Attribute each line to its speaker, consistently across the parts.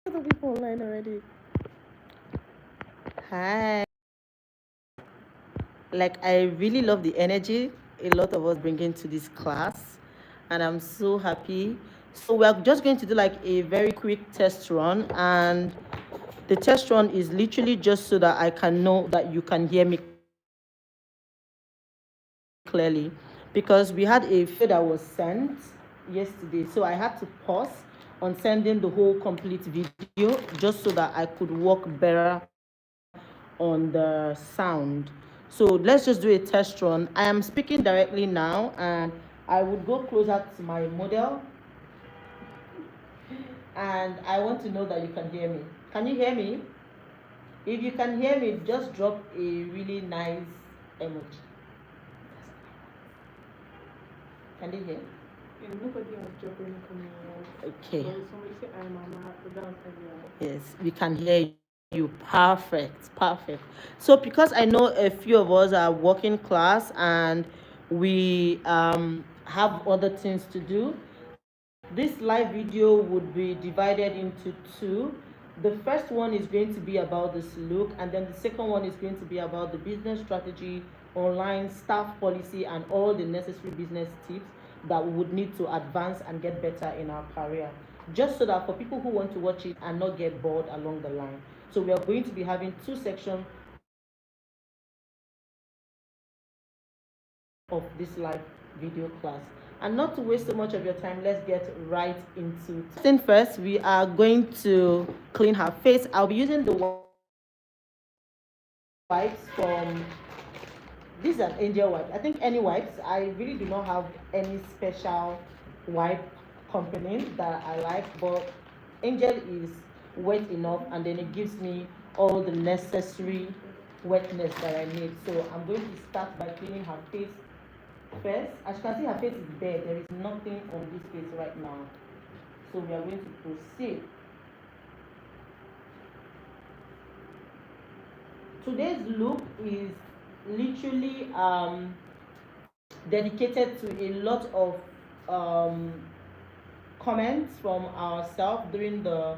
Speaker 1: Other people online already. Hi. Like, I really love the energy a lot of us bring into this class, and I'm so happy. So we're just going to do like a very quick test run, and the test run is literally just so that I can know that you can hear me clearly, because we had a video that was sent yesterday, so I had to pause on sending the whole complete video just so that I could work better on the sound. So let's just do a test run. I am speaking directly now, and I would go closer to my model, and I want to know that you can hear me. Can you hear me? If you can hear me, just drop a really nice emoji. Can you hear?
Speaker 2: And nobody has dropping coming out.
Speaker 1: Okay.
Speaker 2: But somebody said I'm Mama, but that was
Speaker 1: Yes, we can hear you. Perfect, perfect. So because I know a few of us are working class and we have other things to do, this live video would be divided into two. The first one is going to be about this look, and then the second one is going to be about the business strategy, online staff policy, and all the necessary business tips that we would need to advance and get better in our career. Just so that for people who want to watch it and not get bored along the line. So we are going to be having two sections of this live video class. And not to waste so much of your time, let's get right into it. First thing first, we are going to clean her face. I'll be using the wipes from, this is an angel wipe. I think any wipes. I really do not have any special wipe company that I like, but angel is wet enough, and then it gives me all the necessary wetness that I need. So I'm going to start by cleaning her face first. As you can see, her face is bare. There is nothing on this face right now. So we are going to proceed. Today's look is literally dedicated to a lot of comments from ourselves during the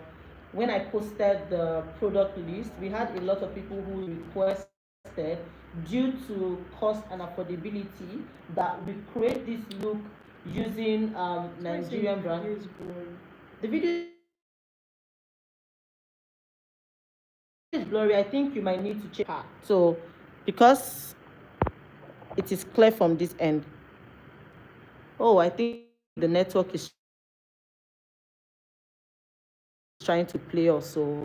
Speaker 1: when I posted the product list. We had a lot of people who requested, due to cost and affordability, that we create this look using Nigerian brand. The video is blurry. I think you might need to check her. So because it is clear from this end. Oh, I think the network is trying to play us, so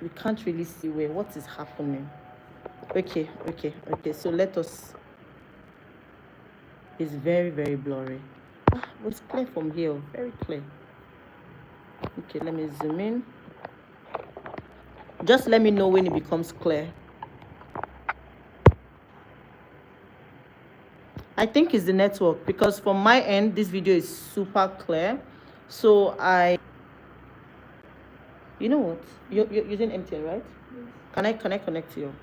Speaker 1: we can't really see where what is happening. Okay. So let us. It's very, very blurry. It's clear from here, very clear. Okay, let me zoom in. Just let me know when it becomes clear. I think it's the network, because from my end, this video is super clear. So you know what? You're using MTN, right? Yes. Can I connect to your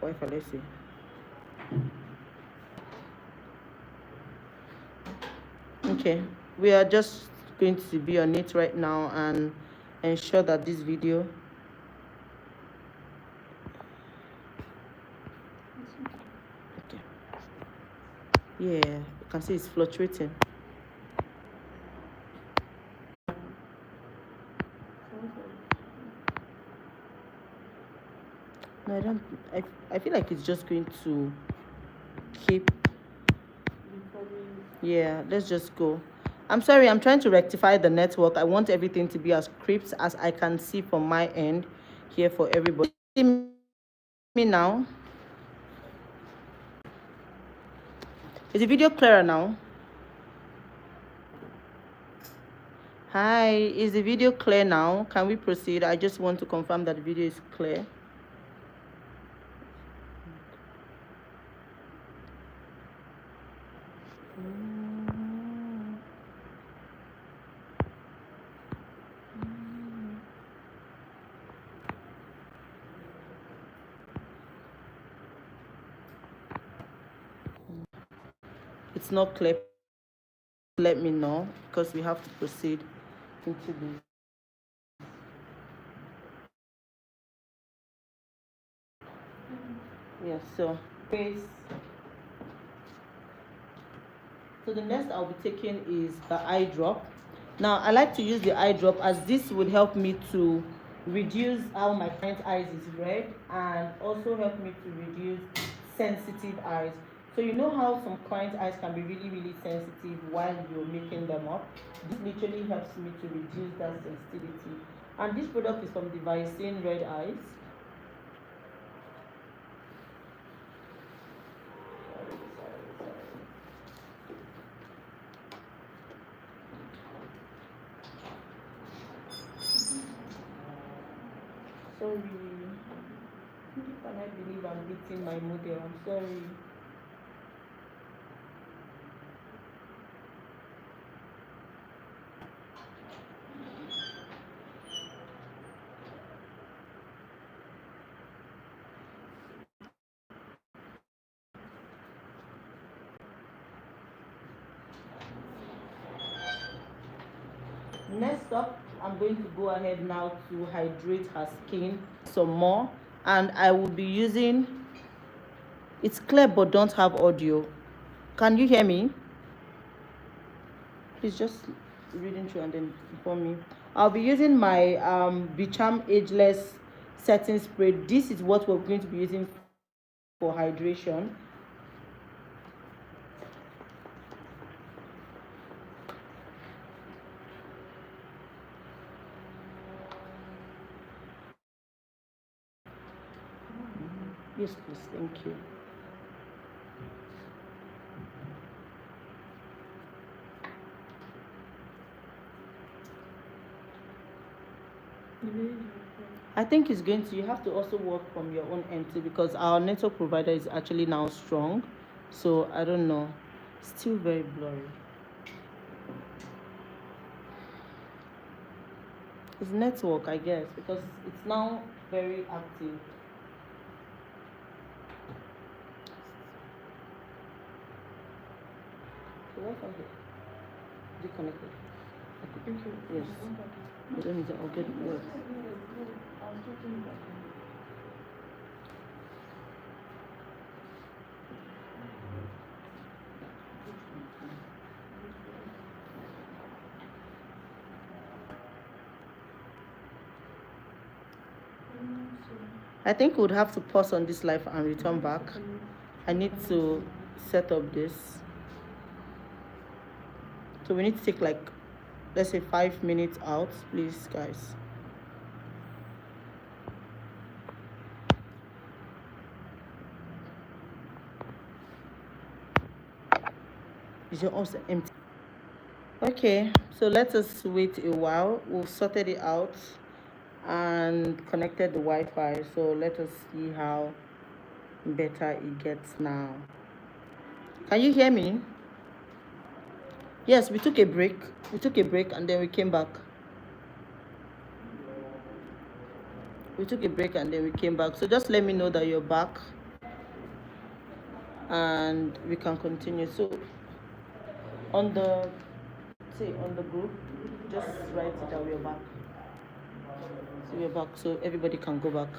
Speaker 1: Wi-Fi? Let's see. Okay, we are just going to be on it right now and ensure that this video. Okay. Yeah, you can see it's fluctuating. No, I don't. I feel like it's just going to keep. Yeah, let's just go. I'm sorry, I'm trying to rectify the network. I want everything to be as crisp as I can see from my end here for everybody. See me now? Is the video clearer now? Hi, is the video clear now? Can we proceed? I just want to confirm that the video is clear. It's not clear. Let me know, because we have to proceed. into this. Yes, so face. So the next I'll be taking is the eye drop. Now I like to use the eye drop as this would help me to reduce how my client's eyes is red and also help me to reduce sensitive eyes. So you know how some clients' eyes can be really sensitive while you're making them up. This literally helps me to reduce that sensitivity. And this product is from Devising Red Eyes. Sorry. Can I believe I'm beating my model? I'm sorry. Next up, I'm going to go ahead now to hydrate her skin some more, and I will be using, it's clear but don't have audio. Can you hear me? Please just reading through and then inform me. I'll be using my Bicham Ageless Setting Spray. This is what we're going to be using for hydration. Yes, please. Thank you. I think it's going to, you have to also work from your own end too, because our network provider is actually now strong. So I don't know. Still very blurry. It's network, I guess, because it's now very active. So what's on here? Is it connected? Yes. I don't need to, I'll get it. Yes. I think we would have to pause on this live and return back. I need to set up this. So we need to take like, let's say 5 minutes out, please, guys. Is your also empty? Okay, so let us wait a while. We've sorted it out and connected the Wi-Fi. So let us see how better it gets now. Can you hear me? Yes, we took a break. We took a break and then we came back. We took a break and then we came back. So just let me know that you're back and we can continue. So on the group, just write it that we're back. So we're back, so everybody can go back.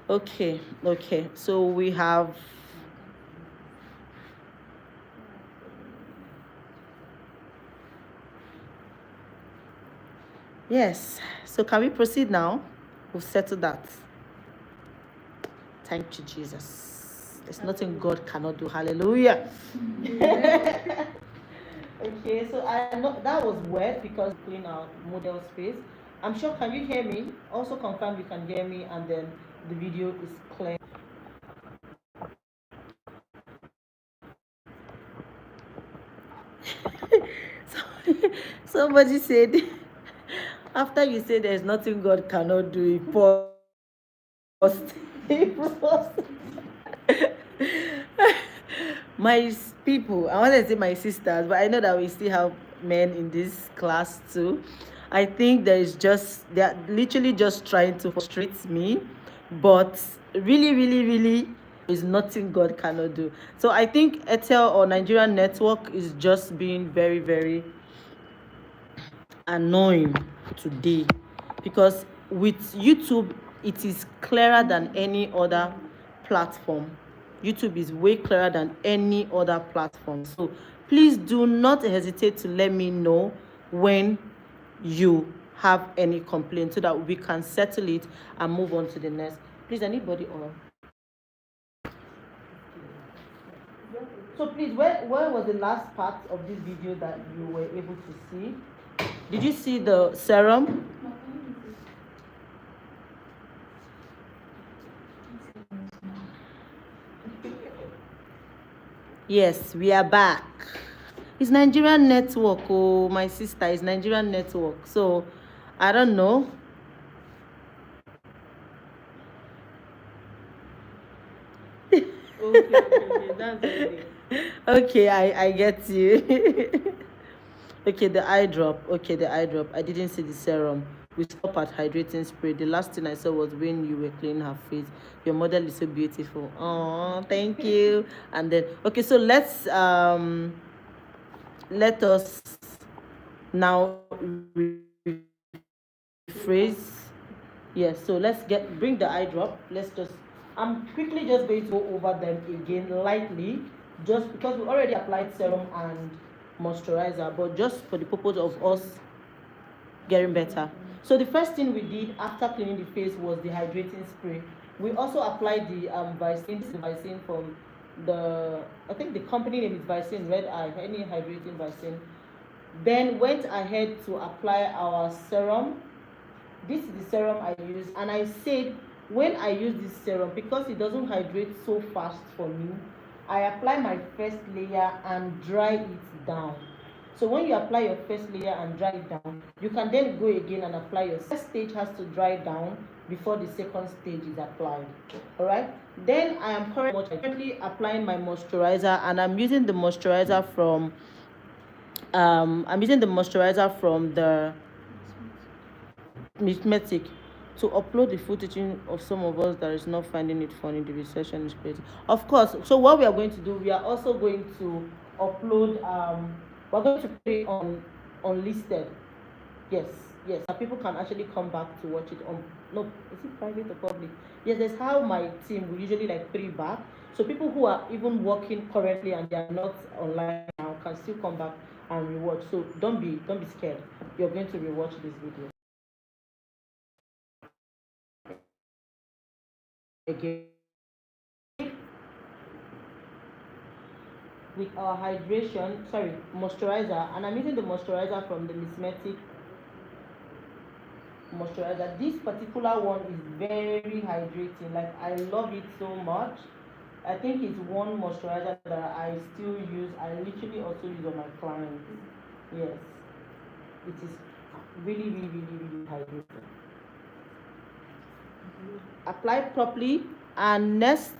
Speaker 1: Okay, so we have yes, so can we proceed now? We've settled that. Thank you, Jesus. There's nothing God cannot do. Hallelujah. Okay, so I know that was wet because clean our model space. I'm sure, can you hear me? Also confirm you can hear me and then the video is clear. Somebody said, after you say there's nothing God cannot do, he paused. My people, I want to say my sisters, but I know that we still have men in this class too. I think they're literally just trying to frustrate me, but really is nothing God cannot do. So I think Airtel or Nigerian network is just being very annoying today, because with YouTube it is clearer than any other platform. YouTube is way clearer than any other platform. So please do not hesitate to let me know when you have any complaint so that we can settle it and move on to the next. Please, anybody on? So please, where was the last part of this video that you were able to see? Did you see the serum? Yes, we are back. It's Nigerian network, oh my sister, it's Nigerian network. So I don't know.
Speaker 2: Okay, that's it.
Speaker 1: Okay, I get you. Okay, the eye drop. Okay, the eye drop. I didn't see the serum. We stop at hydrating spray. The last thing I saw was when you were cleaning her face. Your model is so beautiful. Oh, thank you. And then okay, so let us now rephrase. Yes, so let's bring the eye drop. I'm quickly just going to go over them again lightly, just because we already applied serum and moisturizer, but just for the purpose of us getting better. So the first thing we did after cleaning the face was the hydrating spray. We also applied the Vicin. This is the Vicin from I think the company name is Vicin Red Eye, any hydrating Vicin. Then went ahead to apply our serum. This is the serum I use, and I said when I use this serum, because it doesn't hydrate so fast for me, I apply my first layer and dry it down. So when you apply your first layer and dry it down, you can then go again and apply your first stage has to dry down before the second stage is applied. All right, then I am currently applying my moisturizer, and I'm using the moisturizer from the Mismetic. To upload the full teaching of some of us that is not finding it funny, the recession is crazy. Of course. So what we are going to do, we are also going to upload we're going to put it on unlisted. Yes, yes. So people can actually come back to watch it on, no, is it private or public? Yes, that's how my team will usually like put it back. So people who are even working currently and they are not online now can still come back and rewatch. So don't be scared. You're going to rewatch this video again with our moisturizer, and I'm using the moisturizer from the Mismetic moisturizer. This particular one is very hydrating, like I love it so much. I think it's one moisturizer that I still use. I literally also use on my clients. Yes, it is really hydrating. Apply properly, and next,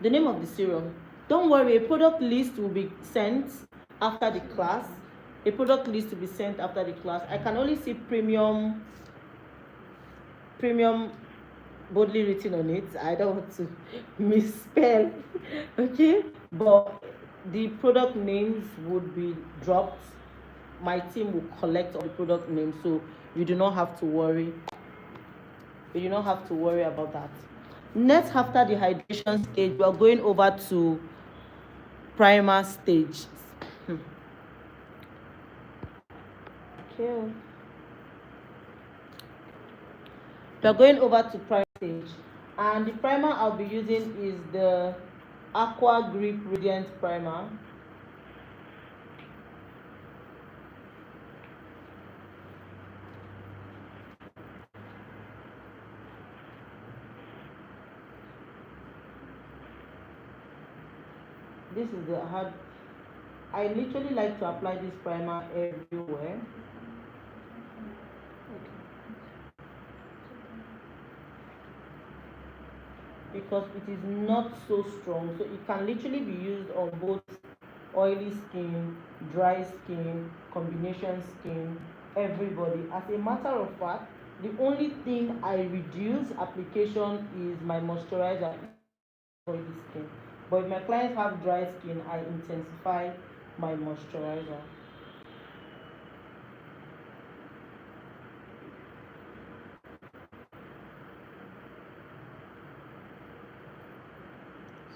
Speaker 1: the name of the serum. Don't worry, a product list will be sent after the class. A product list will be sent after the class. I can only see premium boldly written on it. I don't want to misspell. Okay, but the product names would be dropped. My team will collect all the product names, so you do not have to worry. You do not have to worry about that. Next, after the hydration stage, we are going over to primer stage. Okay. We are going over to primer stage, and the primer I'll be using is the Aqua Grip Radiant Primer. This is the hard. I literally like to apply this primer everywhere. Because it is not so strong, so it can literally be used on both oily skin, dry skin, combination skin, everybody. As a matter of fact, the only thing I reduce application is my moisturizer for oily skin. But if my clients have dry skin, I intensify my moisturizer.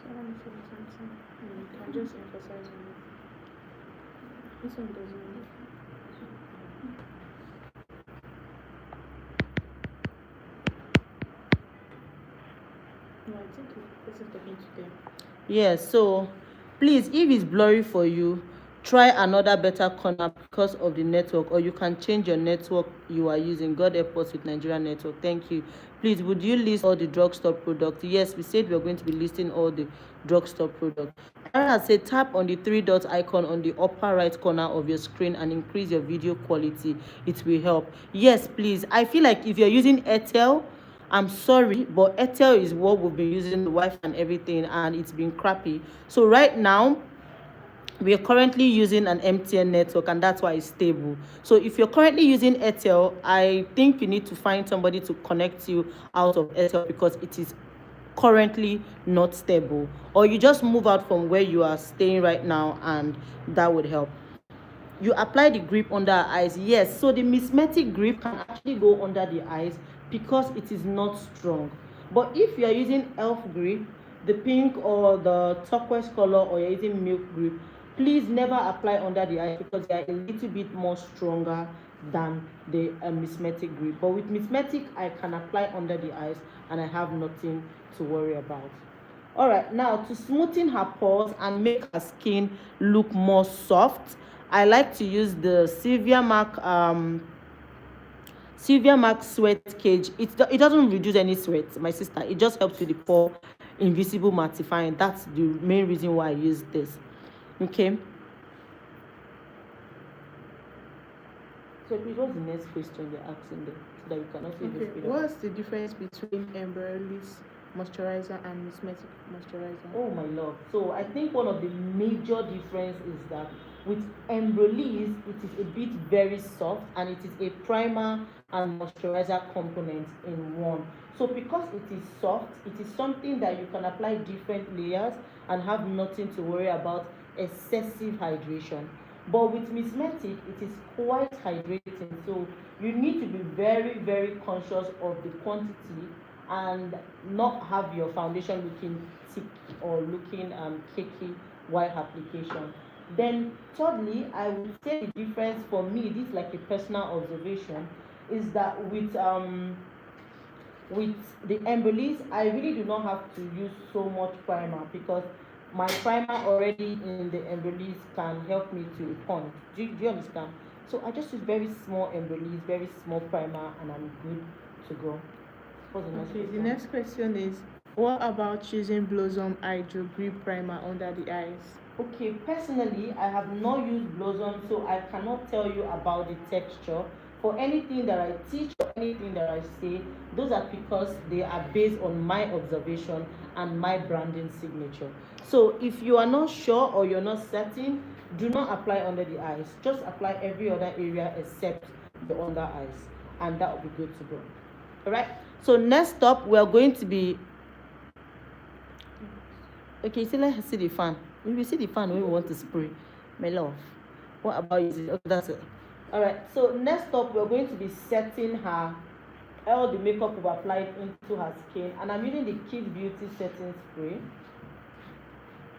Speaker 2: So let me see something. You can just emphasize on it. This one doesn't need. No, I think this is talking to them.
Speaker 1: Yes, so please, if it's blurry for you, try another better corner because of the network, or you can change your network you are using. God help us with Nigerian network. Thank you. Please, would you list all the drugstore products? Yes, we said we are going to be listing all the drugstore products. I said tap on the three dot icon on the upper right corner of your screen and increase your video quality. It will help. Yes, please. I feel like if you're using Airtel, I'm sorry, but Airtel is what we've been using, the Wi-Fi and everything, and it's been crappy. So right now, we are currently using an MTN network, and that's why it's stable. So if you're currently using Airtel, I think you need to find somebody to connect you out of Airtel because it is currently not stable. Or you just move out from where you are staying right now, and that would help. You apply the grip under our eyes. Yes, so the mismetic grip can actually go under the eyes because it is not strong. But if you are using elf grip, the pink or the turquoise color, or you're using milk grip, please never apply under the eyes because they are a little bit more stronger than the mismetic grip. But with mismetic, I can apply under the eyes and I have nothing to worry about. All right, now to smoothen her pores and make her skin look more soft, I like to use the Sylvia Mac Sweat Cage. It doesn't reduce any sweat, my sister. It just helps with the pore invisible mattifying. That's the main reason why I use this. Okay. So please, what's the next question they're asking there so that you can also
Speaker 2: Okay, what's the difference between Embryolisse moisturizer and Mismetic moisturizer?
Speaker 1: Oh my love. So I think one of the major difference is that with Embryolisse, it is a bit very soft and it is a primer and moisturizer component in one. So because it is soft, it is something that you can apply different layers and have nothing to worry about excessive hydration. But with Mismetic, it is quite hydrating. So you need to be very, very conscious of the quantity and not have your foundation looking thick or looking cakey while application. Then thirdly, I would say the difference for me, this is like a personal observation, is that with the Embryolisse, I really do not have to use so much primer because my primer already in the Embryolisse can help me to a point. Do you understand? So I just use very small Embryolisse, very small primer, and I'm good to go. What's the next
Speaker 2: Okay, the
Speaker 1: question?
Speaker 2: next question is, what about choosing Blossom Hydro Grip Primer under the eyes?
Speaker 1: Okay, personally, I have not used Blossom, so I cannot tell you about the texture. For anything that I teach or anything that I say, those are because they are based on my observation and my branding signature. So if you are not sure or you're not certain, do not apply under the eyes. Just apply every other area except the under eyes, and that will be good to go. All right. So next up, we are going to be. Okay, so let's see the fan. We will see the fan when we want to spray. My love. What about using? Okay, that's it. Alright, so next up, we're going to be setting her, all the makeup we've applied into her skin. And I'm using the Kiss Beauty Setting Spray.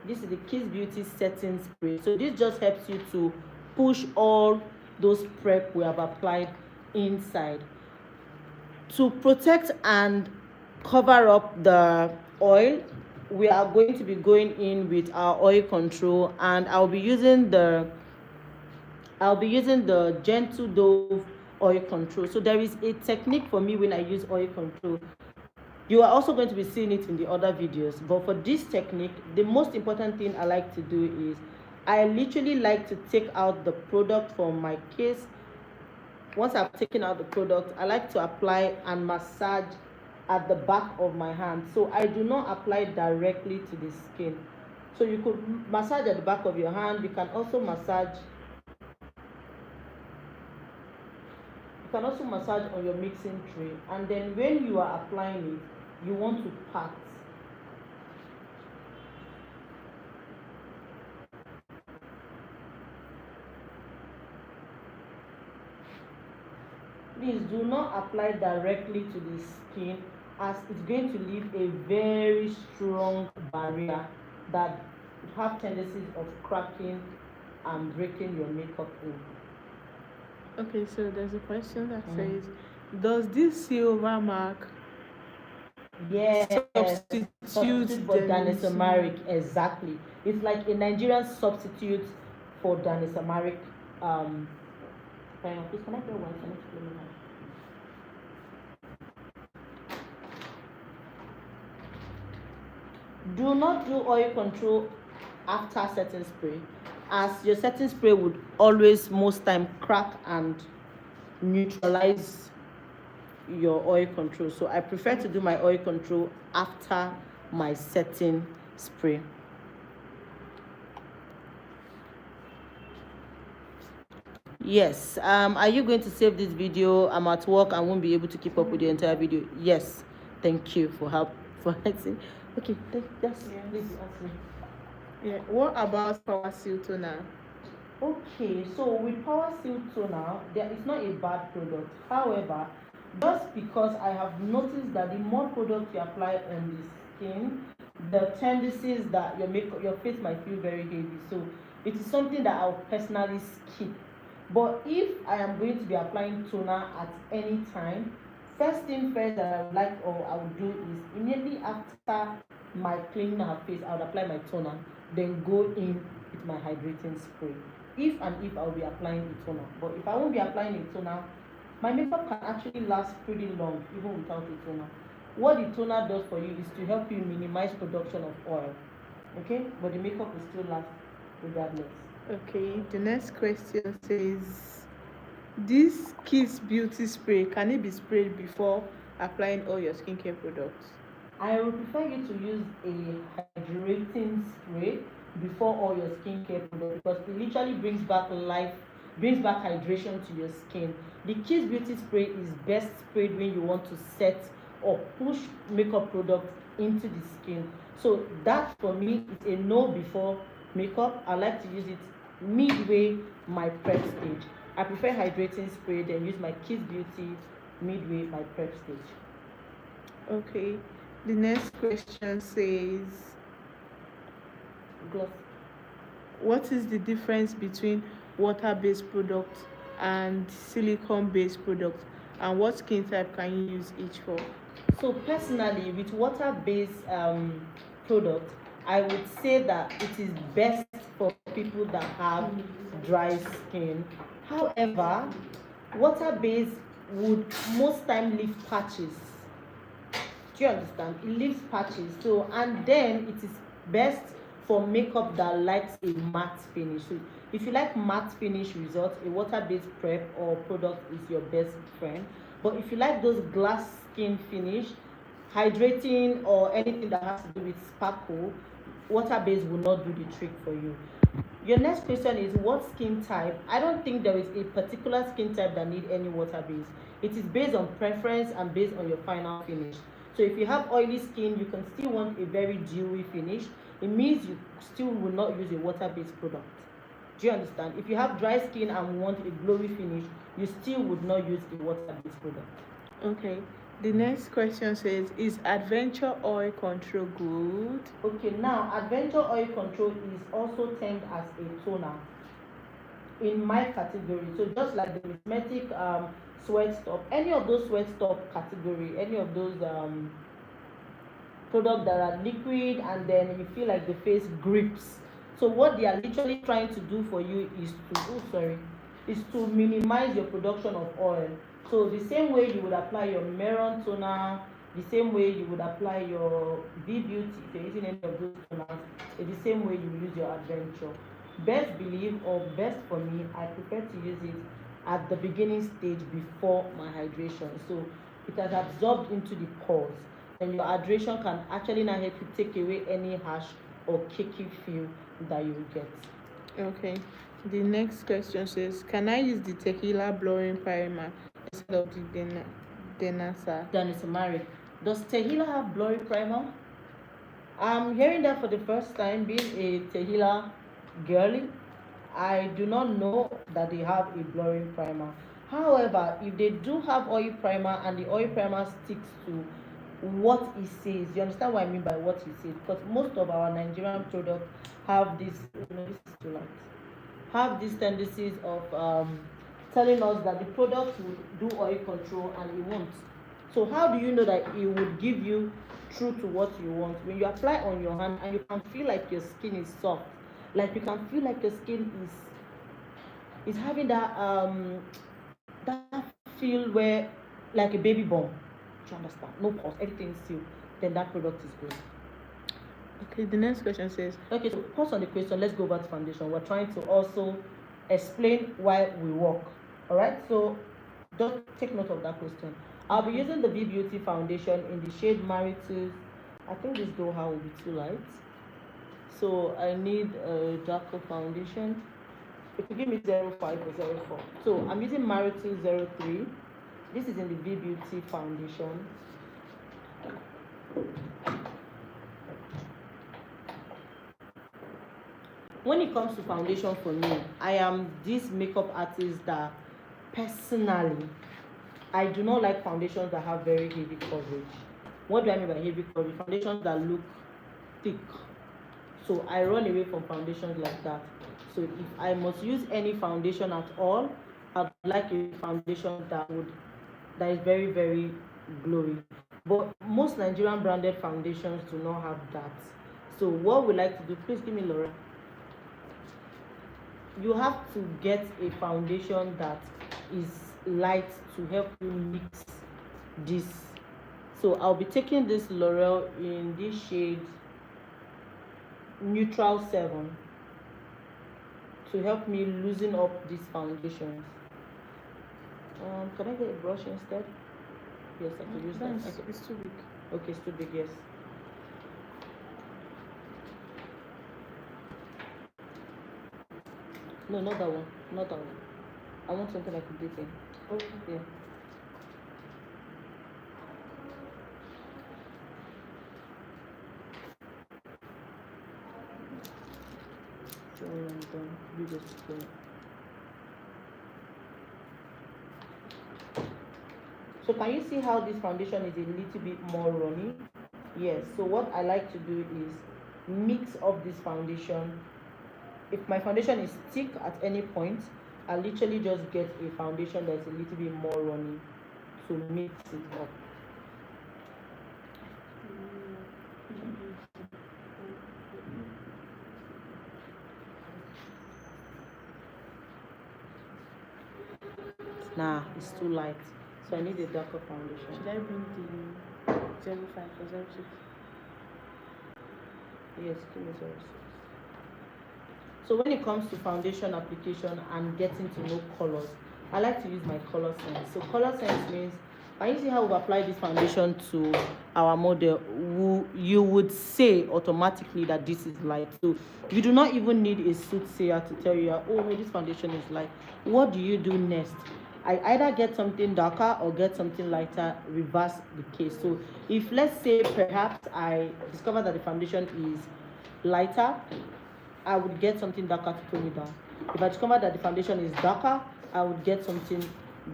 Speaker 1: This is the Kiss Beauty Setting Spray. So this just helps you to push all those prep we have applied inside. To protect and cover up the oil, we are going to be going in with our oil control, and I'll be using the Gentle Dove oil control. So there is a technique for me when I use oil control. You are also going to be seeing it in the other videos, but for this technique, the most important thing I like to do is I literally like to take out the product from my case. Once I've taken out the product, I like to apply and massage at the back of my hand. So I do not apply directly to the skin. So you could massage at the back of your hand. You can also massage on your mixing tray. And then when you are applying it, you want to pat. Please do not apply directly to the skin. as it's going to leave a very strong barrier that would have tendencies of cracking and breaking your makeup in.
Speaker 2: Okay, so there's a question that
Speaker 1: Mm.
Speaker 2: says, does this silver mark
Speaker 1: Yes,
Speaker 2: substitute
Speaker 1: substitute for
Speaker 2: denism?
Speaker 1: danisomaric, exactly. It's like a Nigerian substitute for danisomaric. Hang on, please, can I get one? Can I explain it? Do not do oil control after setting spray, as your setting spray would always most time crack and neutralize your oil control. So I prefer to do my oil control after my setting spray. Yes. Are you going to save this video? I'm at work and won't be able to keep up with the entire video. Yes. Thank you for help for asking. Okay, that's
Speaker 2: Yes.
Speaker 1: please ask me.
Speaker 2: Yeah. What about power seal toner?
Speaker 1: Okay, so with Power Seal Toner, it's not a bad product. However, just because I have noticed that the more product you apply on the skin, the tendencies that your face might feel very heavy. So it is something that I'll personally skip. But if I am going to be applying toner at any time, first thing first that I would like or I would do is immediately after my cleaning her face, I would apply my toner, then go in with my hydrating spray. If I'll be applying a toner. But if I won't be applying a toner, my makeup can actually last pretty long even without a toner. What the toner does for you is to help you minimize production of oil. Okay? But the makeup will still last regardless.
Speaker 2: Okay, the next question says, this Kiss Beauty Spray, can it be sprayed before applying all your skincare products?
Speaker 1: I would prefer you to use a hydrating spray before all your skincare products because it literally brings back hydration to your skin. The Kiss Beauty Spray is best sprayed when you want to set or push makeup products into the skin. So that for me is a no before makeup. I like to use it midway my prep stage. I prefer hydrating spray then use my Kiss Beauty midway my prep stage.
Speaker 2: Okay, the next question says,
Speaker 1: Gloss.
Speaker 2: what is the difference between water-based products and silicone-based products, and what skin type can you use each for?
Speaker 1: So personally, with water-based product, I would say that it is best for people that have dry skin. However, water-based would most time leave patches. Do you understand? It leaves patches. So and then it is best for makeup that likes a matte finish. So if you like matte finish results, a water-based prep or product is your best friend. But if you like those glass skin finish, hydrating or anything that has to do with sparkle, water-based will not do the trick for you. Your next question is what skin type? I don't think there is a particular skin type that need any water base. It is based on preference and based on your final finish. So if you have oily skin, you can still want a very dewy finish. It means you still will not use a water-based product. Do you understand? If you have dry skin and want a glowy finish, you still would not use a water-based product.
Speaker 2: Okay, the next question says, is Adventure Oil Control good?
Speaker 1: Okay, now Adventure Oil Control is also termed as a toner in my category. So just like the Vinestmakeup sweat stop, any of those sweat stop category, any of those products that are liquid and then you feel like the face grips. So what they are literally trying to do for you is to minimize your production of oil. So the same way you would apply your Meron toner, the same way you would apply your V Beauty if you're using any of those toners, it's the same way you use your Adventure. Best believe or best for me, I prefer to use it at the beginning stage before my hydration. So it has absorbed into the pores and your hydration can actually now help you take away any harsh or cakey feel that you will get.
Speaker 2: Okay, the next question says, can I use the Tequila Blurring Primer instead of the Denasa?
Speaker 1: Danisomaric. Does Tehila have blurry primer? I'm hearing that for the first time. Being a Tehila girly, I do not know that they have a blurring primer. However, if they do have oil primer and the oil primer sticks to what it says. You understand what I mean by what it says? Because most of our Nigerian products have this, this is too light, have these tendencies of telling us that the product will do oil control and it won't. So how do you know that it would give you true to what you want? When you apply on your hand and you can feel like your skin is soft, like you can feel like your skin is having that feel where like a baby born. Do you understand? No pause, everything is sealed. Then that product is good.
Speaker 2: Okay, the next question says,
Speaker 1: Okay, so pause on the question. Let's go back to foundation. We're trying to also explain why we work. All right, so just take note of that question. I'll be using the V Beauty foundation in the shade Maritus. I think this Doha will be too light, so I need a darker foundation. If you give me 05 or 04, so I'm using Maritus 03. This is in the V Beauty foundation. When it comes to foundation for me, I am this makeup artist that personally, I do not like foundations that have very heavy coverage. What do I mean by heavy coverage? Foundations that look thick. So I run away from foundations like that. So if I must use any foundation at all, I'd like a foundation that is very, very glowy. But most Nigerian branded foundations do not have that. So what we like to do, please give me Laura. You have to get a foundation that is light to help you mix this. So I'll be taking this L'Oreal in this shade Neutral 7 to help me loosen up these foundations. Can I get a brush instead? Yes, I could use that. Okay.
Speaker 2: It's too big.
Speaker 1: Okay, it's too big, yes. No, not that one. Not that one. I want something I could dip in.
Speaker 2: Oh,
Speaker 1: yeah. So I'm done. You just go. So can you see how this foundation is a little bit more runny? Yes. So what I like to do is mix up this foundation. If my foundation is thick at any point, I literally just get a foundation that's a little bit more runny to mix it up. Nah, it's too light. So I need a darker foundation.
Speaker 2: Should I bring the 05 or 06?
Speaker 1: Yes, give me 06. So when it comes to foundation application and getting to know colors, I like to use my color sense. So color sense means, when you see how we apply this foundation to our model, you would say automatically that this is light. So you do not even need a soothsayer to tell you, oh no, this foundation is light. What do you do next? I either get something darker or get something lighter, reverse the case. So if, let's say, perhaps I discover that the foundation is lighter, I would get something darker to tone it down. If I discover that the foundation is darker, I would get something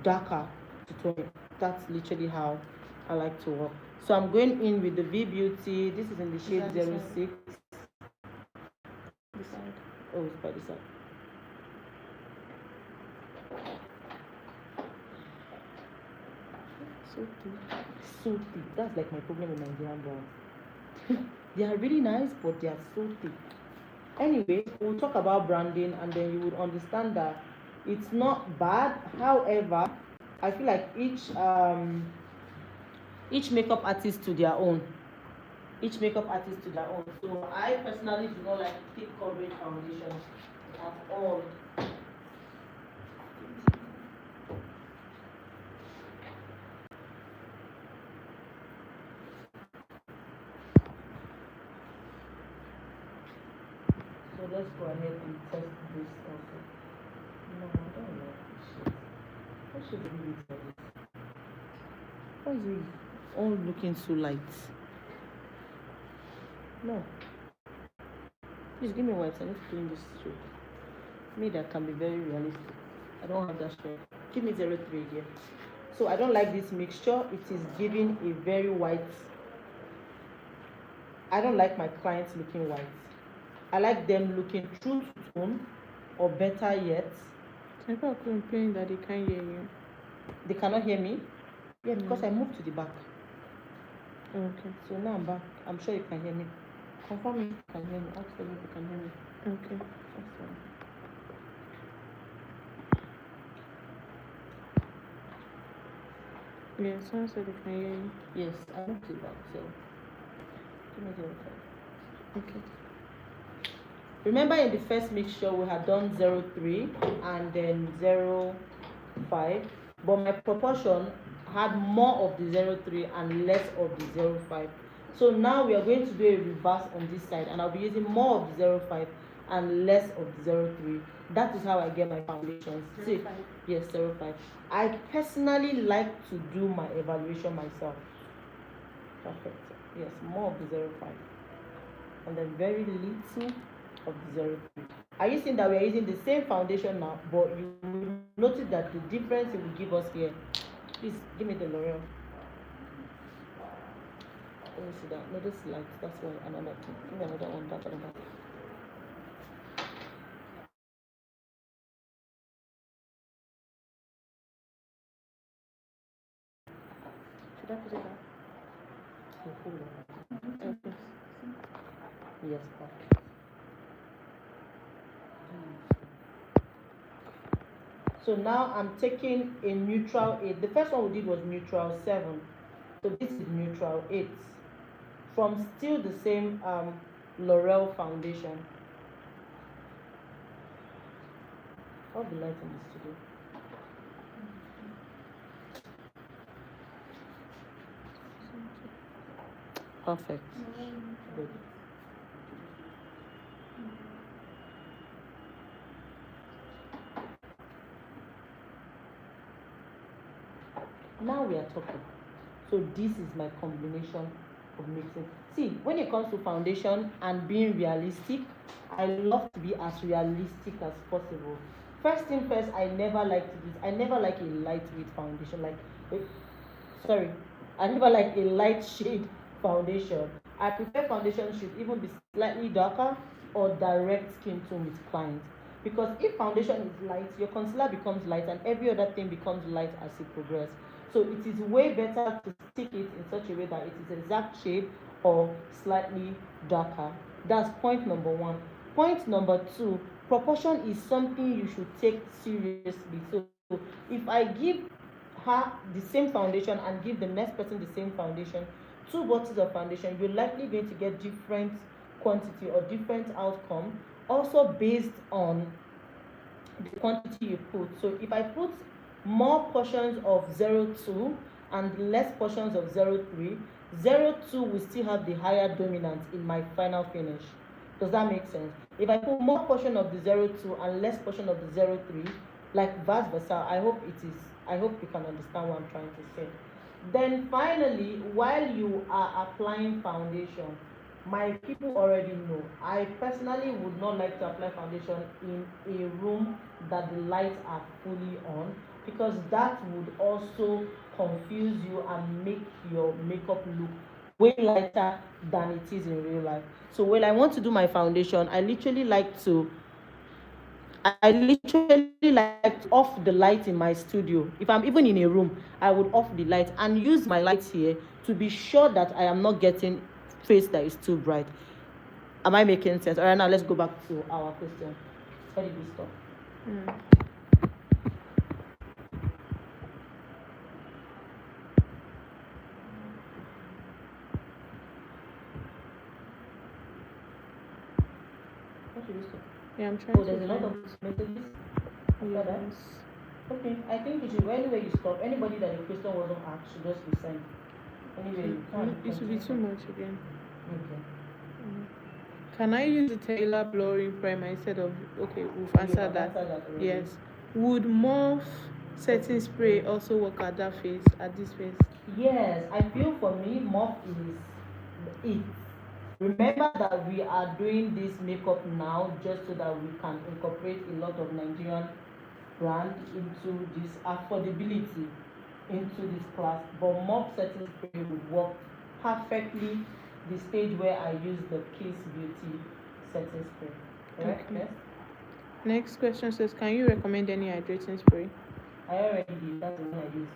Speaker 1: darker to tone it. That's literally how I like to work. So I'm going in with the V Beauty. This is in the shade 06.
Speaker 2: This side.
Speaker 1: Oh, it's by the side.
Speaker 2: So thick.
Speaker 1: So thick. That's like my problem with Nigerian brands. They are really nice, but they are so thick. Anyway, we'll talk about branding and then you would understand that it's not bad. However, I feel like each makeup artist to their own. Each makeup artist to their own. So I personally do not like thick coverage foundations at all. So let's go ahead and test this also. No, I don't like this shit. What should we do for this? Why is it all looking so light? No. Please give me wipes. I need to clean this straight. Me that can be very realistic. I don't have that strength. Give me 03 here. So I don't like this mixture. It is giving a very white I don't like my clients looking white. I like them looking true to tone, or better yet,
Speaker 2: Some people are complaining that they can't hear you.
Speaker 1: they cannot hear me. Yeah, because I moved to the back.
Speaker 2: Okay.
Speaker 1: So now I'm back. I'm sure you can hear me. Confirm if you can hear me. Ask them if you can hear me.
Speaker 2: Okay.
Speaker 1: That's fine.
Speaker 2: Yeah, someone said they can hear you.
Speaker 1: Yes, I moved to the back. So give me 05.
Speaker 2: Okay.
Speaker 1: Remember in the first mixture we had done 03 and then 05, but my proportion had more of the 03 and less of the 05. So now we are going to do a reverse on this side, and I'll be using more of the 05 and less of the 03. That is how I get my foundations. See, yes, 05. I personally like to do my evaluation myself. Perfect. Yes, more of the 05 and then very little of the 03. Are you seeing that we are using the same foundation now, but you will notice that the difference it will give us here? Please give me the L'Oreal. Let me see that. No, this light. That's why another thing. Give me another one. That's another. Should I put it down? No, hold on.
Speaker 2: Okay.
Speaker 1: Yes, perfect. So now I'm taking a neutral 8. The first one we did was neutral 7. So this is neutral 8. From still the same L'Oreal foundation. All the lights in the studio. Perfect. Good. Now we are talking. So this is my combination of mixing. See, when it comes to foundation and being realistic, I love to be as realistic as possible. First thing first, I never like to do. I never like a lightweight foundation. Sorry, I never like a light shade foundation. I prefer foundation should even be slightly darker or direct skin tone with clients. Because if foundation is light, your concealer becomes light and every other thing becomes light as it progresses. So it is way better to stick it in such a way that it is exact shade or slightly darker. That's point number one. Point number two, proportion is something you should take seriously. So if I give her the same foundation and give the next person the same foundation, two bottles of foundation, you're likely going to get different quantity or different outcome, also based on the quantity you put. So if I put more portions of 02 and less portions of 03, 02 will still have the higher dominance in my final finish. Does that make sense? If I put more portion of the 02 and less portion of the 03, like vice versa, I hope you can understand what I'm trying to say. Then finally, while you are applying foundation, my people already know I personally would not like to apply foundation in a room that the lights are fully on, because that would also confuse you and make your makeup look way lighter than it is in real life. So when I want to do my foundation, I literally like to off the light in my studio. If I'm even in a room, I would off the light and use my lights here to be sure that I am not getting face that is too bright. Am I making sense? All right, now let's go back to our question. Where did we stop? What did we stop?
Speaker 2: Yeah, I'm trying
Speaker 1: Oh, there's
Speaker 2: to
Speaker 1: a lot
Speaker 2: find.
Speaker 1: of messages.
Speaker 2: Yes.
Speaker 1: Okay, I think you should, anywhere you stop, anybody that the question wasn't asked should just be sent. Anyway, you can.
Speaker 2: It will be too much again.
Speaker 1: Okay.
Speaker 2: Can I use the Taylor blurring primer instead of, okay, we've answered that.
Speaker 1: Already.
Speaker 2: Yes. Would morph setting spray also work at this phase?
Speaker 1: Yes, I feel for me, mop is it. Remember that we are doing this makeup now just so that we can incorporate a lot of Nigerian brand into this affordability into this class. But mop setting spray would work perfectly the stage where I use the Kiss Beauty setting spray. Alright,
Speaker 2: Okay.
Speaker 1: next.
Speaker 2: Next question says, can you recommend any hydrating spray?
Speaker 1: I already did, that's the one I used.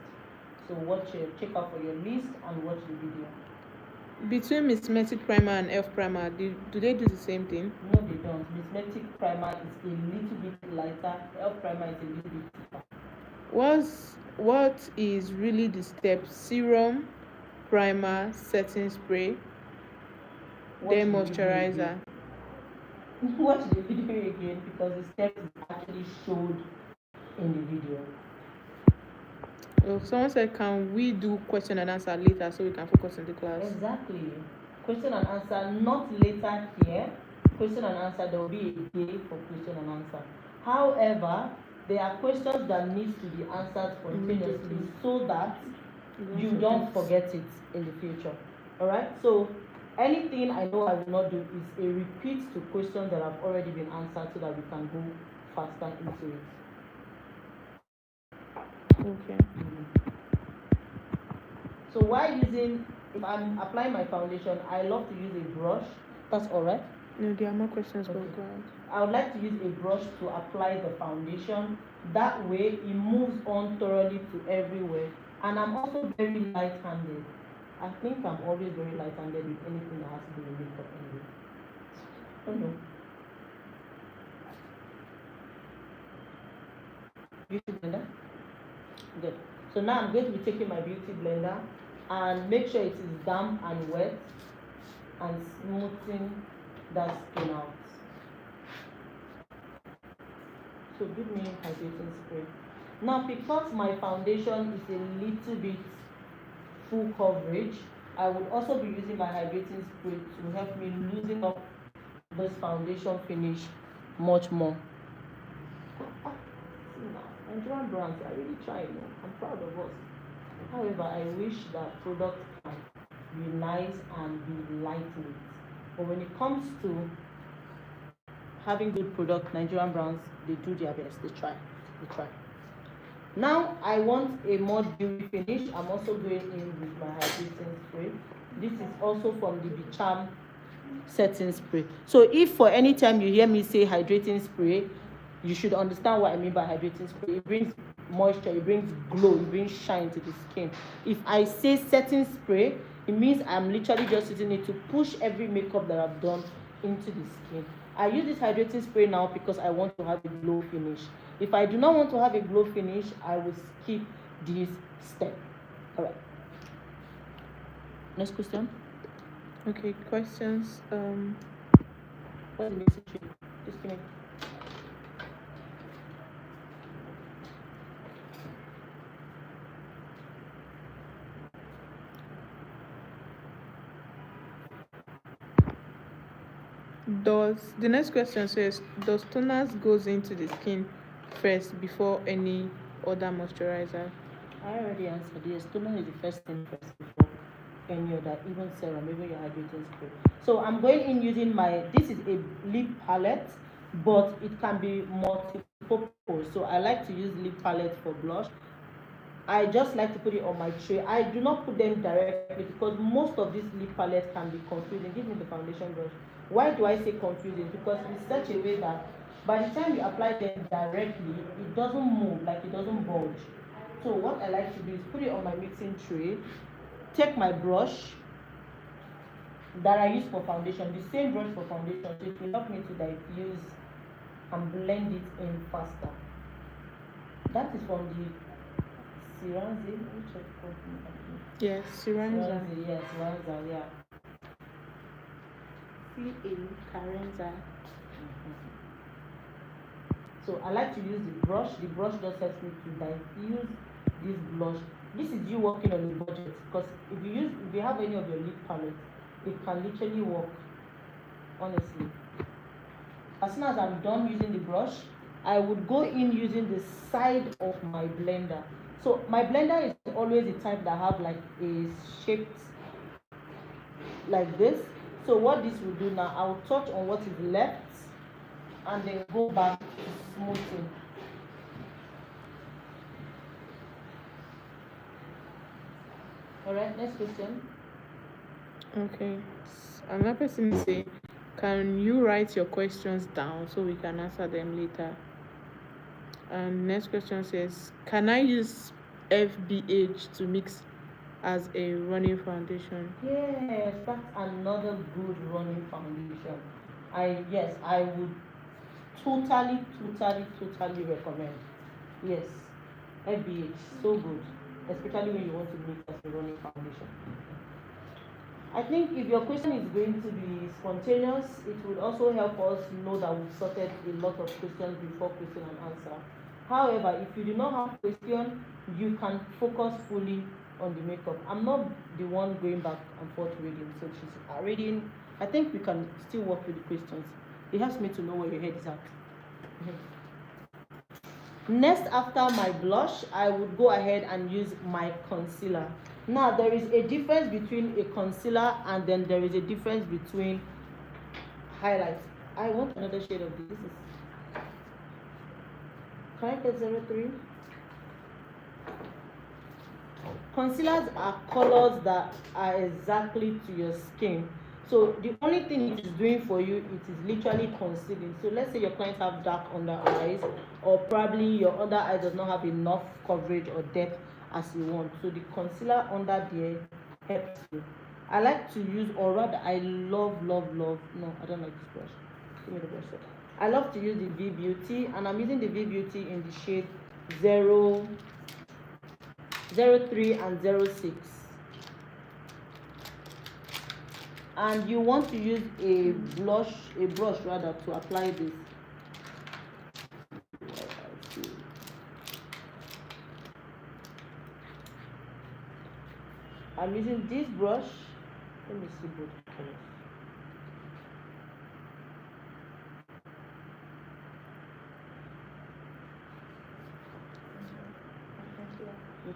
Speaker 1: So check out for your list and watch the video.
Speaker 2: Between Vinestmakeup primer and elf primer, do they do the same thing?
Speaker 1: No, they don't. Vinestmakeup primer is a little bit lighter, elf primer is a little bit thicker.
Speaker 2: What is really the step? Serum, primer, setting spray, then
Speaker 1: Watch the video
Speaker 2: moisturizer.
Speaker 1: again. Watch the video again because the steps is actually showed in the video.
Speaker 2: Oh, someone said, can we do question and answer later so we can focus on the class?
Speaker 1: Exactly. Question and answer, not later here. Question and answer, there will be a day for question and answer. However, there are questions that need to be answered spontaneously so that you don't forget it in the future. Alright? So anything I know I will not do is a repeat to questions that have already been answered so that we can go faster into it.
Speaker 2: Okay.
Speaker 1: So while using, if I'm applying my foundation, I love to use a brush. That's alright.
Speaker 2: No, there are more questions,
Speaker 1: Okay.
Speaker 2: but go ahead.
Speaker 1: I would like to use a brush to apply the foundation. That way it moves on thoroughly to everywhere. And I'm also very light-handed. I think I'm always very light-handed with anything that has to do with makeup anyway. I don't know. Beauty blender? Good. So now I'm going to be taking my beauty blender and make sure it is damp and wet and smoothing that skin out. So give me hydrating spray. Now because my foundation is a little bit full coverage, I would also be using my hydrating spray to help me loosen up this foundation finish much more. Nigerian brands are really trying. I'm proud of us. However, I wish that products can be nice and be lightweight. But when it comes to having good product, Nigerian brands, they do their best. They try. Now I want a more dewy finish. I'm also going in with my hydrating spray. This is also from the Bicham setting spray. So if for any time you hear me say hydrating spray, you should understand what I mean by hydrating spray. It brings moisture, it brings glow, it brings shine to the skin. If I say setting spray, it means I'm literally just using it to push every makeup that I've done into the skin. I use this hydrating spray now because I want to have a glow finish. If I do not want to have a glow finish, I will skip this step. All right. Next question.
Speaker 2: Okay, questions.
Speaker 1: What's the message? Just give me.
Speaker 2: The next question says, does toners goes into the skin first before any other moisturizer?
Speaker 1: I already answered yes. Toner is the first thing first before any other, even serum, even your hydrating spray. So I'm going in using this is a lip palette, but it can be multi-purpose. So I like to use lip palette for blush. I just like to put it on my tray. I do not put them directly because most of these lip palettes can be confusing. Give me the foundation brush. Why do I say confusing? Because it's such a way that by the time you apply them directly, it doesn't move, like it doesn't bulge. So what I like to do is put it on my mixing tray, take my brush that I use for foundation, the same brush for foundation, so it will help me to diffuse and blend it in faster. That is from the Siranzi, which I company.
Speaker 2: Yes, Siranza.
Speaker 1: Yes, Siranza, yeah.
Speaker 2: Carenza.
Speaker 1: So I like to use the brush. The brush just helps me to diffuse this blush. This is you working on a budget because if you have any of your lip palette, it can literally work. Honestly, as soon as I'm done using the brush, I would go in using the side of my blender. So my blender is always the type that have like a shaped like this. So what this will do now, I'll touch on what is left and then go back to smoothing. Alright, next question.
Speaker 2: Okay. Another person is saying, can you write your questions down so we can answer them later? And next question says, can I use FBH to mix as a running foundation?
Speaker 1: Yes, that's another good running foundation. I would totally recommend. Yes, FBH, so good, especially when you want to mix as a running foundation. I think if your question is going to be spontaneous, it would also help us know that we've sorted a lot of questions before question and answer. However, if you do not have question, you can focus fully on the makeup. I'm not the one going back and forth reading, so she's reading. I think we can still work with the questions. It helps me to know where your head is at. Next, after my blush, I would go ahead and use my concealer. Now, there is a difference between a concealer and then there is a difference between highlights. I want another shade of this. This is, can I get 03? Concealers are colors that are exactly to your skin. So the only thing it is doing for you, it is literally concealing. So let's say your clients have dark under eyes, or probably your under eye does not have enough coverage or depth as you want. So the concealer under there helps you. I like to use, or rather I love, no, I don't like this brush. Give me the brush. I love to use the V Beauty, and I'm using the V Beauty in the shade 03 and 06. And you want to use a brush rather, to apply this. I'm using this brush. Let me see both colors.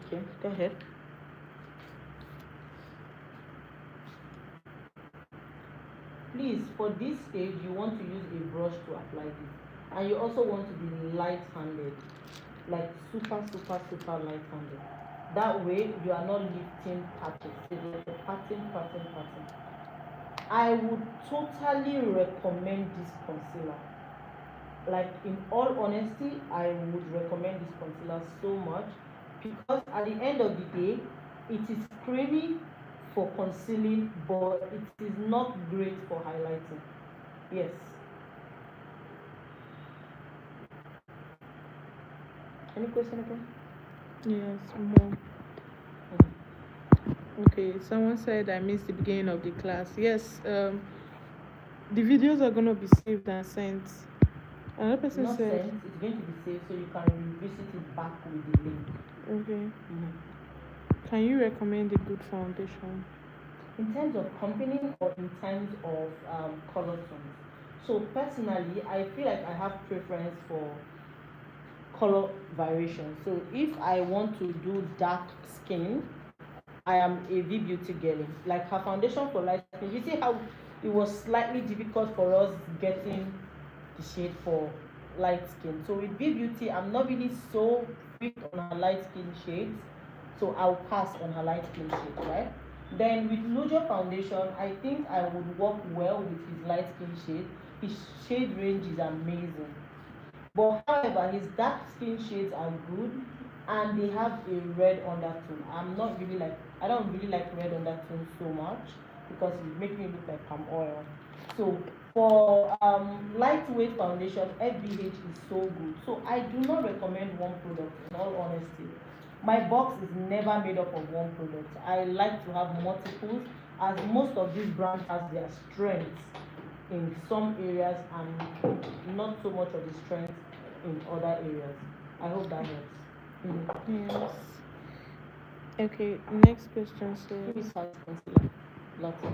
Speaker 1: Okay, go ahead. Please, for this stage, you want to use a brush to apply this. And you also want to be light-handed, like super light-handed. That way, you are not lifting patches. It's like a pattern. I would totally recommend this concealer. Like, in all honesty, I would recommend this concealer so much because at the end of the day, it is creamy for concealing, but it is not great for highlighting. Yes. Any question again?
Speaker 2: Yes, more. Okay, someone said I missed the beginning of the class. Yes, the videos are gonna be saved and sent. Another person
Speaker 1: Not
Speaker 2: said,
Speaker 1: sent, it's going to be saved so you can revisit it back with the link.
Speaker 2: okay. Can you recommend a good foundation?
Speaker 1: In terms of company or in terms of color tones? So personally, I feel like I have preference for color variation. So if I want to do dark skin, I am a V Beauty girly. Like her foundation for light skin, you see how it was slightly difficult for us getting the shade for light skin. So with V Beauty, I'm not really so quick on her light skin shades, so I'll pass on her light skin shade, right? Then with Lujo foundation, I think I would work well with his light skin shade. His shade range is amazing. But however, his dark skin shades are good and they have a red undertone. I don't really like red undertone so much because it makes me look like palm oil. So for lightweight foundation, FBH is so good. So I do not recommend one product in all honesty. My box is never made up of one product. I like to have multiples as most of these brands has their strengths in some areas and not so much of the strength in other areas. I hope that helps.
Speaker 2: Yes. Okay, next question
Speaker 1: Give me
Speaker 2: says,
Speaker 1: hot concealer. Latte.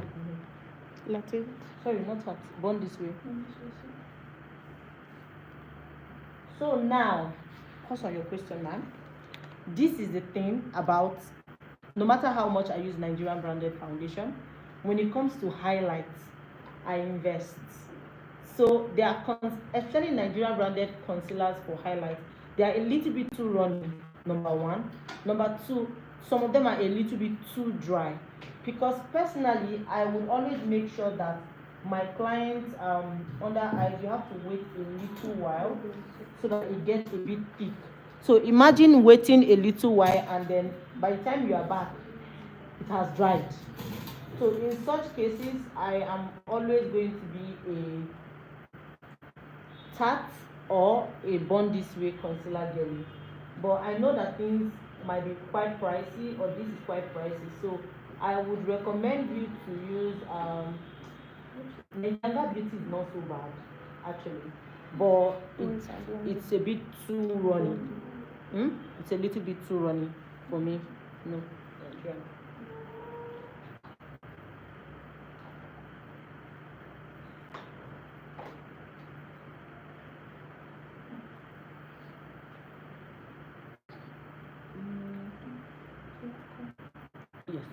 Speaker 2: Latin.
Speaker 1: Sorry, not hot. Born this way. So now, pause on your question, ma'am. This is the thing about no matter how much I use Nigerian branded foundation, when it comes to highlights, I invest. So they are especially Nigerian branded concealers for highlights. They are a little bit too runny. Number one. Number two, some of them are a little bit too dry. because personally I would always make sure that my clients under eyes, you have to wait a little while so that it gets a bit thick. So imagine waiting a little while and then by the time you are back it has dried. So in such cases I am always going to be a Tarte or a Born This Way concealer jelly. But I know that things might be quite pricey, or this is quite pricey, so I would recommend you to use Nigerian Beauty is not so bad actually, but it's a bit too runny. It's a little bit too runny for me. No. Yeah. Yes.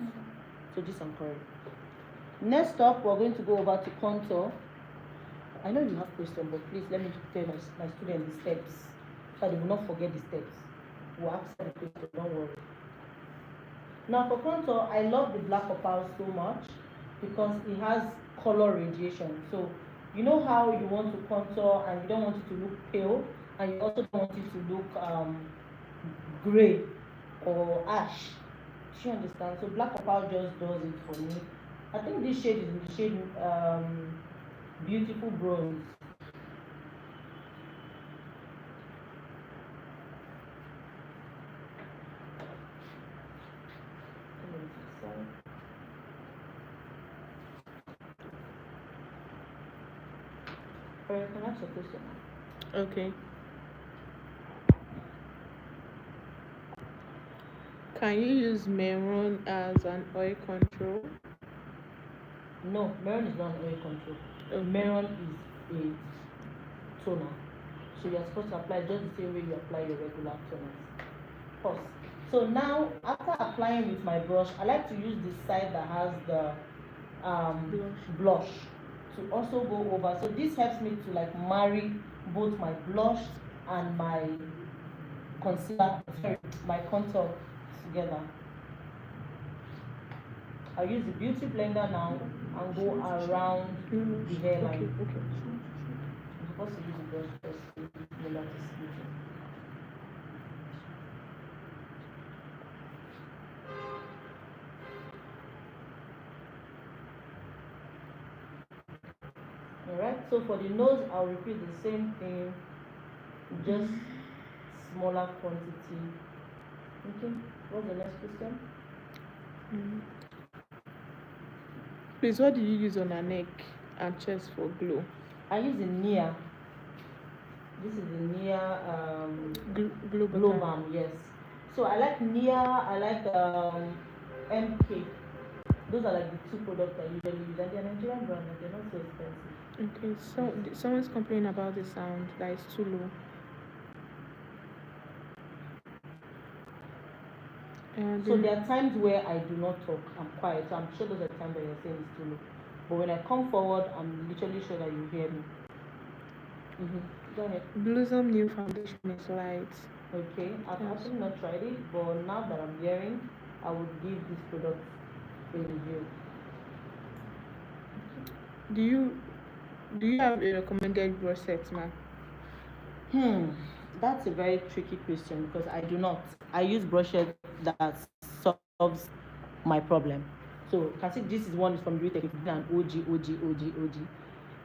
Speaker 1: So this I'm correct. Next up, we're going to go over to contour. I know you have questions, but please let me tell my students the steps so they will not forget the steps. We'll ask them the question, don't worry. Now for contour, I love the black opal so much because it has color radiation. So you know how you want to contour and you don't want it to look pale, and you also don't want it to look gray or ash. Do you understand? So black opal just does it for me. I think this shade is the shade Beautiful Bronze. Can I ask a question?
Speaker 2: Okay. Can you use Meron as an oil control?
Speaker 1: No, Meron is not an oil control.
Speaker 2: Okay.
Speaker 1: Meron is a toner. So you're supposed to apply just the same way you apply your regular toners. Pause. So now, after applying with my brush, I like to use the side that has the blush to also go over. So this helps me to like marry both my blush and my concealer, sorry, my contour together. I'll use the beauty blender now and go around the hairline.
Speaker 2: Okay.
Speaker 1: I'm supposed to use the brush first to remember to see it. Alright, so for the nose, I'll repeat the same thing, just smaller quantity. Okay, what's the next question?
Speaker 2: Please, what do you use on her neck and chest for glow?
Speaker 1: I use the Nia. This is the Nia
Speaker 2: Glow
Speaker 1: Balm, yes. So I like Nia, I like MK. Those are like the two products I usually use, and they're Nigerian brand, and they're not so expensive.
Speaker 2: Okay, so someone's complaining about the sound that is too low. And
Speaker 1: So there are times where I do not talk, I'm quiet. So I'm sure those are the times that you're saying it's too low. But when I come forward, I'm literally sure that you hear me. Go ahead.
Speaker 2: Blossom New Foundation is light.
Speaker 1: Okay, I've actually not tried it, but now that I'm hearing, I would give this product a review.
Speaker 2: Do you have a recommended brush set, ma'am?
Speaker 1: That's a very tricky question because I do not. I use brushes that solves my problem. So you can see this is one from Beauty Technique and OG.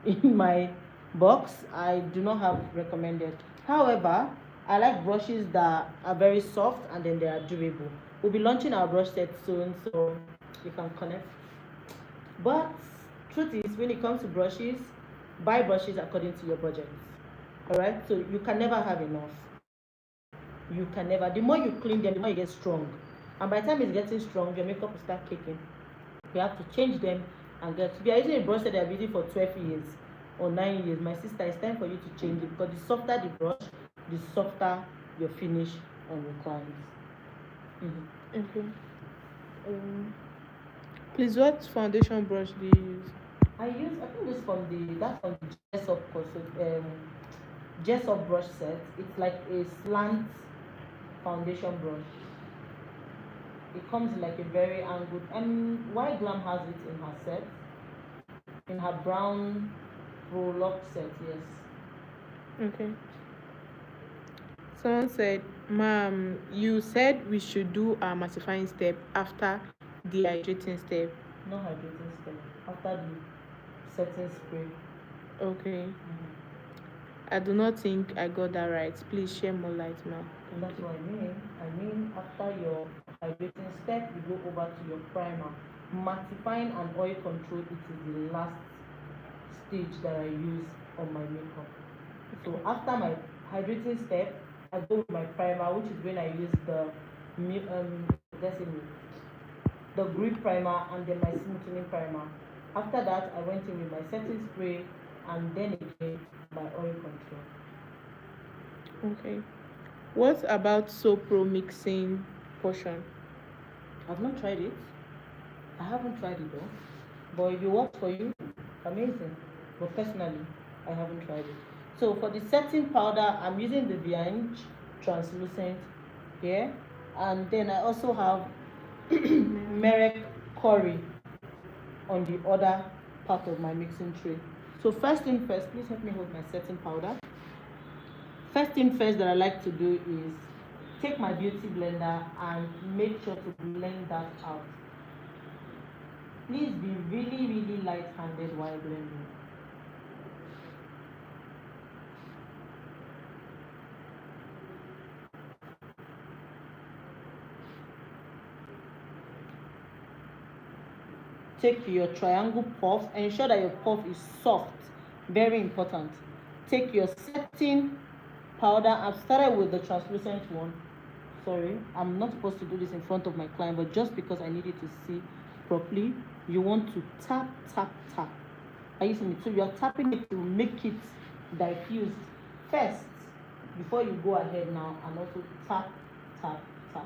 Speaker 1: In my box, I do not have recommended. However, I like brushes that are very soft and then they are durable. We'll be launching our brush set soon, so you can connect. But truth is, when it comes to brushes, buy brushes according to your budget. All right, so you can never have enough. You can never. The more you clean them, the more you get strong, and by the time it's getting strong, your makeup will start kicking. You have to change them and get. If you are using a brush that you are using for 12 years or 9 years, my sister, it's time for you to change it because the softer the brush, the softer your finish on your clients.
Speaker 2: Okay. Please, what foundation brush do you use?
Speaker 1: I think this from the Jessup brush set. It's like a slant foundation brush. It comes in like a very angled. And why Glam has it in her set, in her brown pro lock set, yes.
Speaker 2: Okay. Someone said, Ma'am, you said we should do our mattifying step after dehydrating step.
Speaker 1: No hydrating step after the setting spray.
Speaker 2: Okay. I do not think I got that right. Please share more light, ma'am.
Speaker 1: That's what I mean. I mean, after your hydrating step, you go over to your primer. Mattifying and oil control, it is the last stage that I use on my makeup. So after my hydrating step, I go with my primer, which is when I use the let's say the grip primer and then my smoothing primer. After that, I went in with my setting spray and then again my oil control.
Speaker 2: Okay. What about Sopro mixing portion?
Speaker 1: I've not tried it. I haven't tried it though. But if it works for you, amazing. But personally, I haven't tried it. So for the setting powder, I'm using the Viange translucent here. And then I also have Merek Curry on the other part of my mixing tray. So first thing first, please help me hold my setting powder. First thing first that I like to do is take my beauty blender and make sure to blend that out. Please be really, really light-handed while blending. Take your triangle puff, ensure that your puff is soft, very important. Take your setting powder. I've started with the translucent one. Sorry, I'm not supposed to do this in front of my client, but just because I need you to see properly, you want to tap, tap, tap. Are you seeing it? So you're tapping it to make it diffused first before you go ahead now and also tap, tap, tap.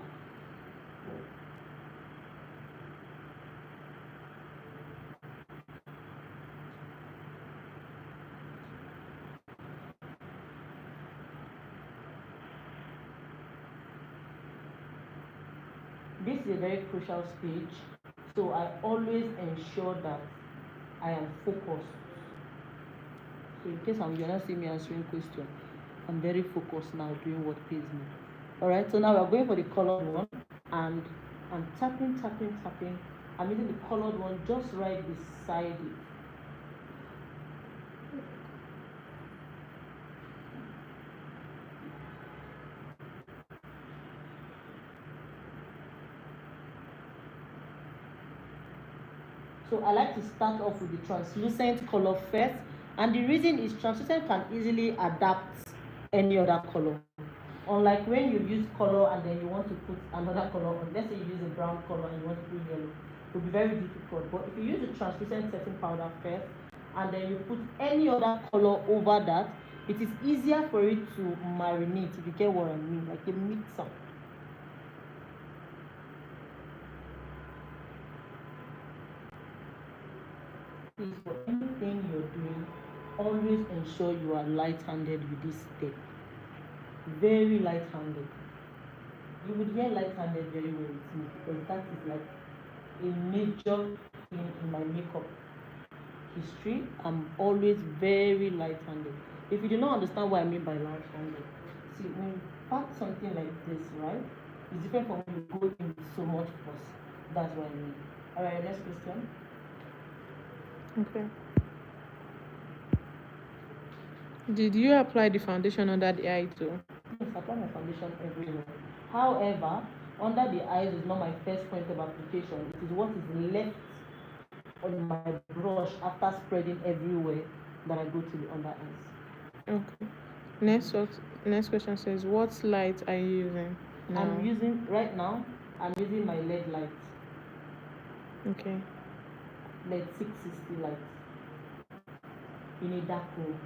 Speaker 1: This is a very crucial stage, so I always ensure that I am focused. So in case you're not seeing me answering question, I'm very focused now doing what pays me. Alright, so now we're going for the colored one, and I'm tapping, tapping, tapping. I'm using the colored one just right beside it. So I like to start off with the translucent color first, and the reason is translucent can easily adapt any other color. Unlike when you use color and then you want to put another color on, let's say you use a brown color and you want to put yellow, it will be very difficult. But if you use the translucent setting powder first and then you put any other color over that, it is easier for it to marinate, if you get what I mean, like a mixer. Please, for anything you're doing, always ensure you are light-handed with this step. Very light-handed. You would hear light-handed very well with me because that is like a major thing in my makeup history. I'm always very light-handed. If you do not understand what I mean by light-handed, see, when you pack something like this, right, it's different from when you go in with so much force. That's what I mean. All right, next question.
Speaker 2: Okay. Did you apply the foundation under the eye too?
Speaker 1: Yes, I apply my foundation everywhere. However, under the eyes is not my first point of application. It is what is left on my brush after spreading everywhere that I go to the under eyes.
Speaker 2: Okay. Next question says, what light are you using now?
Speaker 1: I'm using right now. I'm using my LED light.
Speaker 2: Okay.
Speaker 1: LED 660 light in a dark room.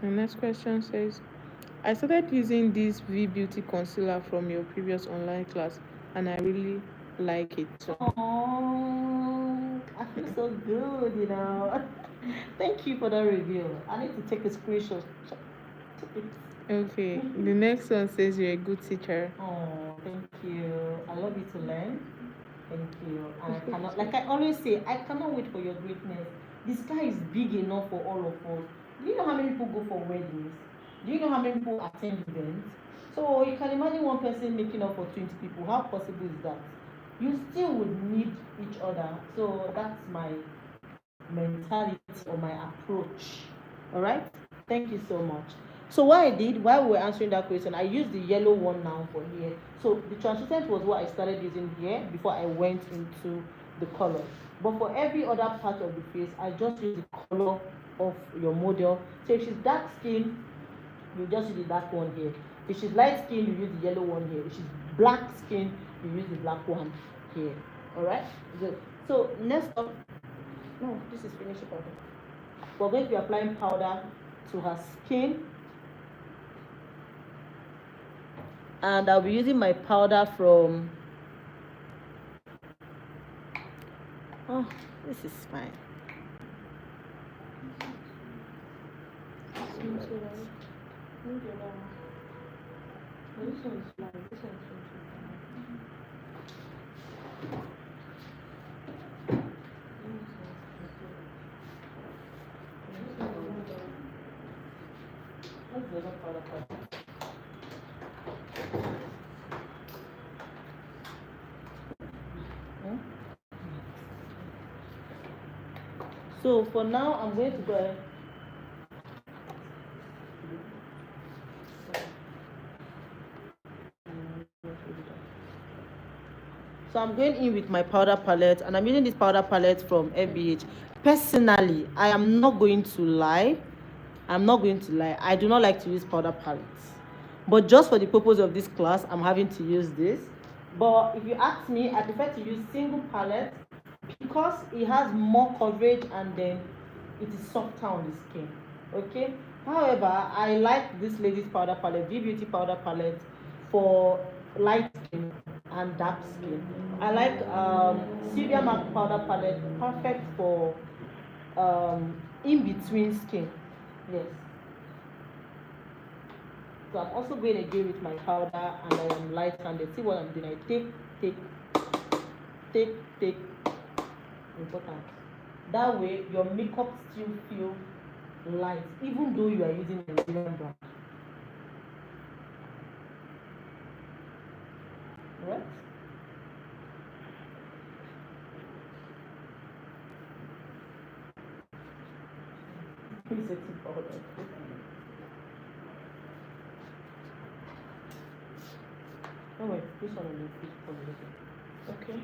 Speaker 2: The next question says, I started using this V Beauty concealer from your previous online class and I really like it. So
Speaker 1: Oh, I feel so good, you know. Thank you for that review. I need to take a screenshot. Check it.
Speaker 2: Okay, the next one says you're a good teacher.
Speaker 1: Oh, thank you. I love you to learn. Thank you. And I cannot, like I always say, I cannot wait for your greatness. The sky is big enough for all of us. Do you know how many people go for weddings? Do you know how many people attend events? So you can imagine one person making up for 20 people. How possible is that? You still would need each other. So that's my mentality or my approach. All right. Thank you so much. So what I did while we were answering that question, I used the yellow one now for here. So the translucent was what I started using here before I went into the color. But for every other part of the face, I just use the color of your model. So if she's dark skin, you just use the dark one here. If she's light skin, you use the yellow one here. If she's black skin, you use the black one here. All right. Good. So next up, no, this is finishing powder. We're going to be applying powder to her skin. And I'll be using my powder from, oh, this is fine. What's the other powder called? So for now, I'm going to go ahead. So I'm going in with my powder palette, and I'm using this powder palette from FBH. Personally, I am not going to lie. I do not like to use powder palettes. But just for the purpose of this class, I'm having to use this. But if you ask me, I prefer to use single palette because it has more coverage and then it is softer on the skin. Okay. However, I like this lady's powder palette, V Beauty powder palette, for light skin and dark skin. I like Sylvia MAC powder palette, perfect for in between skin. Yes. So I'm also going again with my powder and I am light-handed. See what I'm doing? I take. Important. That way your makeup still feel light, even though you are using a Nigerian brand. Right? Please set it powder. Oh wait, this one will be fit for later.
Speaker 2: Okay.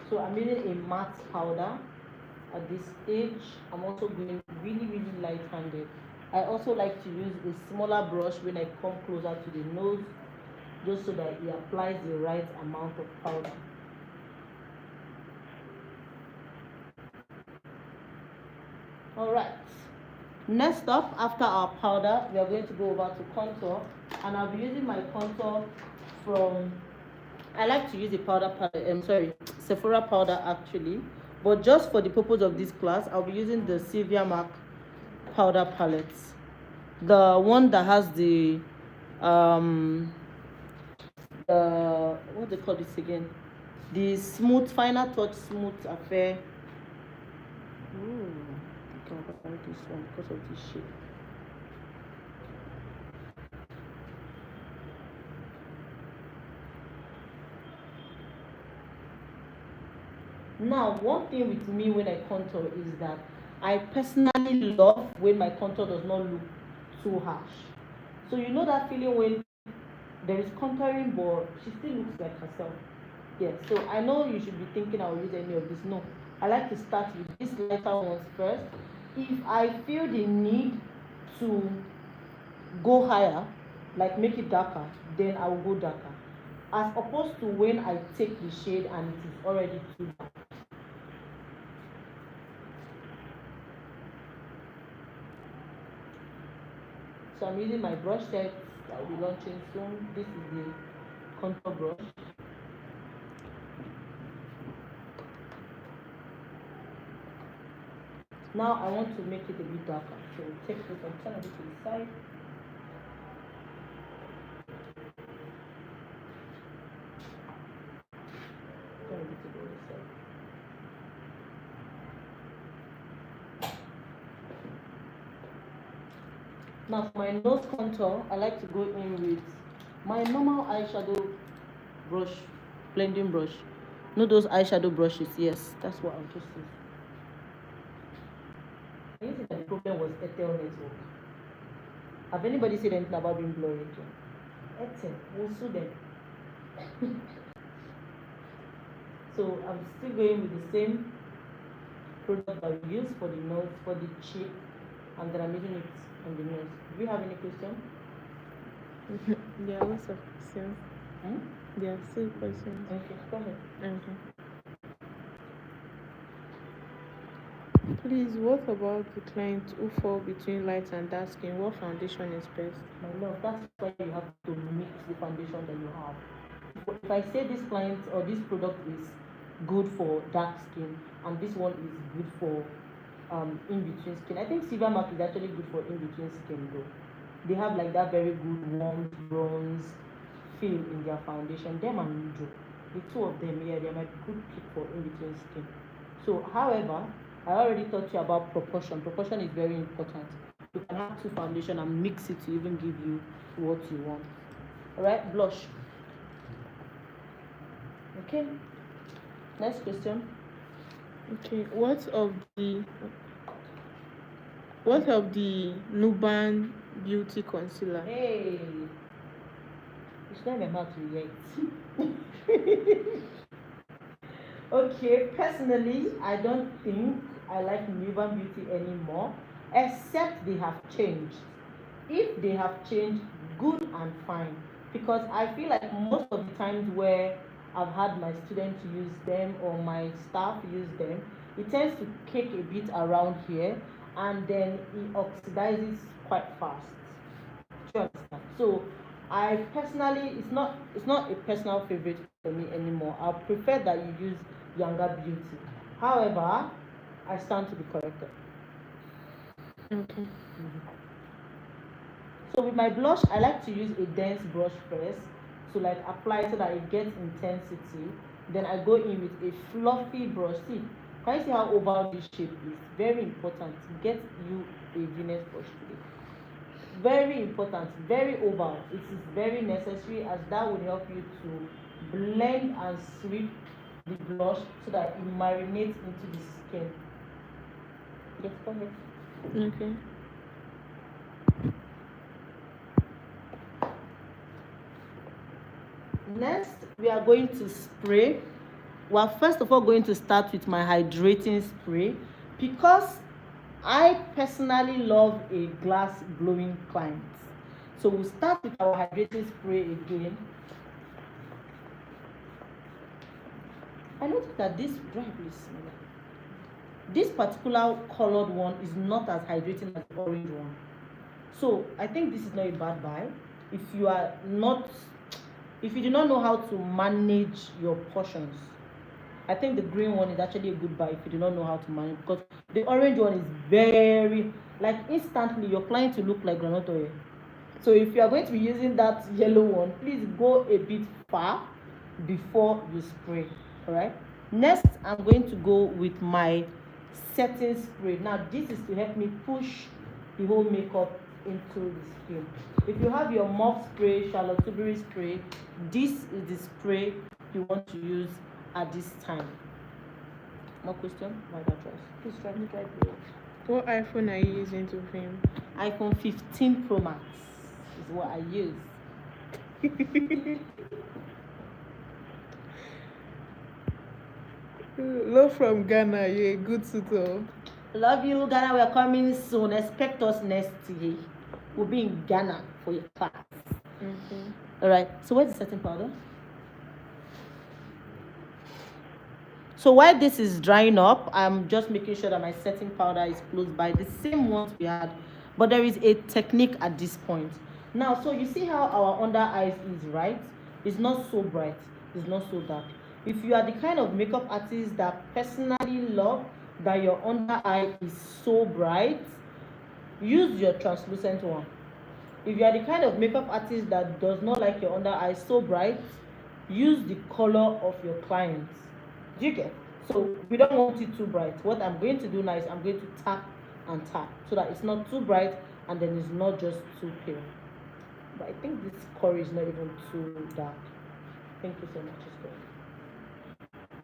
Speaker 1: So I'm using a matte powder at this stage. I'm also going really light-handed. I also like to use a smaller brush when I come closer to the nose, just so that it applies the right amount of powder. Alright, next up, after our powder, we are going to go over to contour, and I'll be using my contour from, I like to use the powder palette, Sephora powder actually, but just for the purpose of this class, I'll be using the Sylvia MAC powder palettes, the one that has the what they call this again, the smooth final touch smooth affair. Ooh, I can't buy this one because of this shape. Now, one thing with me when I contour is that I personally love when my contour does not look too harsh. So you know that feeling when there is contouring but she still looks like herself. Yes, so I know you should be thinking I'll use any of this. No, I like to start with these lighter ones first. If I feel the need to go higher, like make it darker, then I will go darker. As opposed to when I take the shade and it is already too dark. So I'm using my brush set that will be launching soon. This is the contour brush. Now I want to make it a bit darker. So take this and turn it to the side. Turn it to the other side. Now for my nose contour, I like to go in with my normal eyeshadow brush, blending brush. Know those eyeshadow brushes? Yes, that's what I'll just use. I used to think that the problem was Airtel network. Have anybody said anything about being blurry again? Airtel, we'll sue them. So I'm still going with the same product that we use for the nose, for the cheek, and then I'm using it on the nose. Do you have any question?
Speaker 2: There are lots of questions.
Speaker 1: Hmm?
Speaker 2: There are still questions.
Speaker 1: Okay, go ahead.
Speaker 2: Okay. Please, what about the clients who fall between light and dark skin? What foundation is best?
Speaker 1: My love, that's why you have to mix the foundation that you have. If I say this client or this product is good for dark skin and this one is good for in between skin, I think Silver Mark is actually good for in between skin though. They have like that very good warm bronze feel in their foundation. Them and Nujo, the two of them, yeah, they might be good pick for in between skin. So, however, I already taught you about proportion. Proportion is very important. You can have two foundation and mix it to even give you what you want. Alright, blush. Okay. Next question.
Speaker 2: Okay. What of the Nuban Beauty Concealer?
Speaker 1: Hey, it's not my mouth yet. Okay, personally, I don't think I like Nuban Beauty anymore, except they have changed. If they have changed, good and fine. Because I feel like most of the times where I've had my students use them or my staff use them, it tends to cake a bit around here and then it oxidizes quite fast. Do you understand? So I personally, it's not a personal favorite for me anymore. I prefer that you use Younger Beauty. However, I stand to be corrected.
Speaker 2: Okay.
Speaker 1: So with my blush, I like to use a dense brush first to like apply so that it gets intensity. Then I go in with a fluffy brush. See, can you see how oval this shape is? Very important. Get you a Venus brush today. Very important, very oval. It is very necessary as that will help you to blend and sweep the blush so that it marinates into the skin. Yes, go ahead.
Speaker 2: Okay.
Speaker 1: Next, we are going to spray. We are first of all going to start with my hydrating spray because I personally love a glass glowing client. So we'll start with our hydrating spray again. I noticed that this dry please. This particular colored one is not as hydrating as the orange one. So I think this is not a bad buy. If you do not know how to manage your portions, I think the green one is actually a good buy if you do not know how to manage, because the orange one is very, like instantly your client will look like granite oil. So if you are going to be using that yellow one, please go a bit far before you spray. All right. Next, I'm going to go with my setting spray. Now this is to help me push the whole makeup into the skin. If you have your mop spray, Charlotte Tilbury spray, this is the spray you want to use at this time. More question? My address. Please try to try to.
Speaker 2: What iPhone are you using to film?
Speaker 1: iPhone 15 Pro Max is what I use.
Speaker 2: Love from Ghana, you're a good tutor.
Speaker 1: Love you, Ghana. We're coming soon. Expect us next year. We'll be in Ghana for your class.
Speaker 2: Okay.
Speaker 1: All right. So where's the setting powder? So while this is drying up, I'm just making sure that my setting powder is close by, the same ones we had, but there is a technique at this point. Now, so you see how our under eyes is, right? It's not so bright, it's not so dark. If you are the kind of makeup artist that personally love that your under eye is so bright, use your translucent one. If you are the kind of makeup artist that does not like your under eye so bright, use the color of your clients. Do you get? So we don't want it too bright. What I'm going to do now is I'm going to tap and tap so that it's not too bright and then it's not just too pale. But I think this curry is not even too dark. Thank you so much. It's good.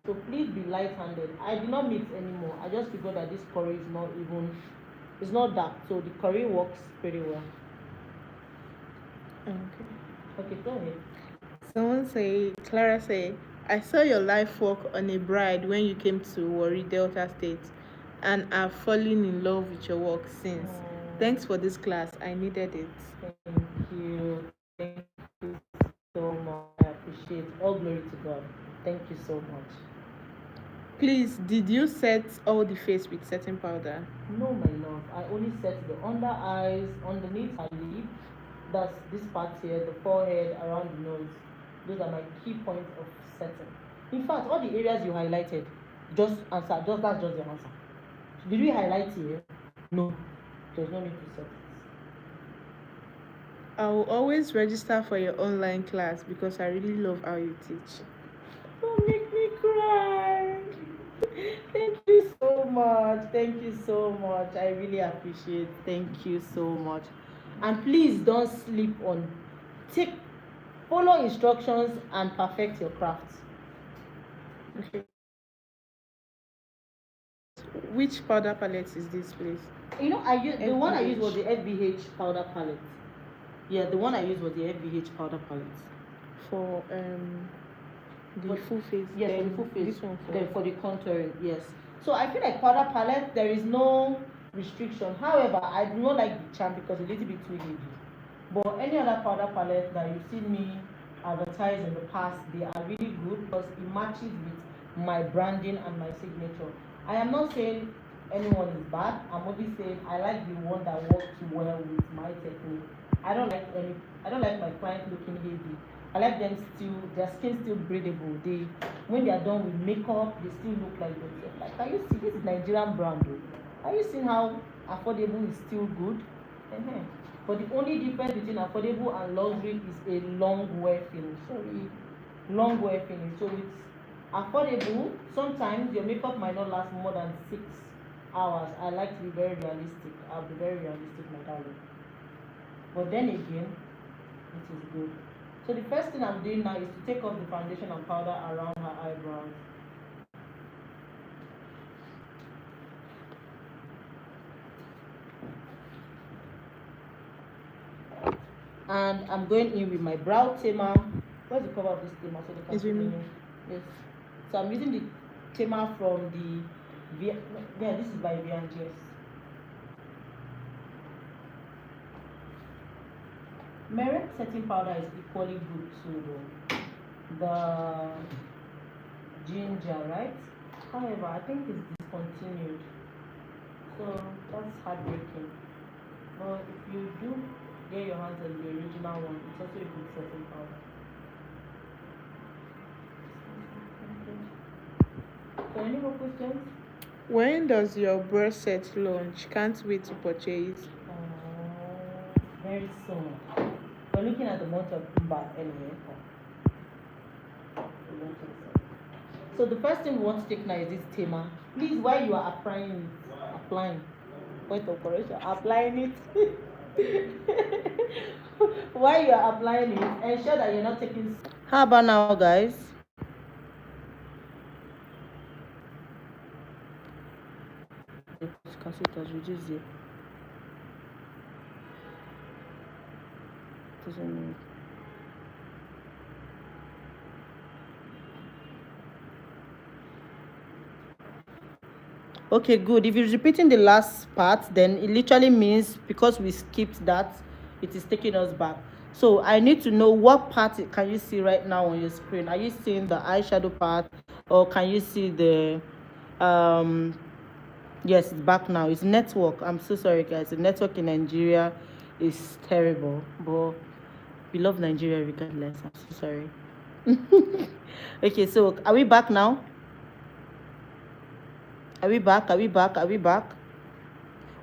Speaker 1: So please be light-handed. I did not mix anymore. I just figured that this curry is not even, it's not dark. So the curry works pretty well.
Speaker 2: Okay.
Speaker 1: Okay, go ahead.
Speaker 2: Someone say, Clara say, I saw your life work on a bride when you came to Warri, Delta State, and I've fallen in love with your work since. Thanks for this class. I needed it.
Speaker 1: Thank you. Thank you so much. I appreciate. All glory to God. Thank you so much.
Speaker 2: Please, did you set all the face with setting powder?
Speaker 1: No, my love. I only set the under eyes, underneath her lip. That's this part here, the forehead, around the nose. Those are my key points of setting. In fact, all the areas you highlighted, just answer. Just that's just the answer. Did we highlight here? No. There's no need to set it.
Speaker 2: I will always register for your online class because I really love how you teach.
Speaker 1: Don't make me cry. Thank you so much. Thank you so much. I really appreciate it. Thank you so much. And please don't sleep on. Follow instructions and perfect your craft.
Speaker 2: Okay. Which powder palette is this, please?
Speaker 1: You know, the one I used was
Speaker 2: FBH.
Speaker 1: the FBH powder palette. Yeah, the one I used was the FBH powder palette.
Speaker 2: For the full face.
Speaker 1: Yes, for
Speaker 2: then
Speaker 1: the full face.
Speaker 2: This one
Speaker 1: Then for the contouring, yes. So I feel like powder palette, there is no restriction. However, I do not like the charm because it's a little bit too heavy. But any other powder palette that you've seen me advertise in the past, they are really good because it matches with my branding and my signature. I am not saying anyone is bad. I'm only saying I like the one that works well with my technique. I don't like my client looking heavy. I like them still, their skin still breathable. When they are done with makeup, they still look like themselves. Like, can you see this is Nigerian brand though? Are you seeing how affordable is still good? But the only difference between affordable and luxury is a long wear finish. Long wear finish. So it's affordable. Sometimes your makeup might not last more than 6 hours. I like to be very realistic. I'll be very realistic, my darling. But then again, it is good. So the first thing I'm doing now is to take off the foundation and powder around her eyebrows. And I'm going in with my brow tamer. Where's the cover of this tamer so they can
Speaker 2: It's with me.
Speaker 1: Yes. So I'm using the tamer from the this is by V&Gs. Merit setting powder is equally good too though. The ginger, right? However, I think it's discontinued. So that's heartbreaking. But if you do get your hands on the original one, it's also a good setting powder. So any more questions?
Speaker 2: When does your brush set launch? Can't wait to purchase.
Speaker 1: Very soon. We're looking at the month of June anyway. So the first thing we want to take now is this tamer. Please, while you are applying, point of correction, applying it. While you are applying it, ensure that you're not taking. How about now, guys? It has reduced it. Doesn't. Okay, good. If you're repeating the last part, then it literally means because we skipped that, it is taking us back. So I need to know what part can you see right now on your screen. Are you seeing the eyeshadow part, or can you see the yes, it's back now. It's network. I'm so sorry, guys. The network in Nigeria is terrible, but we love Nigeria regardless. I'm so sorry. Okay, so are we back now? Are we back? Are we back? Are we back?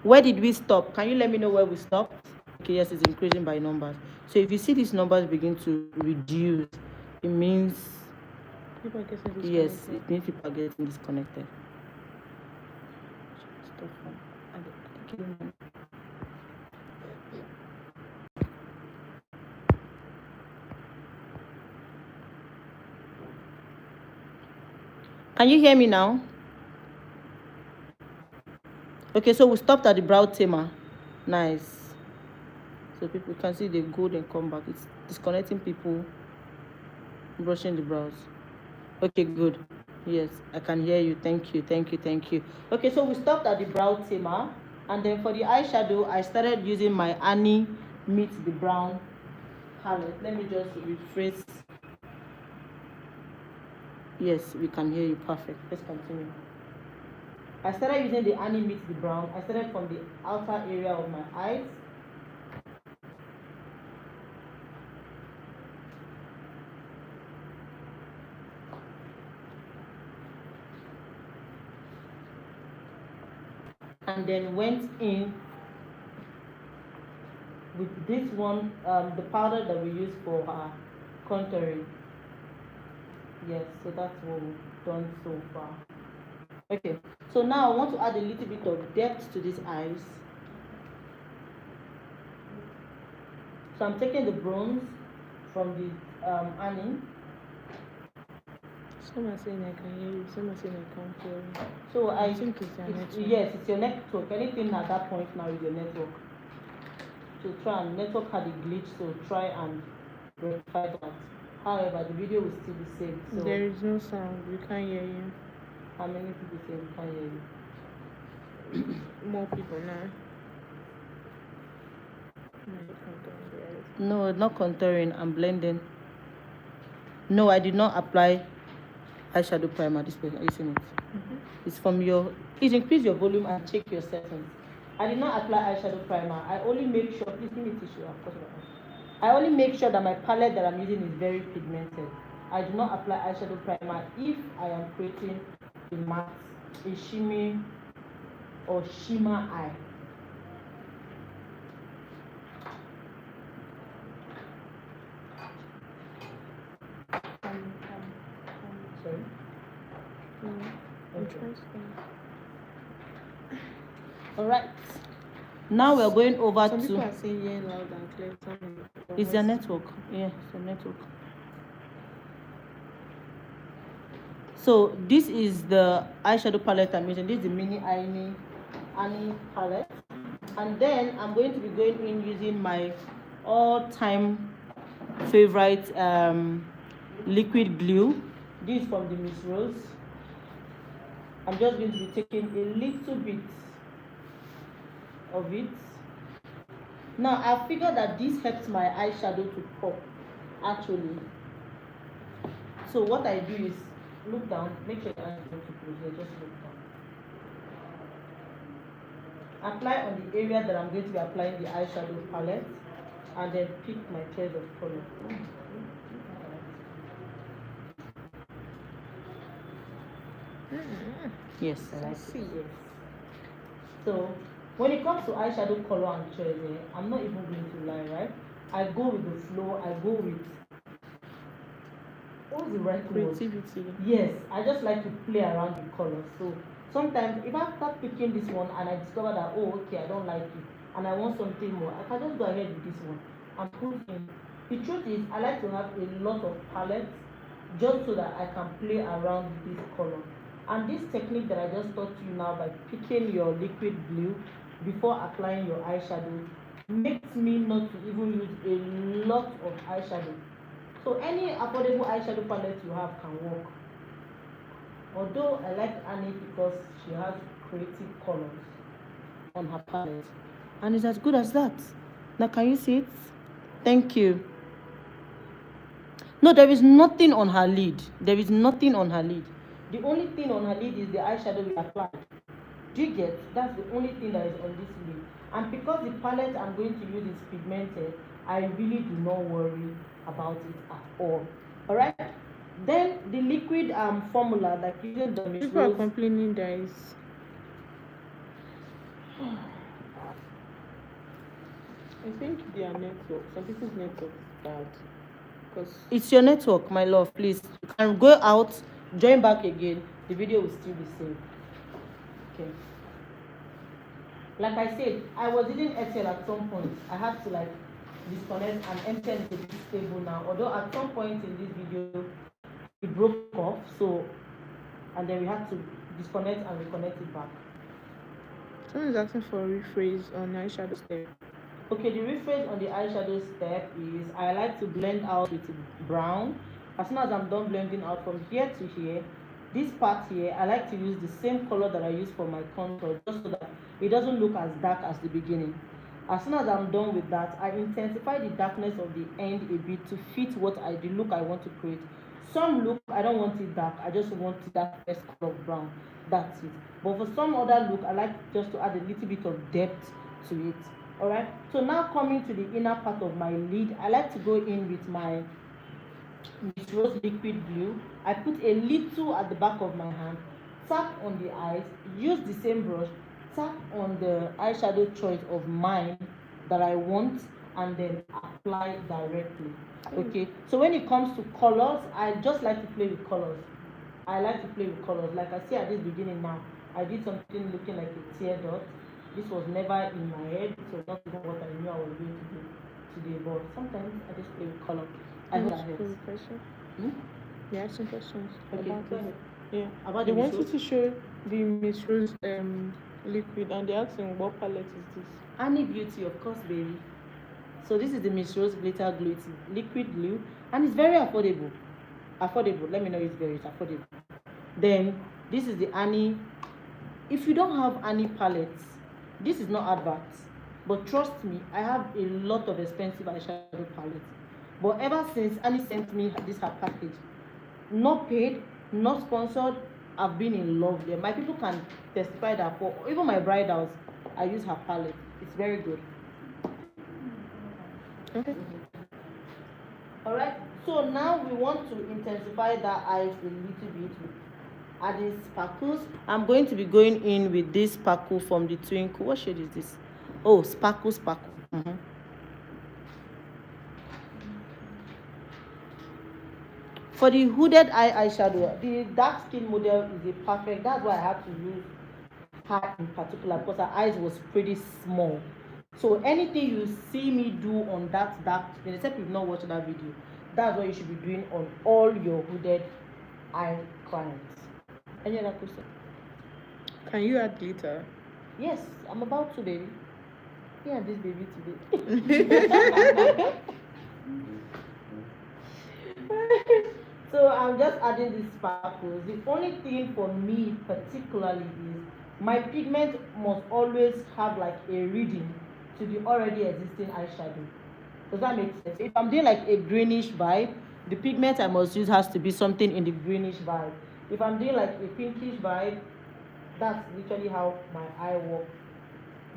Speaker 1: Where did we stop? Can you let me know where we stopped? Okay, yes, it's increasing by numbers. So if you see these numbers begin to reduce, it means
Speaker 2: People are getting
Speaker 1: yes,
Speaker 2: disconnected.
Speaker 1: it means people are getting disconnected. Stop. Can you hear me now? Okay, so we stopped at the brow tamer. Nice. So people can see they go and come back. It's disconnecting people, brushing the brows. Okay, good. Yes, I can hear you. Thank you, thank you, thank you. Okay, so we stopped at the brow tamer, and then for the eyeshadow, I started using my Annie Meet the Brown palette. Let me just rephrase. Yes, we can hear you. Perfect. Let's continue. I started using the Annie Meet the Brown. I started from the outer area of my eyes. And then went in with this one, the powder that we use for contouring. Yes, so that's what we've done so far. Okay, so now I want to add a little bit of depth to these eyes. So I'm taking the bronze from the Annie.
Speaker 2: Some are saying I can hear you, some are saying I can't hear you.
Speaker 1: So
Speaker 2: I think it's your network.
Speaker 1: Yes, it's your network. Anything at that point now is your network. So try and network had a glitch, so try and rectify that. However, the video will still be saved. So
Speaker 2: There is no sound, we can't hear you.
Speaker 1: how many people say we can't hear you?
Speaker 2: More people now.
Speaker 1: No, not contouring. I'm blending. No, I did not apply eyeshadow primer. This way, are you seeing it? It's from your. Please increase your volume and check your settings. I did not apply eyeshadow primer. I only make sure. Please give me tissue. Of course, I only make sure that my palette that I'm using is very pigmented. I do not apply eyeshadow primer if I am creating a matte, a shimmy, or shimmer eye. Sorry. All right. Now we're going over
Speaker 2: Some
Speaker 1: to.
Speaker 2: people are saying yeah loud and clear.
Speaker 1: It's their network. Yeah, it's the network. So this is the eyeshadow palette I'm using. This is the mini Annie palette. And then I'm going to be going in using my all-time favorite liquid glue. This is from the Miss Rose. I'm just going to be taking a little bit of it. Now I figured that this helps my eyeshadow to pop actually. So what I do is look down, make sure your eyes don't too close here, just look down. Apply on the area that I'm going to be applying the eyeshadow palette, and then pick my shade of color. Yes, I like it. Yes. So when it comes to eyeshadow color and choice, I'm not even going to lie, right? I go with the flow. I go with what's the right word?
Speaker 2: Creativity.
Speaker 1: Yes, I just like to play around with colors. So sometimes if I start picking this one and I discover that okay, I don't like it and I want something more, I can just go ahead with this one and put in. The truth is I like to have a lot of palettes just so that I can play around with this color. And this technique that I just taught you now by picking your liquid glue before applying your eyeshadow makes me not to even use a lot of eyeshadow. So any affordable eyeshadow palette you have can work. Although I like Annie because she has creative colors on her palette. And it's as good as that. Now can you see it? Thank you. No, there is nothing on her lid. There is nothing on her lid. The only thing on her lid is the eyeshadow we applied. Do you get? That's the only thing that is on this lid. And because the palette I'm going to use is pigmented, I really do not worry about it at all. Alright? Then the liquid formula, like using the Miss
Speaker 2: People are
Speaker 1: Rose.
Speaker 2: complaining there is I think their network. Some people's network is bad. Because
Speaker 1: It's your network, my love. Please, you can go out, join back again. The video will still be saved. Okay. Like I said, I was using Excel at some point. I had to like disconnect, and MTN is a bit stable now. Although at some point in this video, it broke off. So, and then we had to disconnect and reconnect it back.
Speaker 2: someone is asking for a rephrase on eyeshadow step.
Speaker 1: Okay, the rephrase on the eyeshadow step is I like to blend out with brown. As soon as I'm done blending out from here to here, this part here, I like to use the same color that I use for my contour, just so that it doesn't look as dark as the beginning. As soon as I'm done with that, I intensify the darkness of the end a bit to fit the look I want to create. Some look, I don't want it dark, I just want that first color of brown. That's it. But for some other look, I like just to add a little bit of depth to it. Alright, so now coming to the inner part of my lid, I like to go in with my Miss Rose liquid glue. I put a little at the back of my hand, tap on the eyes, use the same brush, tap on the eyeshadow choice of mine that I want, and then apply directly. Okay, so when it comes to colors, I just like to play with colors. I like to play with colors. Like I see at this beginning now, I did something looking like a tear dot. This was never in my head. It was not even what I knew I was going to do today. But sometimes I just play with color. I hope that helps.
Speaker 2: Question.
Speaker 1: Hmm?
Speaker 2: They asked some questions
Speaker 1: Okay,
Speaker 2: about
Speaker 1: go
Speaker 2: it.
Speaker 1: ahead.
Speaker 2: Yeah.
Speaker 1: About
Speaker 2: They
Speaker 1: the Miss
Speaker 2: wanted
Speaker 1: Rose?
Speaker 2: to show the Miss Rose liquid, and they asked him what palette is this.
Speaker 1: Annie Beauty, of course, baby. So this is the Miss Rose glitter glue. It's liquid glue, and it's very affordable. Affordable. Let me know it's affordable. Then this is the Annie. If you don't have Annie palettes, this is not adverts, but trust me, I have a lot of expensive eyeshadow palettes. But ever since Annie sent me this her package, not paid, not sponsored, I've been in love there. My people can testify that for even my bridals, I use her palette. It's very good.
Speaker 2: Okay.
Speaker 1: Alright, so now we want to intensify that eyes a little bit with adding sparkles. I'm going to be going in with this sparkle from the Twinkle. What shade is this? Oh, sparkle. For the hooded eyeshadow, the dark skin model is a perfect. That's why I have to use her in particular, because her eyes was pretty small. So anything you see me do on that dark skin, except you've not watched that video, that's what you should be doing on all your hooded eye clients. Any other question?
Speaker 2: Can you add glitter?
Speaker 1: Yes, I'm about to, baby. Yeah, this baby today. So I'm just adding these sparkles. The only thing for me particularly is my pigment must always have like a reading to the already existing eyeshadow. Does that make sense? If I'm doing like a greenish vibe, the pigment I must use has to be something in the greenish vibe. If I'm doing like a pinkish vibe, that's literally how my eye work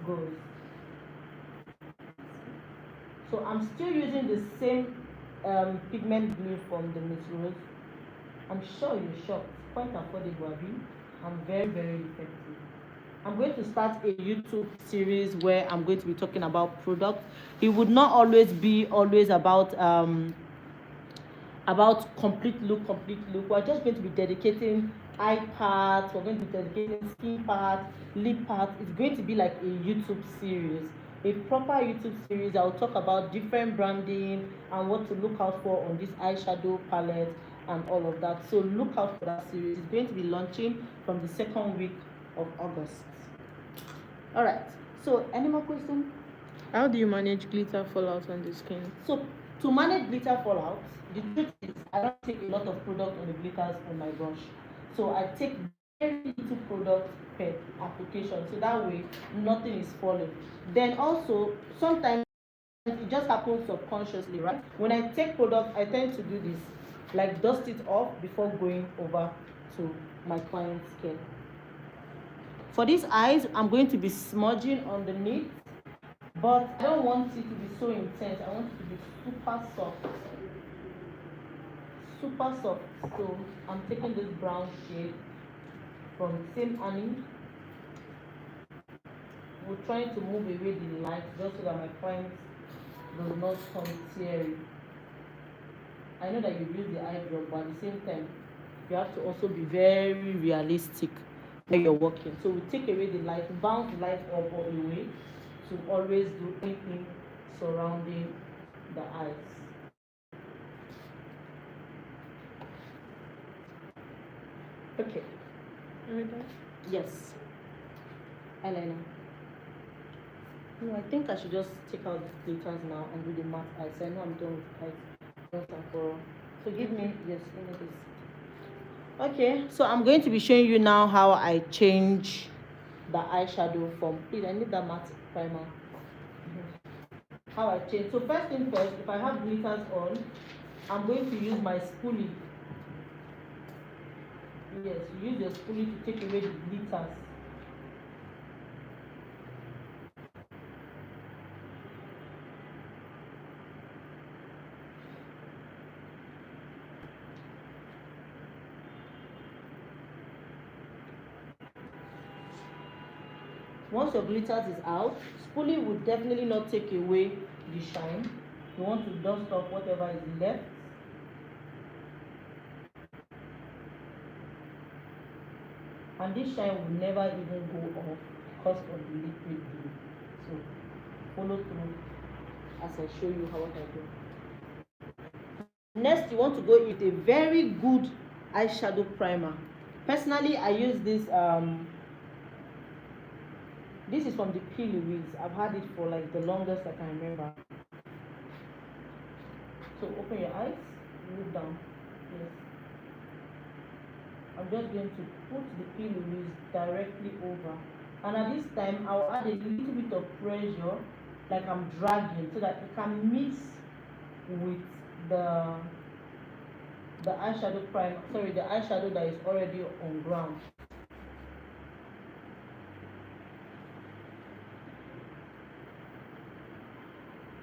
Speaker 1: goes. So I'm still using the same pigment glue from the Miss Rose. I'm sure you're shocked. Quite affordable, Abi. I'm very, very effective. I'm going to start a YouTube series where I'm going to be talking about products. It would not always be about complete look. We're just going to be dedicating eye parts, we're going to be dedicating skin parts, lip parts. It's going to be like a YouTube series, a proper YouTube series. I'll talk about different branding and what to look out for on this eyeshadow palette and all of that. So look out for that series. It's going to be launching from the second week of August. All right, so any more questions?
Speaker 2: How do you manage glitter fallout on the skin?
Speaker 1: So to manage glitter fallout, the truth is I don't take a lot of product on the glitters on my brush. So I take very little product per application, so that way nothing is falling. Then also sometimes it just happens subconsciously, right? When I take product, I tend to do this, like dust it off before going over to my client's skin. For these eyes, I'm going to be smudging underneath, but I don't want it to be so intense. I want it to be super soft. Super soft. So I'm taking this brown shade from same Annie. We're trying to move away the light just so that my clients does not come teary. I know that you use the eye drop, but at the same time, you have to also be very realistic when you're working. So we take away the light, bounce the light up or away to always do anything surrounding the eyes. Okay. Yes. Eyeliner. No, I think I should just take out the glitters now and do the matte eyes. I know I'm done with eyes once and for all. So give me, yes, give me this. Okay, so I'm going to be showing you now how I change the eyeshadow from, please, I need that matte primer. How I change. So first thing first, if I have glitters on, I'm going to use my spoolie. Yes, you use your spoolie to take away the glitters. Once your glitters is out, spoolie would definitely not take away the shine. You want to dust off whatever is left. And this shine will never even go off because of the liquid glue. So follow through as I show you how I do. Next, you want to go with a very good eyeshadow primer. Personally, I use this this is from the P. Louise. I've had it for like the longest I can remember. So open your eyes, look down. Yes. I'm just going to put the P. Louise directly over. And at this time, I'll add a little bit of pressure, like I'm dragging, so that it can mix with the eyeshadow primer. Sorry, the eyeshadow that is already on ground.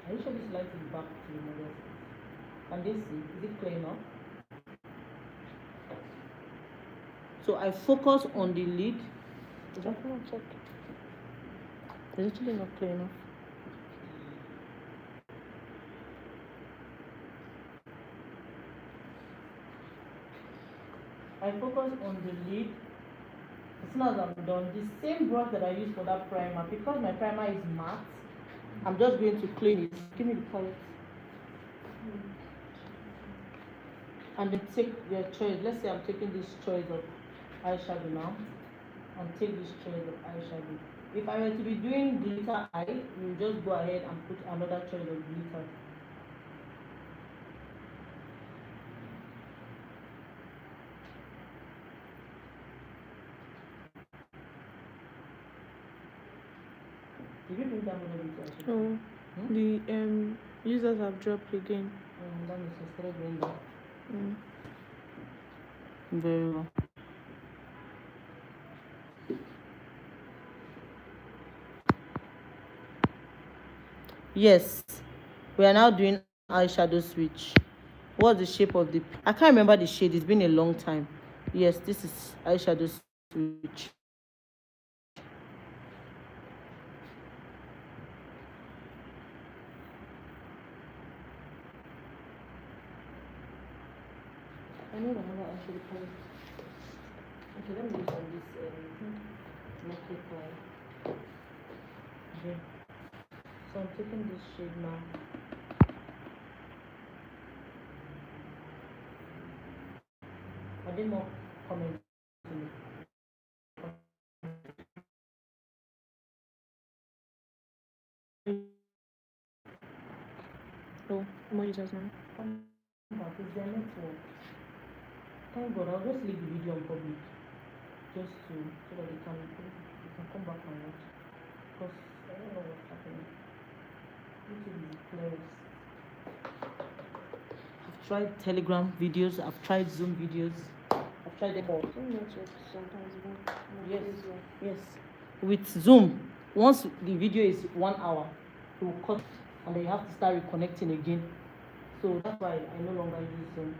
Speaker 1: Are you sure this light is back to the model? Can they see? Is it clear enough? So I focus on the lid. It's actually not clear enough. I focus on the lid. As soon as I'm done, the same brush that I use for that primer, because my primer is matte, I'm just going to clean it. Give me the palette. And then take your choice. Let's say I'm taking this choice of eyeshadow now, and take this choice of eyeshadow. If I were to be doing glitter eye, you just go ahead and put another choice of glitter. Did you bring that one?
Speaker 2: Oh, the users have dropped again.
Speaker 1: That means you started doing that. Very well. Yes, we are now doing eyeshadow switch. What's the shape of the? I can't remember the shade. It's been a long time. Yes, this is eyeshadow switch. I know another eyeshadow palette. Okay, let me use on this naked eye. Okay. So I'm taking this shade now. Are there more comments?
Speaker 2: Oh, more users now.
Speaker 1: But is their network? Thank God, I'll just leave the video on public. Just so that they can come back and watch. Because I don't know what's happening. YouTube is closed. I've tried Telegram videos, I've tried Zoom videos, I've tried them all. Yes. With Zoom, once the video is 1 hour, it will cut and then you have to start reconnecting again. So that's why I no longer use Zoom.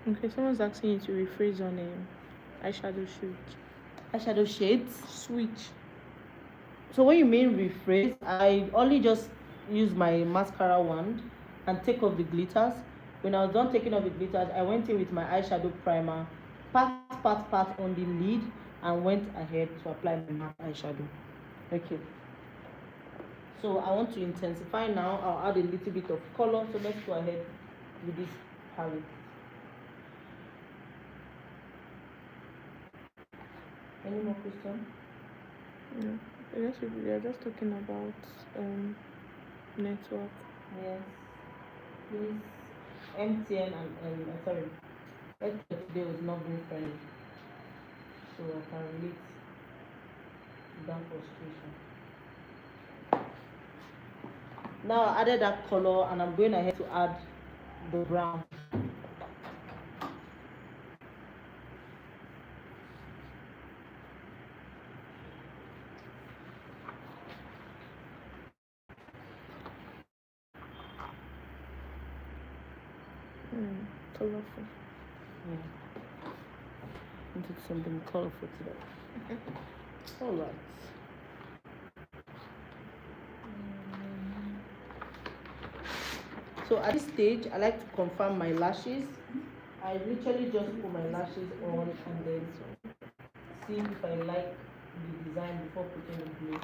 Speaker 2: Okay, someone's asking you to rephrase on eyeshadow switch.
Speaker 1: Eyeshadow shades?
Speaker 2: Switch.
Speaker 1: So when you mean rephrase, I only just use my mascara wand and take off the glitters. When I was done taking off the glitters, I went in with my eyeshadow primer, pat on the lid, and went ahead to apply my matte eyeshadow. Okay. So I want to intensify now. I'll add a little bit of color. So let's go ahead with this palette. Any more questions?
Speaker 2: No. We are just talking about network.
Speaker 1: Yes. Please. MTN and sorry, Network today was not being friendly. So I can relate to that frustration. Now I added that color and I'm going ahead to add the brown.
Speaker 2: Colorful.
Speaker 1: Yeah. Wanted something colorful today. Alright. So at this stage, I like to confirm my lashes. I literally just put my lashes on and then see if I like the design before putting the glue.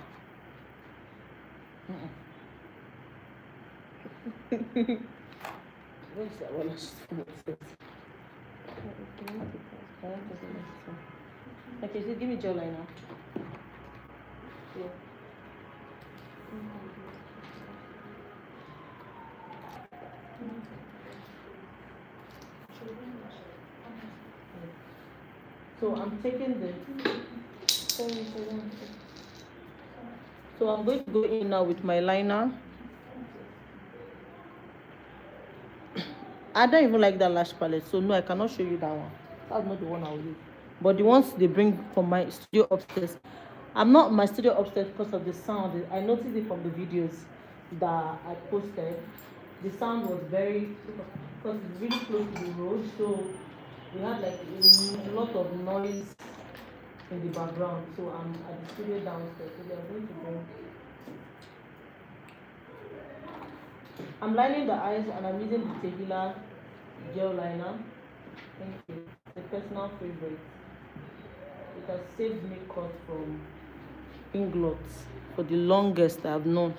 Speaker 1: Where's that one? Okay, so give me gel liner. Yeah. So I'm taking the. So I'm going to go in now with my liner. I don't even like that lash palette, so no, I cannot show you that one. That's not the one I'll use. But the ones they bring from my studio upstairs. I'm not my studio upstairs because of the sound. I noticed it from the videos that I posted. The sound was very, because it's really close to the road, so we had like a lot of noise in the background. So I'm at the studio downstairs, so they're going to bring. I'm lining the eyes and I'm using the Tequila gel liner. Thank you. It's a personal favorite. It has saved me cut from inglots for the longest I've known.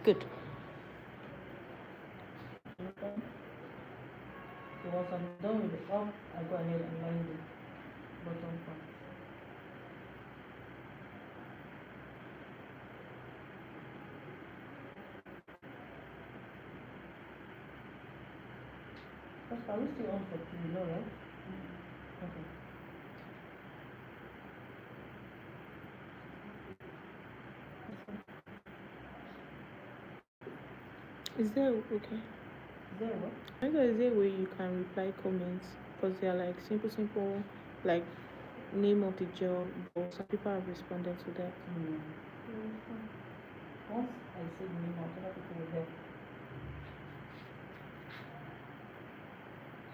Speaker 1: Good. So once I'm done with the top, I go ahead and line the bottom part. Are we still on for 2, no, right? Okay.
Speaker 2: Is there okay?
Speaker 1: Is there what?
Speaker 2: I know is there a way you can reply comments because they are like simple, like name of the job, but some people have responded to that.
Speaker 1: Once I say the name, other people will help.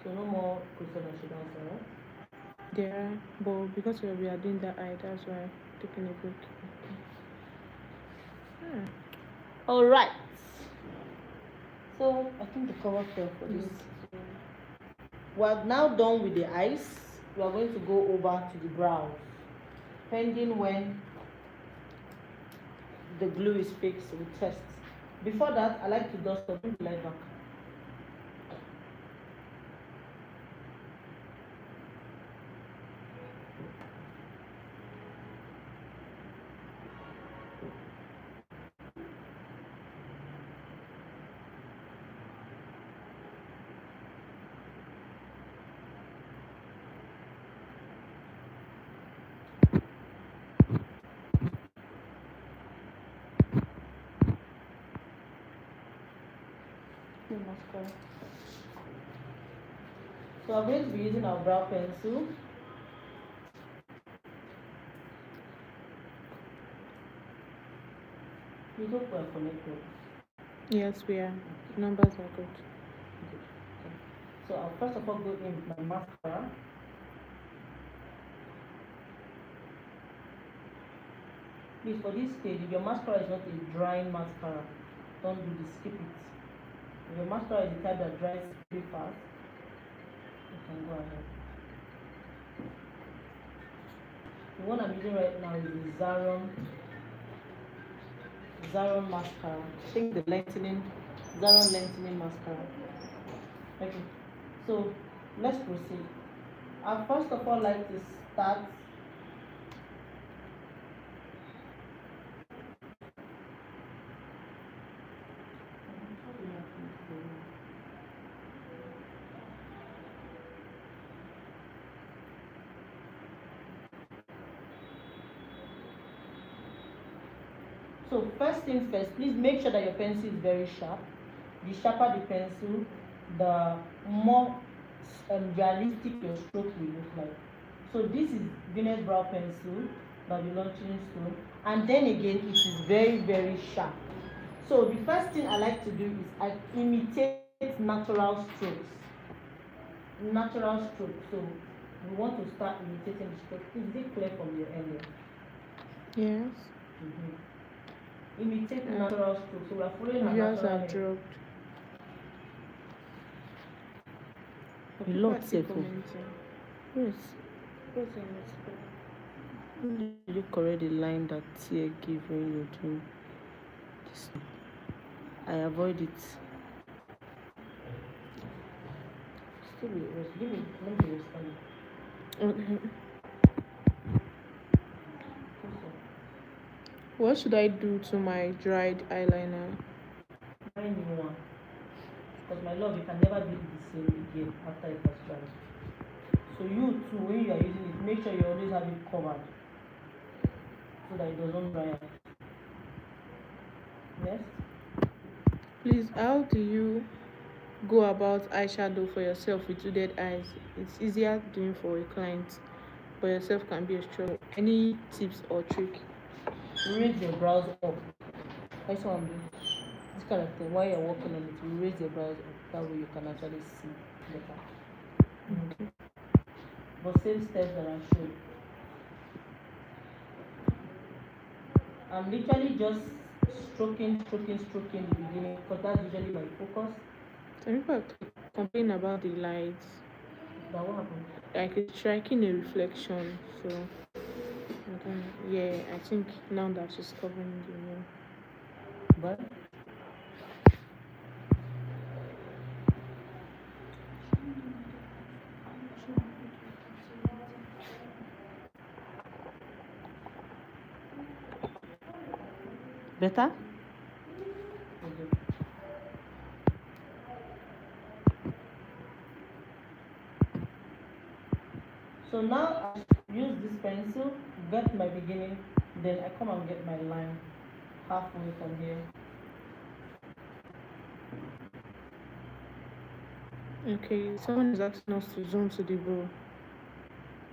Speaker 1: So no more question I should answer, right?
Speaker 2: There are, but because we are doing that eye, that's why I'm taking a break.
Speaker 1: All right. So I think the cover fell for this. We're now done with the eyes. We are going to go over to the brows, pending when the glue is fixed. We test. Before that, I like to dust up the light back.
Speaker 2: mascara.
Speaker 1: So I'm going to be using our brow pencil. We hope we're connected.
Speaker 2: Yes, we are. Numbers are good.
Speaker 1: Good. Okay. So I'll first of all go in with my mascara. Please, for this stage, if your mascara is not a drying mascara, don't do this, skip it. If your mascara is the type that dries pretty fast, you can go ahead. The one I'm using right now is the Zaron mascara. I think the Zaron lengthening mascara. Okay, so let's proceed. I first of all like to start So first things first, please make sure that your pencil is very sharp. The sharper the pencil, the more realistic your stroke will look like. So this is Venus brow pencil that we're launching soon. And then again, it is very, very sharp. So the first thing I like to do is I imitate natural strokes. Natural strokes. So we want to start imitating the stroke. Is it clear from your earlier?
Speaker 2: Yes.
Speaker 1: Imitate natural strokes. So we are following our
Speaker 2: Viewers
Speaker 1: natural
Speaker 2: have
Speaker 1: hair.
Speaker 2: dropped.
Speaker 1: A lot
Speaker 2: People are
Speaker 1: safe.
Speaker 2: commenting.
Speaker 1: Yes.
Speaker 2: What's in this book?
Speaker 1: Did you correct the line that Tia gave when you're doing this? I avoid it. Still give me, let me respond.
Speaker 2: Okay. What should I do to my dried eyeliner?
Speaker 1: Buy new one. Because my love, you can never do it the same again after it has dried. So you too, when you are using it, make sure you always have it covered so that it doesn't dry out. Next.
Speaker 2: Please, how do you go about eyeshadow for yourself with hooded eyes? It's easier doing for a client, but yourself can be a struggle. Any tips or trick?
Speaker 1: Raise your brows up. That's what I'm doing. This kind of thing, while you're working on it, you raise your brows up. That way you can actually see better.
Speaker 2: Okay.
Speaker 1: But same steps that I showed. I'm literally just stroking the beginning because that's usually my focus.
Speaker 2: Some people complain about the lights.
Speaker 1: That what happened?
Speaker 2: Like it's striking a reflection. So, yeah, I think now that she's covering the mirror.
Speaker 1: But better? Okay. So now I use this pencil, get my beginning, then I come and get my line halfway from here.
Speaker 2: Okay, someone is asking us to zoom to the bow.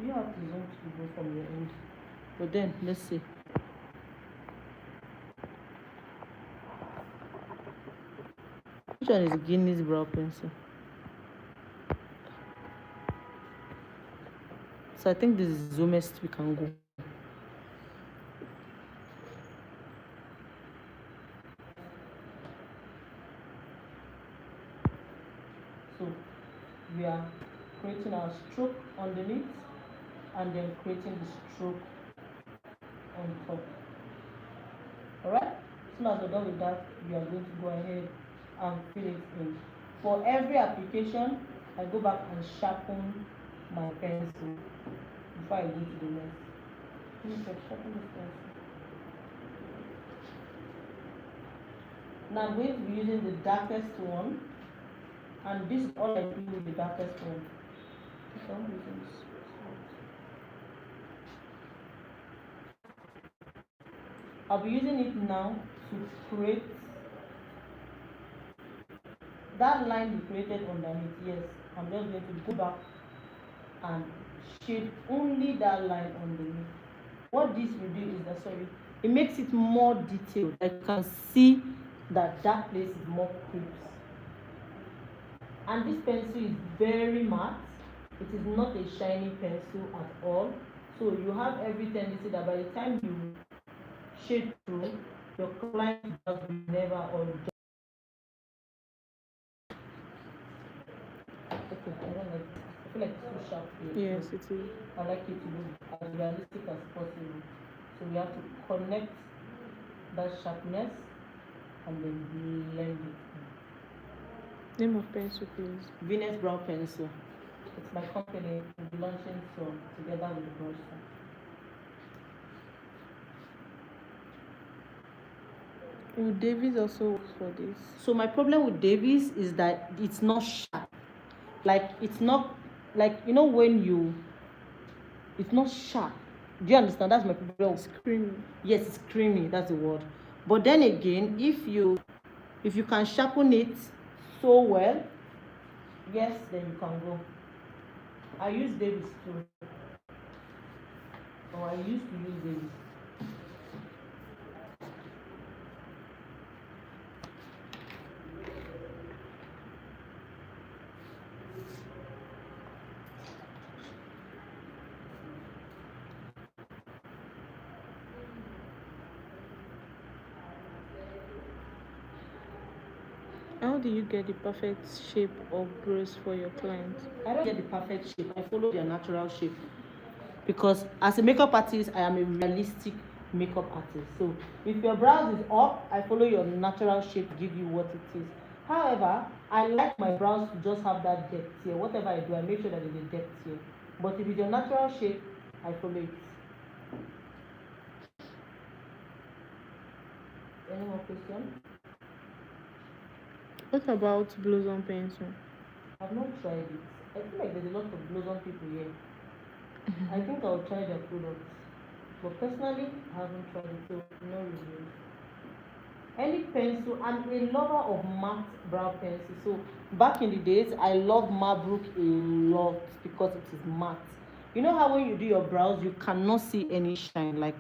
Speaker 1: You have to zoom to go from your end. But then let's see. Which one is Guinness brow pencil? So I think this is zoomest we can go. So we are creating our stroke underneath and then creating the stroke on top. Alright? As soon as we're done with that, we are going to go ahead and fill it in. For every application, I go back and sharpen my pencil before I go to the next. Sharpen this pencil. Now I'm going to be using the darkest one, and this is all I do with the darkest one. So I'm using this. I'll be using it now to create that line you created underneath, yes, I'm just going to go back and shade only that line underneath. What this will do is that, sorry, it makes it more detailed. I can see that that place is more crisp. And this pencil is very matte. It is not a shiny pencil at all. So you have every tendency that by the time you shade through, your client just will never or just okay, I don't like it. I feel like it's too sharp here.
Speaker 2: Yes, it is.
Speaker 1: I like it to be as realistic as possible. So we have to connect that sharpness and then blend it.
Speaker 2: Name of pencil, please.
Speaker 1: Venus brown pencil. It's my company. We'll be launching soon together with the brush.
Speaker 2: Would Davies also work for this?
Speaker 1: So my problem with Davies is that it's not sharp. Like it's not like when you it's not sharp. Do you understand? That's my problem.
Speaker 2: It's creamy.
Speaker 1: Yes, it's creamy, that's the word. But then again, if you can sharpen it so well, yes, then you can go. I use Davies too. Or I used to use Davies.
Speaker 2: How do you get the perfect shape of brows for your client?
Speaker 1: I don't get the perfect shape. I follow their natural shape. Because as a makeup artist, I am a realistic makeup artist. So if your brows is up, I follow your natural shape to give you what it is. However, I like my brows to just have that depth here. Whatever I do, I make sure that there's a depth here. But if it's your natural shape, I follow it. Any more questions?
Speaker 2: What about Blossom pencil?
Speaker 1: I've not tried it. I feel like there's a lot of Blossom people here. I think I'll try their products. But personally, I haven't tried it, so no reviews. Any pencil, I'm a lover of matte brow pencil. So back in the days, I loved Marbrook a lot because it is matte. You know how when you do your brows, you cannot see any shine, like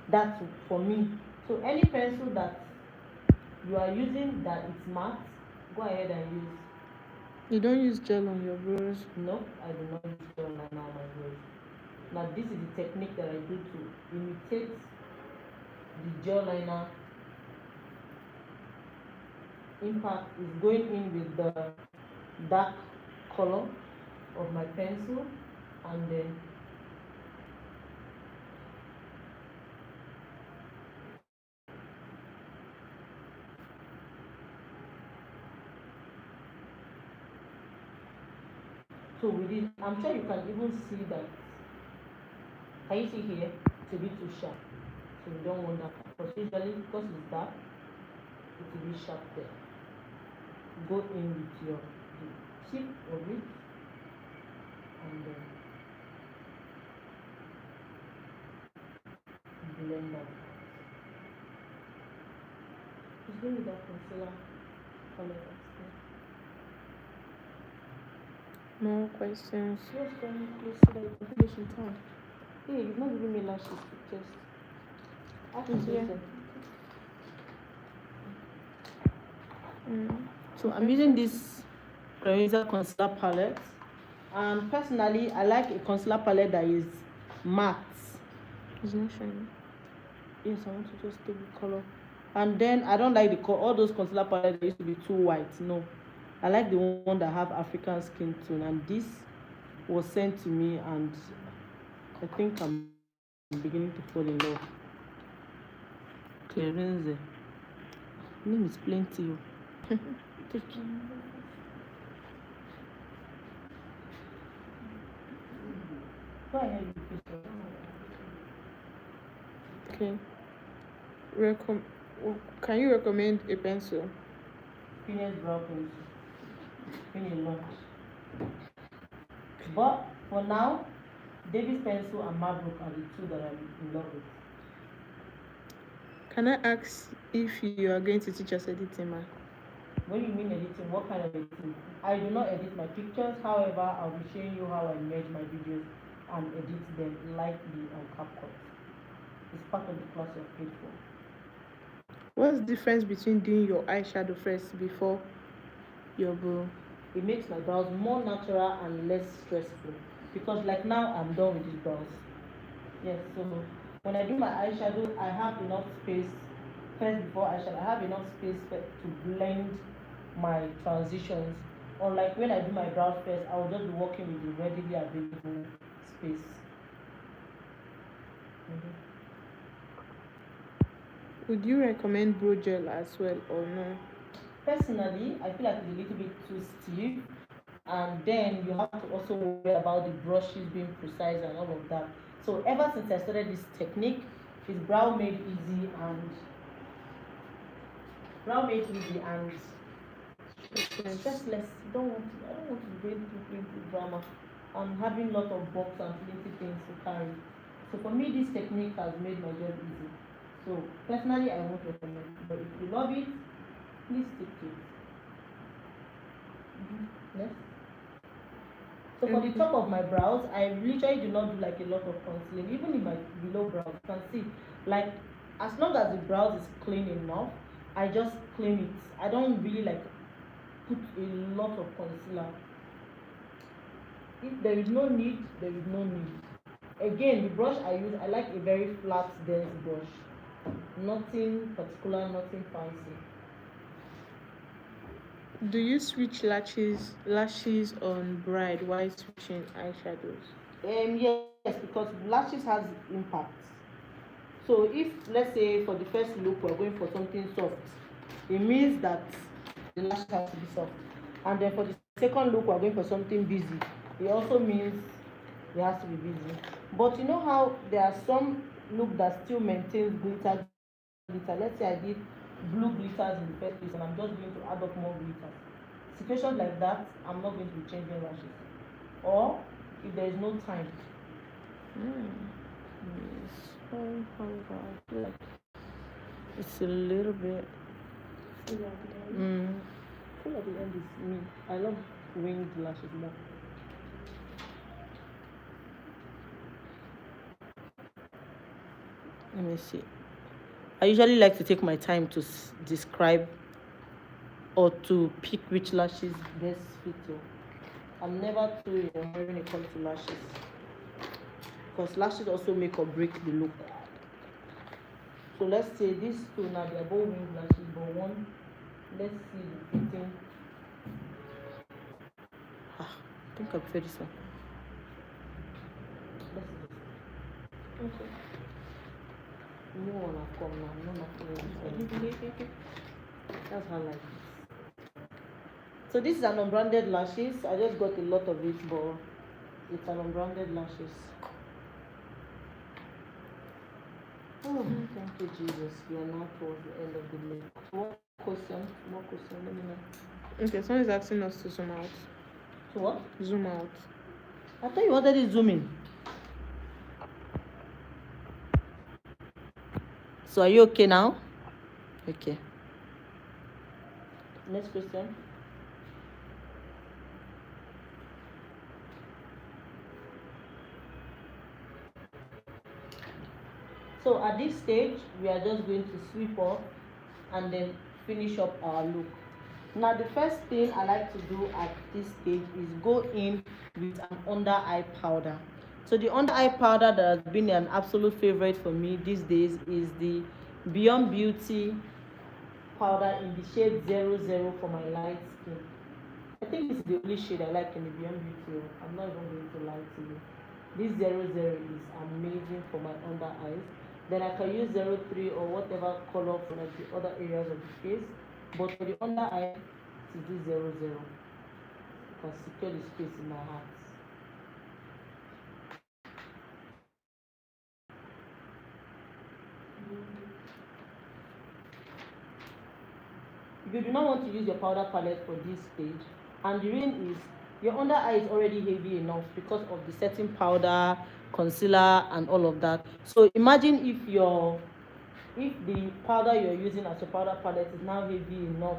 Speaker 1: that for me. So any pencil that you are using that is matte, go ahead and use.
Speaker 2: You don't use gel on your brows?
Speaker 1: No, I do not use gel liner on my brows. Now this is the technique that I do to imitate the gel liner. Impact is going in with the dark color of my pencil, and then so with it, I'm sure you can even see that. Can you see here? It's a bit too sharp, so you don't want that. Because usually, because it's dark, it will be sharp there. Go in with your tip of it, and then blend that. Just give me that concealer color.
Speaker 2: More questions?
Speaker 1: Yes, can please so that you can finish in time. Hey, you've not given me lashes to test.
Speaker 2: Yeah.
Speaker 1: So I'm using this Creamiza concealer palette, and personally, I like a concealer palette that is matte.
Speaker 2: It's not shiny.
Speaker 1: Yes, I want to just take the color. And then I don't like all those concealer palettes that used to be too white. No, I like the one that have African skin tone, and this was sent to me, and I think I'm beginning to fall in love. Clarence, name is plenty. Take it. Go ahead with this.
Speaker 2: Okay. Can you recommend a pencil?
Speaker 1: Venus brown pencil. When you launch. But for now, Davis pencil and Marbrook are the two that I'm in love with.
Speaker 2: Can I ask if you are going to teach us editing, ma?
Speaker 1: When you mean editing, what kind of editing? I do not edit my pictures. However, I'll be showing you how I merge my videos and edit them lightly on CapCut. It's part of the class you're paid for.
Speaker 2: What's the difference between doing your eyeshadow first before your brow?
Speaker 1: It makes my brows more natural and less stressful, because like now I'm done with these brows. Yes, so when I do my eyeshadow, I have enough space first before eyeshadow. I have enough space to blend my transitions. Unlike when I do my brows first, I will just be working with the readily available space.
Speaker 2: Would you recommend brow gel as well or no?
Speaker 1: Personally, I feel like it's a little bit too stiff, and then you have to also worry about the brushes being precise and all of that. So ever since I started this technique, it's brow made easy and stressless. I don't want to be going through plenty drama. I'm having a lot of box and plenty things to carry. So for me, this technique has made my job easy. So personally, I won't recommend it. But if you love it, please stick to it. Next. So for the top of my brows, I literally do not do like a lot of concealing. Even in my below brows, you can see, like, as long as the brows is clean enough, I just clean it. I don't really like put a lot of concealer. If there is no need, there is no need. Again, the brush I use, I like a very flat, dense brush. Nothing particular, nothing fancy.
Speaker 2: Do you switch lashes on bride while switching eyeshadows?
Speaker 1: Yes, because lashes has impact. So if, let's say, for the first look we're going for something soft, it means that the lash has to be soft. And then for the second look we're going for something busy, it also means it has to be busy. But you know how there are some look that still maintains glitter. Let's say I did blue glitters in the first place and I'm just going to add up more glitters. Situations like that, I'm not going to be changing lashes. Or if there is no time.
Speaker 2: So however, I feel like it's a little bit full at the end.
Speaker 1: Full at the end is me. I love winged lashes more. Let me see. I usually like to take my time to describe or to pick which lashes best fit you. I'm never too in a hurry when it comes to lashes, because lashes also make or break the look. So let's say these two now, they're both winged lashes, but one, let's see the fitting. I think I prefer this one. Let's see this. Okay. New one have come now. No, not that's how I like it. So this is an unbranded lashes. I just got a lot of it, but it's an unbranded lashes. Oh, thank you, Jesus. We are now towards the end of the day. More question? Let me know.
Speaker 2: Okay, someone is asking us to zoom out.
Speaker 1: To what?
Speaker 2: Zoom out.
Speaker 1: I thought you wanted it zoom in. So are you okay now? Okay. Next question. So at this stage, we are just going to sweep off and then finish up our look. Now the first thing I like to do at this stage is go in with an under eye powder. So the under eye powder that has been an absolute favorite for me these days is the Beyond Beauty powder in the shade 00 for my light skin. I think this is the only shade I like in the Beyond Beauty. I'm not even going to lie to you. This 00 is amazing for my under eyes. Then I can use 03 or whatever color for like the other areas of the face. But for the under eye, it is this 00. You can secure the space in my heart. If you do not want to use your powder palette for this stage, and the reason is your under eye is already heavy enough because of the setting powder, concealer, and all of that. So imagine if the powder you're using as your powder palette is now heavy enough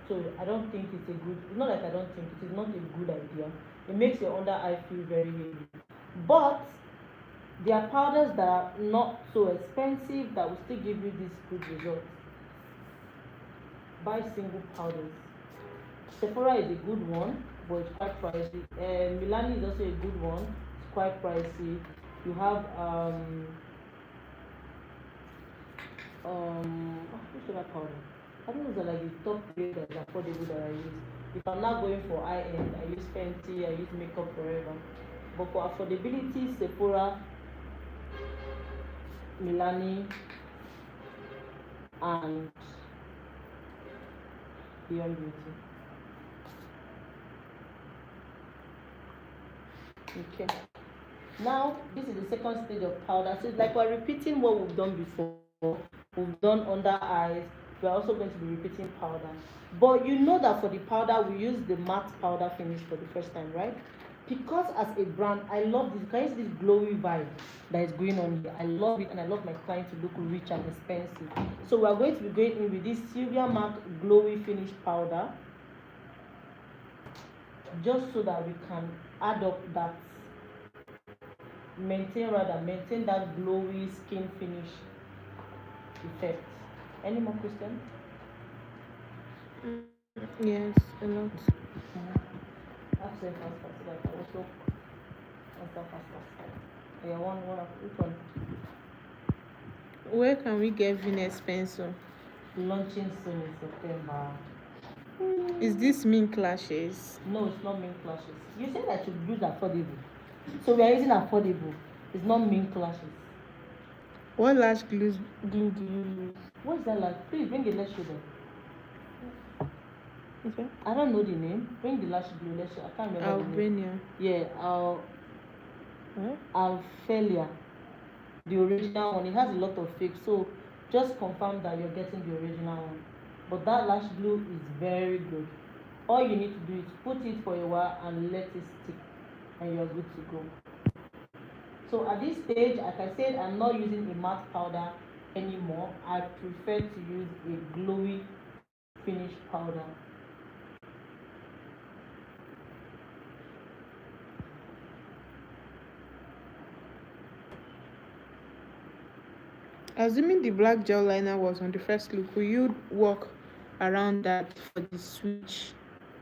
Speaker 1: So I don't think it's a good, it's not like I don't think, it is not a good idea. It makes your under eye feel very heavy. But there are powders that are not so expensive that will still give you this good result. Buy single powders. Sephora is a good one, but it's quite pricey. Milani is also a good one. It's quite pricey. You have which other powder? I think those are like the top three that is affordable that I use. If I'm not going for high end, I use Fenty, I use Makeup Forever. But for affordability, Sephora, Milani, and Beyond Beauty. Okay. Now, this is the second stage of powder. So it's like we're repeating what we've done before. We've done under eyes. We're also going to be repeating powder. But you know that for the powder, we use the matte powder finish for the first time, right? Because as a brand, I love this. Can you see this glowy vibe that is going on here? I love it, and I love my client to look rich and expensive. So we're going to be going in with this Sylvia Mac glowy finish powder, just so that we can add up that maintain that glowy skin finish effect. Any more questions?
Speaker 2: Yes, a lot.
Speaker 1: Ask them fast, so that I can also answer fast. Yeah, which one?
Speaker 2: Where can we get Venus pencil?
Speaker 1: Launching soon in September.
Speaker 2: Is this Mint Clashes?
Speaker 1: No, it's not Mint Clashes. You said I should use affordable. So we are using affordable. It's not Mint Clashes.
Speaker 2: What lash glue do you use?
Speaker 1: What's that like? Please bring the lash show them.
Speaker 2: Okay.
Speaker 1: I don't know the name. Bring the lash glue. Let's show. I can't remember the name.
Speaker 2: Albania.
Speaker 1: Yeah, Alphelia. The original one. It has a lot of fake. So just confirm that you're getting the original one. But that lash glue is very good. All you need to do is put it for a while and let it stick, and you're good to go. So at this stage, like I said, I'm not using a matte powder anymore. I prefer to use a glowy finish powder.
Speaker 2: Assuming the black gel liner was on the first look, will you work around that for the switch?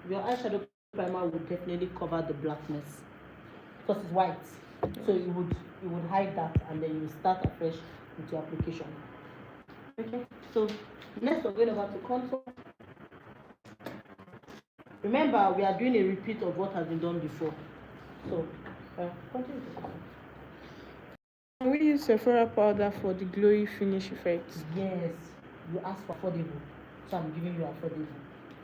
Speaker 1: Your eyeshadow primer would definitely cover the blackness because it's white. So you would hide that, and then you start afresh with your application. Okay. So next we're going over to contour. Remember, we are doing a repeat of what has been done before. So continue.
Speaker 2: Can we use Sephora powder for the glowy finish effect?
Speaker 1: Yes, you asked for affordable, so I'm giving you affordable.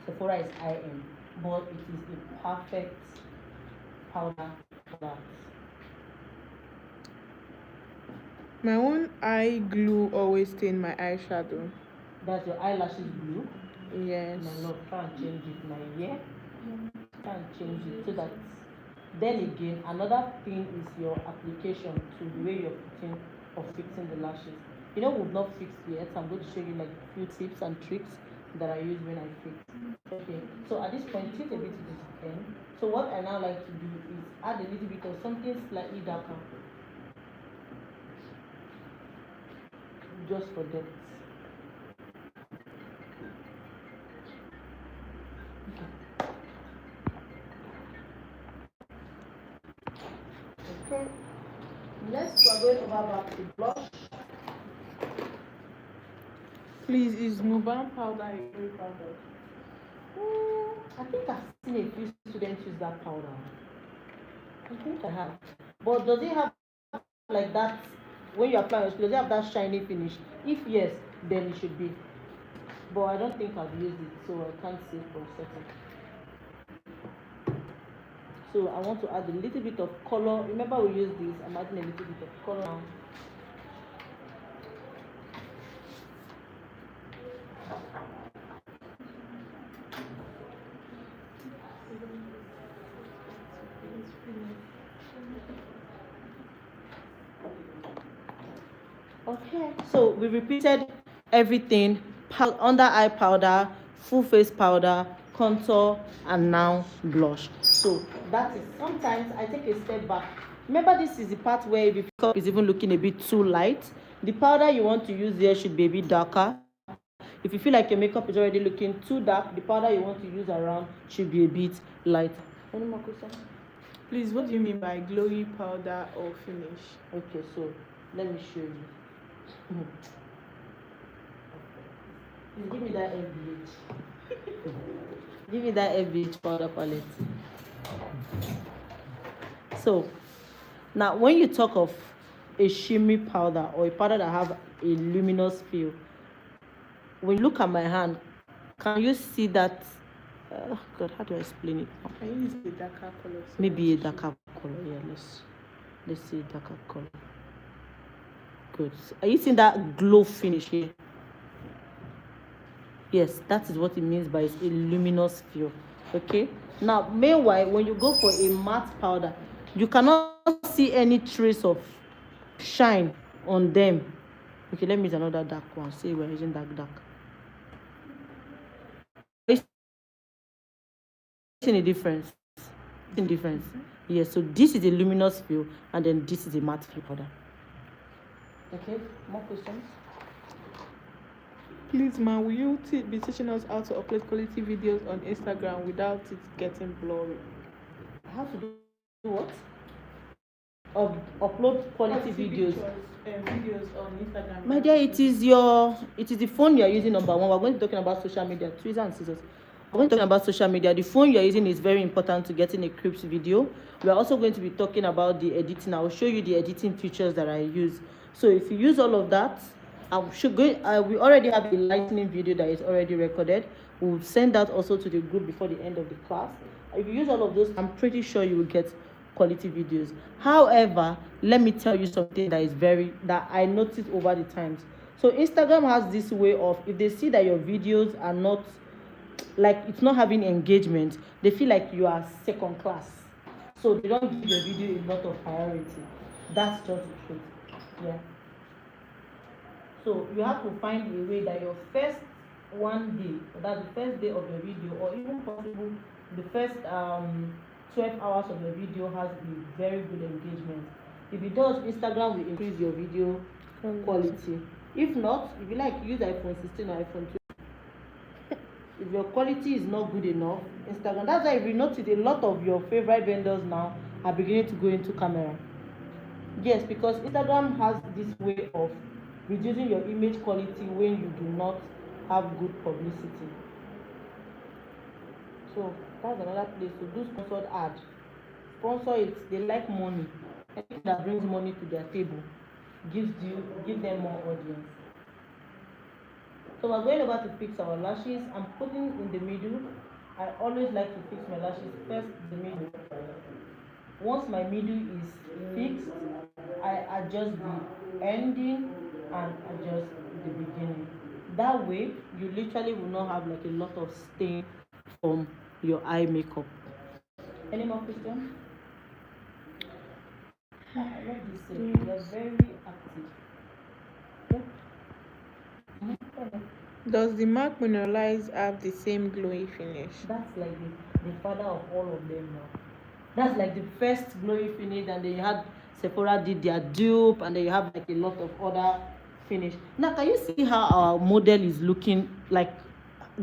Speaker 1: Sephora is high end, but it is a perfect powder for that.
Speaker 2: My own eye glue always stain my eyeshadow.
Speaker 1: That's your eyelashes blue.
Speaker 2: Yes.
Speaker 1: My love, try and change it, my yeah. Try and change it so that. Then again, another thing is your application to the way you're putting or fixing the lashes. You know, we've not fixed yet. I'm going to show you like a few tips and tricks that I use when I fix. Okay, so at this point, tilt a bit to the end. So what I now like to do is add a little bit of something slightly darker, just for depth. Okay. Next, we're going over back to blush.
Speaker 2: Please, is Nuban powder a great powder?
Speaker 1: I think I've seen a few students use that powder. I think I have. But does it have like that when you apply it? Does it have that shiny finish? If yes, then it should be. But I don't think I've used it, so I can't say for certain. So I want to add a little bit of color. Remember we used this. I'm adding a little bit of color now. Okay, so we repeated everything: under eye powder, full face powder, contour, and now blush. So that is, sometimes I take a step back. Remember, this is the part where if your makeup is even looking a bit too light, the powder you want to use there should be a bit darker. If you feel like your makeup is already looking too dark, the powder you want to use around should be a bit lighter. Any more questions?
Speaker 2: Please, what do you mean by glowy powder or finish?
Speaker 1: Okay, so let me show you. Please give me that FBH. Give me that FBH powder palette. So now when you talk of a shimmery powder or a powder that have a luminous feel, when you look at my hand, can you see that? God, how do I explain it now?
Speaker 2: Can you use a darker color?
Speaker 1: Maybe a darker color. Yeah, let's see a darker color. Good. Are you seeing that glow finish here? Yes, that is what it means by a luminous feel. Okay. Now, meanwhile, when you go for a matte powder, you cannot see any trace of shine on them. Okay, let me use another dark one. See, we're using dark. Seeing a difference? Yes, so this is a luminous feel, and then this is a matte feel powder. Okay, more questions?
Speaker 2: Please, ma, will you be teaching us how to upload quality videos on Instagram without it getting blurry?
Speaker 1: How to do what? Upload quality videos.
Speaker 2: Videos on Instagram.
Speaker 1: My dear, it is the phone you are using. Number one, we're going to be talking about social media. Tweezers and scissors. We're going to be talking about social media. The phone you're using is very important to getting a crisp video. We're also going to be talking about the editing. I will show you the editing features that I use. So if you use all of that, we already have a lightning video that is already recorded. We'll send that also to the group before the end of the class. If you use all of those, I'm pretty sure you will get quality videos. However, let me tell you something that I noticed over the times. So Instagram has this way of, if they see that your videos are not, like, it's not having engagement, they feel like you are second class. So they don't give your video a lot of priority. That's just the truth. Yeah. So you have to find a way that your first one day, that's the first day of your video, or even possible the first 12 hours of your video has a very good engagement. If it does, Instagram will increase your video quality. If not, if you like, use iPhone 16 or iPhone 12. If your quality is not good enough, Instagram, that's why if you notice, a lot of your favorite vendors now are beginning to go into camera. Yes, because Instagram has this way of reducing your image quality when you do not have good publicity. So that's another place to do sponsored ad. Sponsor it. They like money. Anything that brings money to their table give them more audience. So we're going over to fix our lashes. I'm putting in the middle. I always like to fix my lashes first, the middle. Once my middle is fixed, I adjust the ending and adjust the beginning. That way, you literally will not have like a lot of stain from your eye makeup. Any more questions? I love this. You're very active. Okay.
Speaker 2: Does the MAC Mineralize have the same glowy finish?
Speaker 1: That's like the father of all of them now. That's like the first glowy finish, and then you had Sephora did their dupe, and then you have like a lot of other finish. Now, can you see how our model is looking like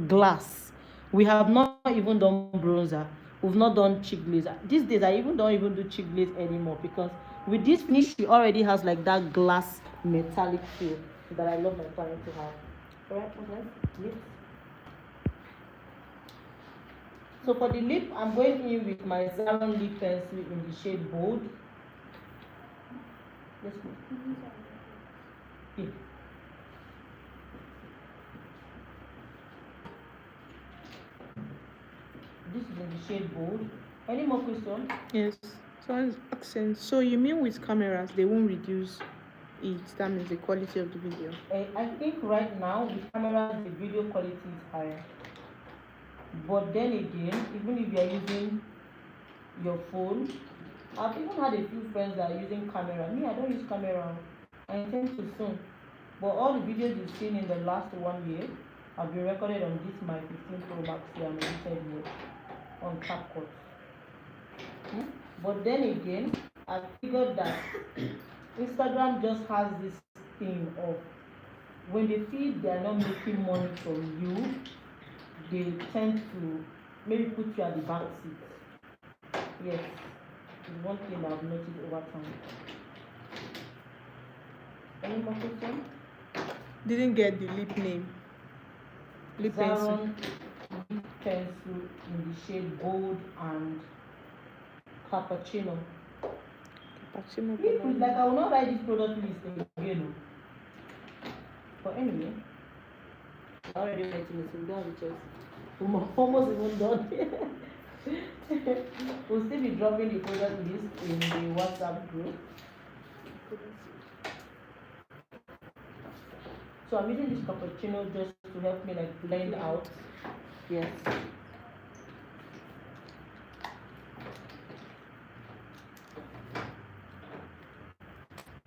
Speaker 1: glass? We have not even done bronzer. We've not done cheek glaze. These days, I don't even do cheek glaze anymore, because with this finish, she already has like that glass metallic feel that I love my client to have. Alright, okay. So for the lip, I'm going in with my Zaron lip pencil in the shade Bold. Yes, ma'am. Yeah. This is in the shade Bold. Any more questions?
Speaker 2: Yes. Someone's asking, so you mean with cameras they won't reduce it? That means the quality of the video.
Speaker 1: I think right now with cameras the video quality is higher. But then again, even if you are using your phone, I've even had a few friends that are using camera. Me, I don't use camera. I intend to soon. But all the videos you've seen in the last 1 year, I've been recorded on this my 15 Pro Max here and edited here on CapCut. But then again, I figured that Instagram just has this thing of when they feel they are not making money from you, they tend to maybe put you at the back seat. Yes, it's one thing I've noticed over time. Any more questions?
Speaker 2: Didn't get the lip name. Lip pencil.
Speaker 1: Zaron lip pencil in the shade gold and cappuccino.
Speaker 2: Cappuccino.
Speaker 1: Like I will not write this product list again. But anyway, I already writing it, so we don't have a choice. We're almost even done. We'll still be dropping the product list in the WhatsApp group. So I'm using this cappuccino just to help me like blend out. Yes.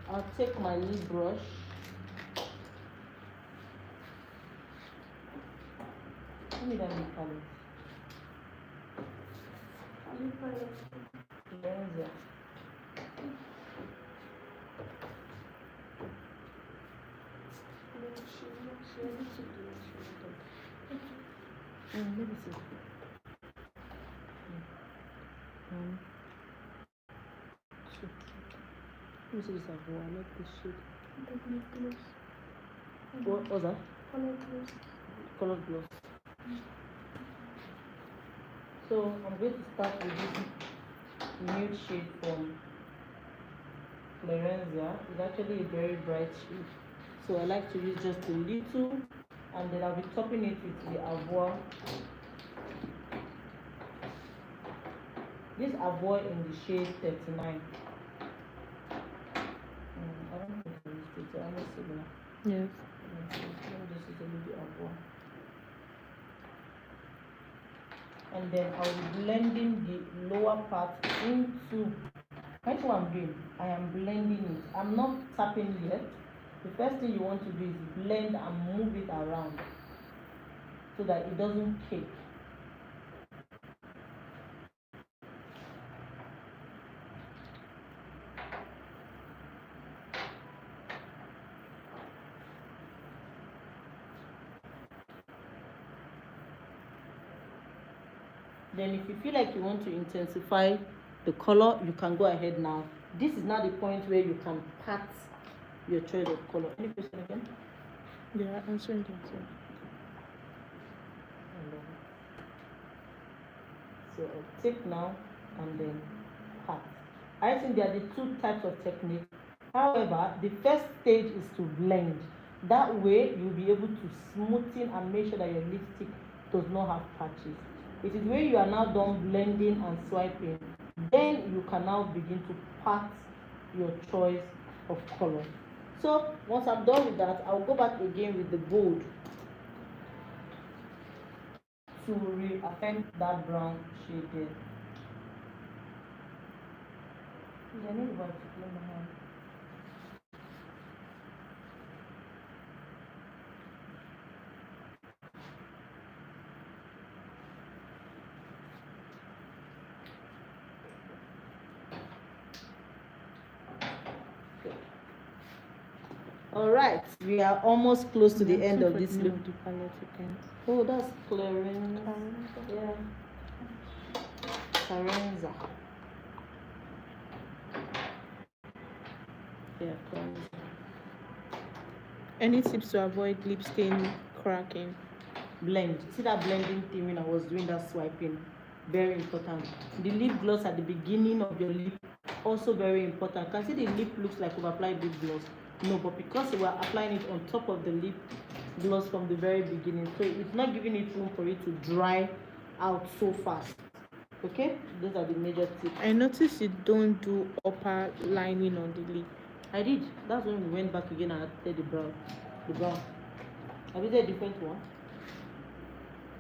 Speaker 1: I'll take my lip brush. Give me that lip palette. Lenza. Let me see. One, two. Let me see this above. I like this shade. What was that? Color gloss. So I'm going to start with this nude shade from Clarenzia. It's actually a very bright shade. So I like to use just a little, and then I'll be topping it with the Avoir. This Avoir in the shade 39. I don't think I used it. I'm not similar.
Speaker 2: Yes.
Speaker 1: Let me just use a little bit Avoir. And then I'll be blending the lower part into. That's what I'm doing. I am blending it. I'm not tapping yet. The first thing you want to do is blend and move it around so that it doesn't cake. Then if you feel like you want to intensify the color, you can go ahead now. This is not the point where you can pat your choice of color. Any question again?
Speaker 2: Yeah, answering that.
Speaker 1: So I'll take now and then pat. I think there are the two types of technique. However, the first stage is to blend. That way you'll be able to smoothen and make sure that your lipstick does not have patches. It is where you are now done blending and swiping, then you can now begin to pat your choice of color. So once I'm done with that, I'll go back again with the gold to reaffirm that brown shade there. I need white to clean my hand. All right, we are almost close to the end of this look. Oh, that's Clarence. Yeah. Carenza. Yeah, Carenza.
Speaker 2: Any tips to avoid lip stain cracking?
Speaker 1: Blend. See that blending thing when I was doing that swiping? Very important. The lip gloss at the beginning of your lip, also very important. Can see the lip looks like we've applied lip gloss. No, but because we are applying it on top of the lip gloss from the very beginning, so it's not giving it room for it to dry out so fast. Okay, those are the major tips.
Speaker 2: I noticed you don't do upper lining on the lip.
Speaker 1: I did. That's when we went back again and added the brown. The brown. Have you did a different one?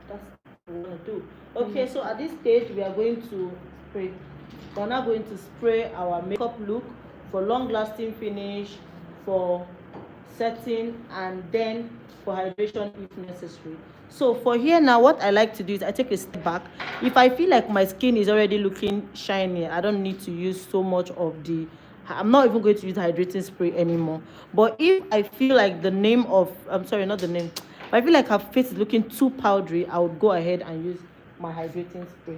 Speaker 1: That's what we want to do. Okay, so at this stage we are going to spray. We're now going to spray our makeup look for long lasting finish, for setting, and then for hydration if necessary. So for here now, what I like to do is I take a step back. If I feel like my skin is already looking shiny, I don't need to use so much of the, I'm not even going to use hydrating spray anymore. But if I feel like the name of, I'm sorry, not the name, if I feel like her face is looking too powdery, I would go ahead and use my hydrating spray.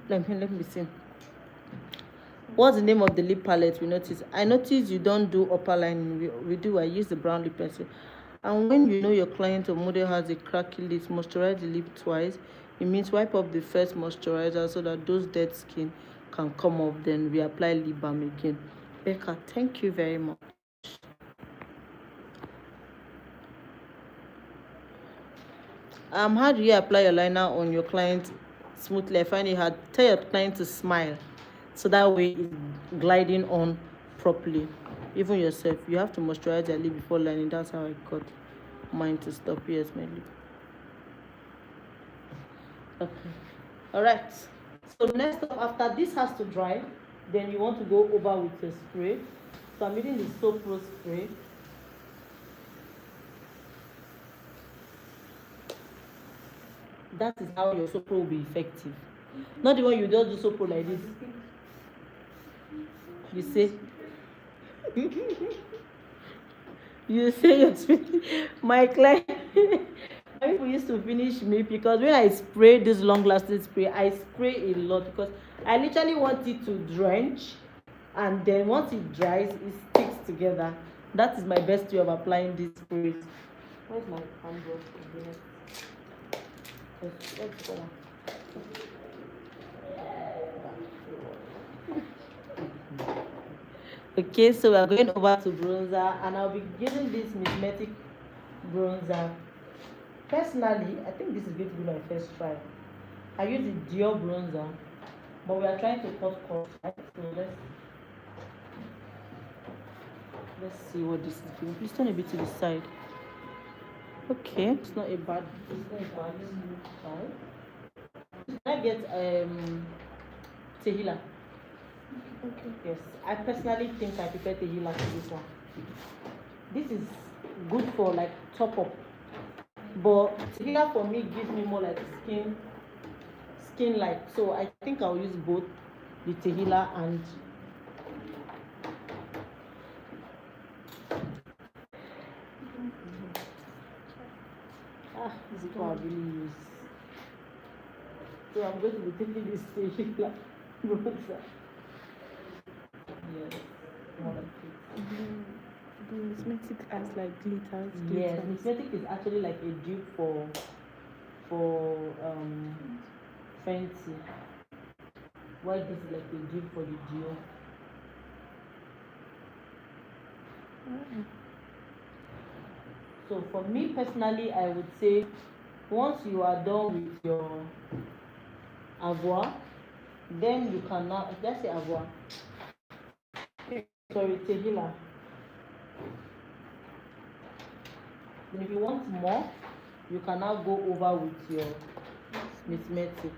Speaker 1: Let me see. What's the name of the lip palette we notice? I notice you don't do upper lining. We do. I use the brown lip pencil. And when you know your client or model has a cracky lip, moisturize the lip twice. It means wipe up the first moisturizer so that those dead skin can come off. Then reapply lip balm again. Becca, thank you very much. How do you apply your liner on your client smoothly? I find it hard. Tell your client to smile, so that way it's gliding on properly. Even yourself, you have to moisturize your lip before lining. That's how I got mine to stop. Yes, my lip. Okay. All right. So next up, after this has to dry, then you want to go over with the spray. So I'm using the Soap Pro spray. That is how your Soap Pro will be effective. Not the one you just do Soap Pro like this. You say, you say you're my client. My people used to finish me because when I spray this long-lasting spray, I spray a lot because I literally want it to drench, and then once it dries, it sticks together. That is my best way of applying this spray. Where's my hand brush? Let's go. Okay, so we are going over to bronzer, and I'll be using this Vinestmakeup bronzer. Personally, I think this is going to be my first try. I use the Dior bronzer, but we are trying to cut costs, right? So let's see what this is doing. Please turn a bit to the side. Okay, it's not a bad side. Can I get Tehila? Okay. Yes, I personally think I prefer Tehila to this one. This is good for like top up, but Tehila for me gives me more like skin like. So I think I'll use both the Tehila and this is what I really use. So I'm going to be taking this Tehila bronzer. Yes, more like it.
Speaker 2: Vinestmakeup has like glitters.
Speaker 1: Yes, Vinestmakeup is actually like a dupe for Fenty. Why this is like a dupe for the Dior. So for me personally, I would say once you are done with your avoir, then you can now, let's say avoir, sorry, Tehila. Then if you want more, you can now go over with your Vinestmakeup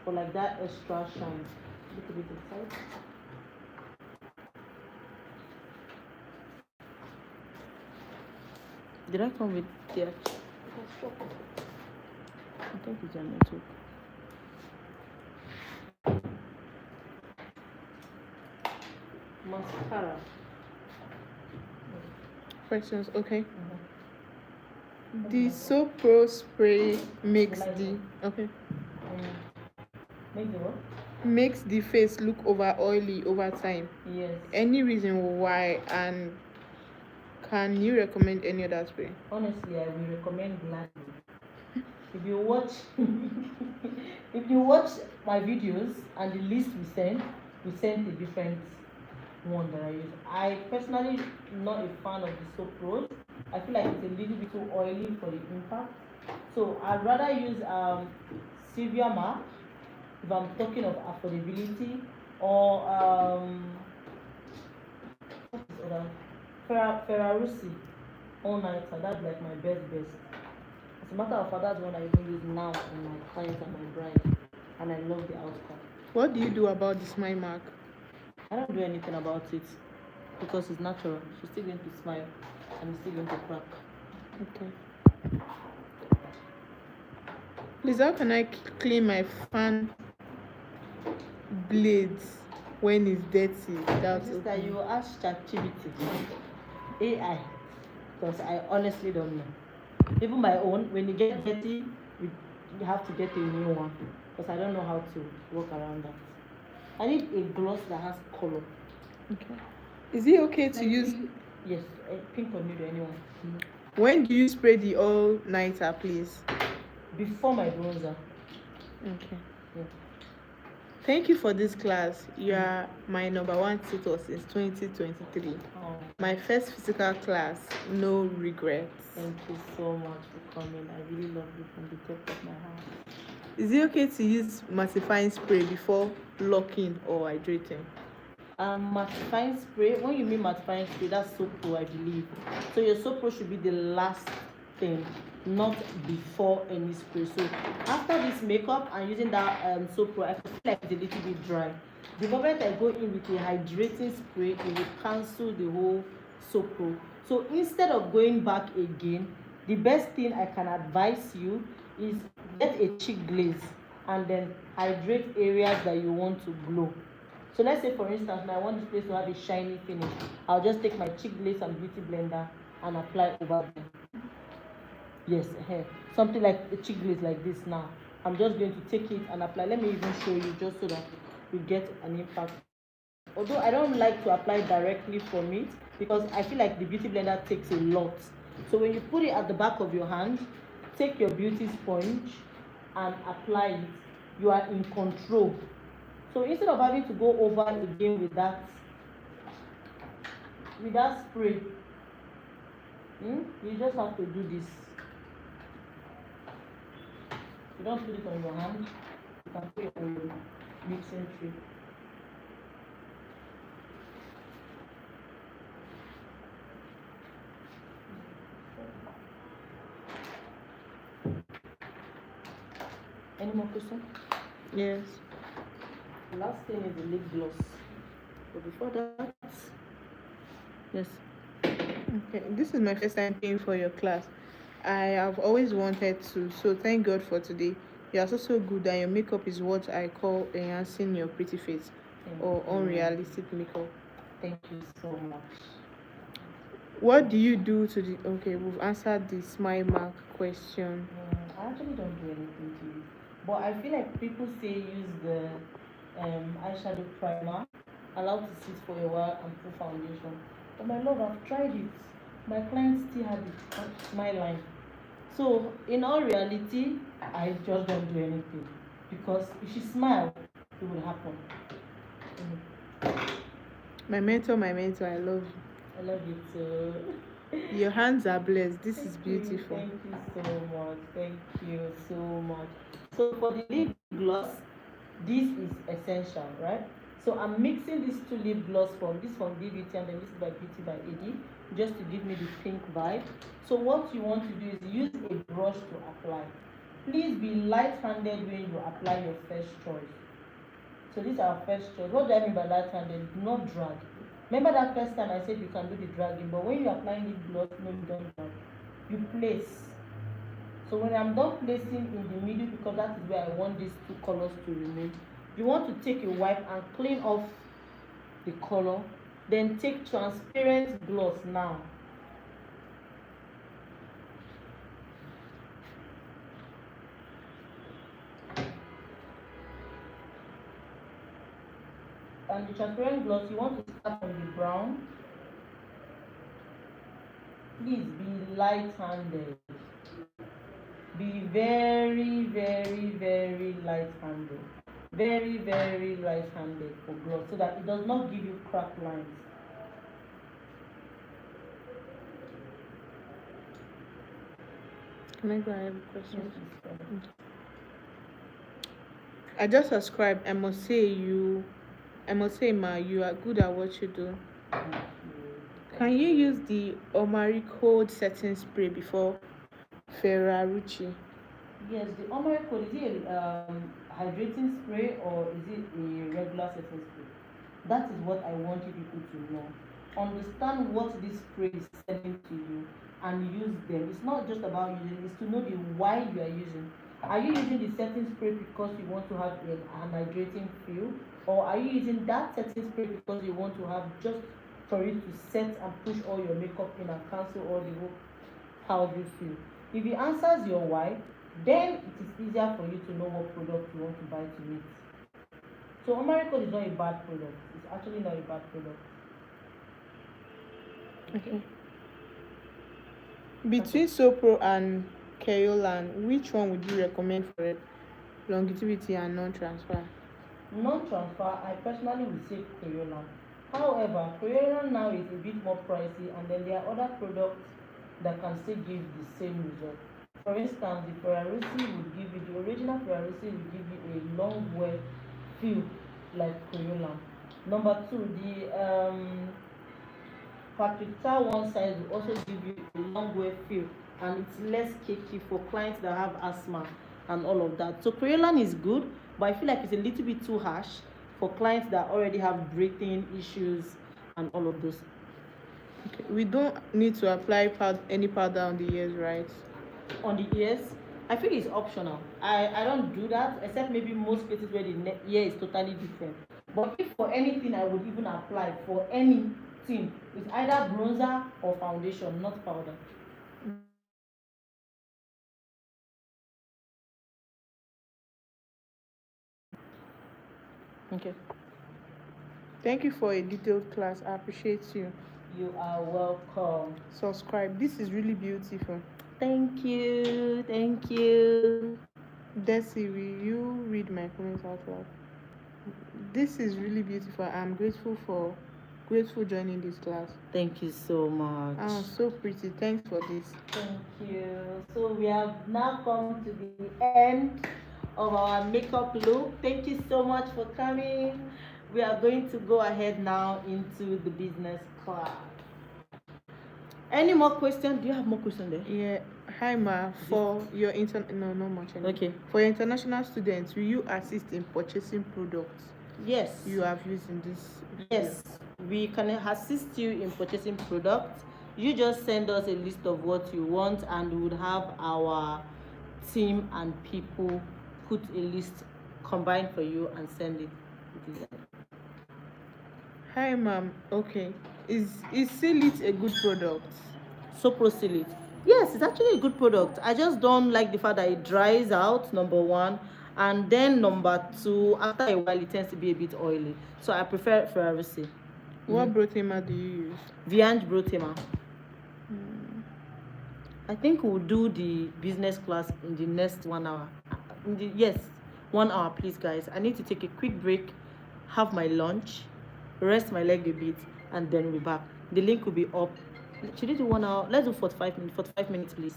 Speaker 1: for like that extra shine. Look a bit inside. Did I come with the I think it's a network. Mascara.
Speaker 2: Questions, okay. The Soap Pro spray makes the makes the face look over oily over time.
Speaker 1: Yes.
Speaker 2: Any reason why, and can you recommend any other spray?
Speaker 1: Honestly, I will recommend Gladly. If you watch if you watch my videos and the list we sent a different one that I use. I personally not a fan of the Soap Pros. I feel like it's a little bit too oily for the impact. So I'd rather use Sylvia Mark if I'm talking of affordability, or what is other? Ferrarusi all nighter. That's like my best. As a matter of fact, that's one I even use now on my clients and my bride, and I love the outcome.
Speaker 2: What do you do about the smile mark?
Speaker 1: I don't do anything about it because it's natural. She's still going to smile and it's still going to crack.
Speaker 2: Okay. Please, how can I clean my fan blades when it's dirty without
Speaker 1: Sister,
Speaker 2: opening?
Speaker 1: you ask ChatGPT, AI, because I honestly don't know. Even my own, when you get dirty, you have to get a new one because I don't know how to work around that. I need a gloss that has color.
Speaker 2: Okay. Is it okay to use?
Speaker 1: Yes, pink or nude, anyone.
Speaker 2: When do you spray the all nighter, please?
Speaker 1: Before my bronzer.
Speaker 2: Okay.
Speaker 1: Yeah.
Speaker 2: Thank you for this class. You are my number one tutor since 2023.
Speaker 1: Oh,
Speaker 2: My first physical class, no regrets.
Speaker 1: thank you so much for coming. I really love you from the depth of my heart.
Speaker 2: Is it okay to use mattifying spray before locking or hydrating?
Speaker 1: Mattifying spray, when you mean mattifying spray, that's Sopro, I believe. So your Sopro should be the last thing, not before any spray. So after this makeup and using that Sopro, I feel like it's a little bit dry. The moment I go in with a hydrating spray, it will cancel the whole Sopro. So instead of going back again, the best thing I can advise you is get a cheek glaze and then hydrate areas that you want to glow. So let's say for instance, I want this place to have a shiny finish. I'll just take my cheek glaze and beauty blender and apply over them. Yes, something like a cheek glaze like this now. I'm just going to take it and apply. Let me even show you just so that you get an impact. Although I don't like to apply directly from it because I feel like the beauty blender takes a lot. So when you put it at the back of your hand, take your beauty sponge and apply it. You are in control. So instead of having to go over again with that spray, you just have to do this. You don't put it on your hand, you can put it on your mixing tray. Any more questions?
Speaker 2: Yes.
Speaker 1: The last thing is the lip gloss. But before that, yes.
Speaker 2: Okay. This is my first time paying for your class. I have always wanted to, so thank God for today. You are so good that your makeup is what I call enhancing your pretty face or unrealistic makeup.
Speaker 1: Thank you so much.
Speaker 2: What do you do to the? Okay, we've answered the smile mark question.
Speaker 1: I actually don't do anything to it. But I feel like people say use the eyeshadow primer, allow to sit for a while and put foundation. But my love, I've tried it. My clients still have it on my line. So in all reality, I just don't do anything because if she smile, it will happen.
Speaker 2: My mentor, I love you.
Speaker 1: I love you too.
Speaker 2: Your hands are blessed. This is beautiful.
Speaker 1: Thank you so much. Thank you so much. So for the lip gloss, this is essential, right? So I'm mixing these two lip gloss from BBT and then this is by Beauty by AD, just to give me the pink vibe. So what you want to do is use a brush to apply. Please be light-handed when you apply your first choice. So this is our first choice. What do I mean by light-handed? Do not drag. Remember that first time I said you can do the dragging, but when you're applying lip gloss, no, you don't drag. You place. So when I'm done placing in the middle, because that is where I want these two colors to remain, you want to take a wipe and clean off the color, then take transparent gloss now. And the transparent gloss, you want to start from the brown. Please be light-handed. Be very, very, very light-handed. Very, very light-handed for gloss so that it does not give you cracked lines.
Speaker 2: Can I go ahead with questions? I just subscribed. I must say, ma, you are good at what you do. Can you use the Omari cold setting spray before Ferrarucci?
Speaker 1: Yes, the Omar code, is it a hydrating spray or is it a regular setting spray? That is what I want you people to know. Understand what this spray is selling to you and use them. It's not just about using, it's to know the why you are using. Are you using the setting spray because you want to have an hydrating feel? Or are you using that setting spray because you want to have just for it to set and push all your makeup in and cancel all the whole how do you feel? If it answers your why, then it is easier for you to know what product you want to buy to meet. So Omarico is not a bad product. It's actually not a bad product.
Speaker 2: Okay. Between Sopro and Keolan, which one would you recommend for longevity and non-transfer?
Speaker 1: Non-transfer, I personally would say Crayola. However, Crayola now is a bit more pricey, and then there are other products that can still give the same result. For instance, the Ferrarisi would give you, the original Ferrarisi will give you a long wear feel like Crayola. Number two, the Patrick Tar one size will also give you a long wear feel, and it's less cakey for clients that have asthma and all of that. So Crayolan is good, but I feel like it's a little bit too harsh for clients that already have breathing issues and all of those.
Speaker 2: Okay. We don't need to apply any powder on the ears, right?
Speaker 1: On the ears, I feel it's optional. I don't do that except maybe most places where the ear is totally different. But if for anything I would even apply for anything, it's either bronzer or foundation, not powder. Okay.
Speaker 2: Thank you for a detailed class. I appreciate you.
Speaker 1: You are welcome.
Speaker 2: Subscribe. This is really beautiful.
Speaker 1: Thank you. Thank you.
Speaker 2: Desi, will you read my comments out loud? This is really beautiful. I'm grateful joining this class.
Speaker 1: Thank you so much.
Speaker 2: Oh, so pretty. Thanks for this.
Speaker 1: Thank you. So we have now come to the end of our makeup look. Thank you so much for coming. We are going to go ahead now into the business class. Any more questions? Do you have more questions there?
Speaker 2: Yeah. Hi, Ma. For your no, not much. Anymore.
Speaker 1: Okay.
Speaker 2: For your international students, will you assist in purchasing products?
Speaker 1: Yes.
Speaker 2: You have used in this.
Speaker 1: Yes, we can assist you in purchasing products. You just send us a list of what you want, and we would have our team and people put a list combined for you and send it.
Speaker 2: Hi, ma'am. Okay. Is Silit a good product?
Speaker 1: Soprosilate. Yes, it's actually a good product. I just don't like the fact that it dries out, number one. And then number two, after a while, it tends to be a bit oily. So I prefer Ferrarisi.
Speaker 2: What Brotema do you use?
Speaker 1: Viange Brotema. I think we'll do the business class in the next 1 hour. Yes, 1 hour, please, guys. I need to take a quick break, have my lunch, rest my leg a bit, and then we'll be back. The link will be up. Should we do 1 hour? Let's do 45 minutes. 45 minutes, please.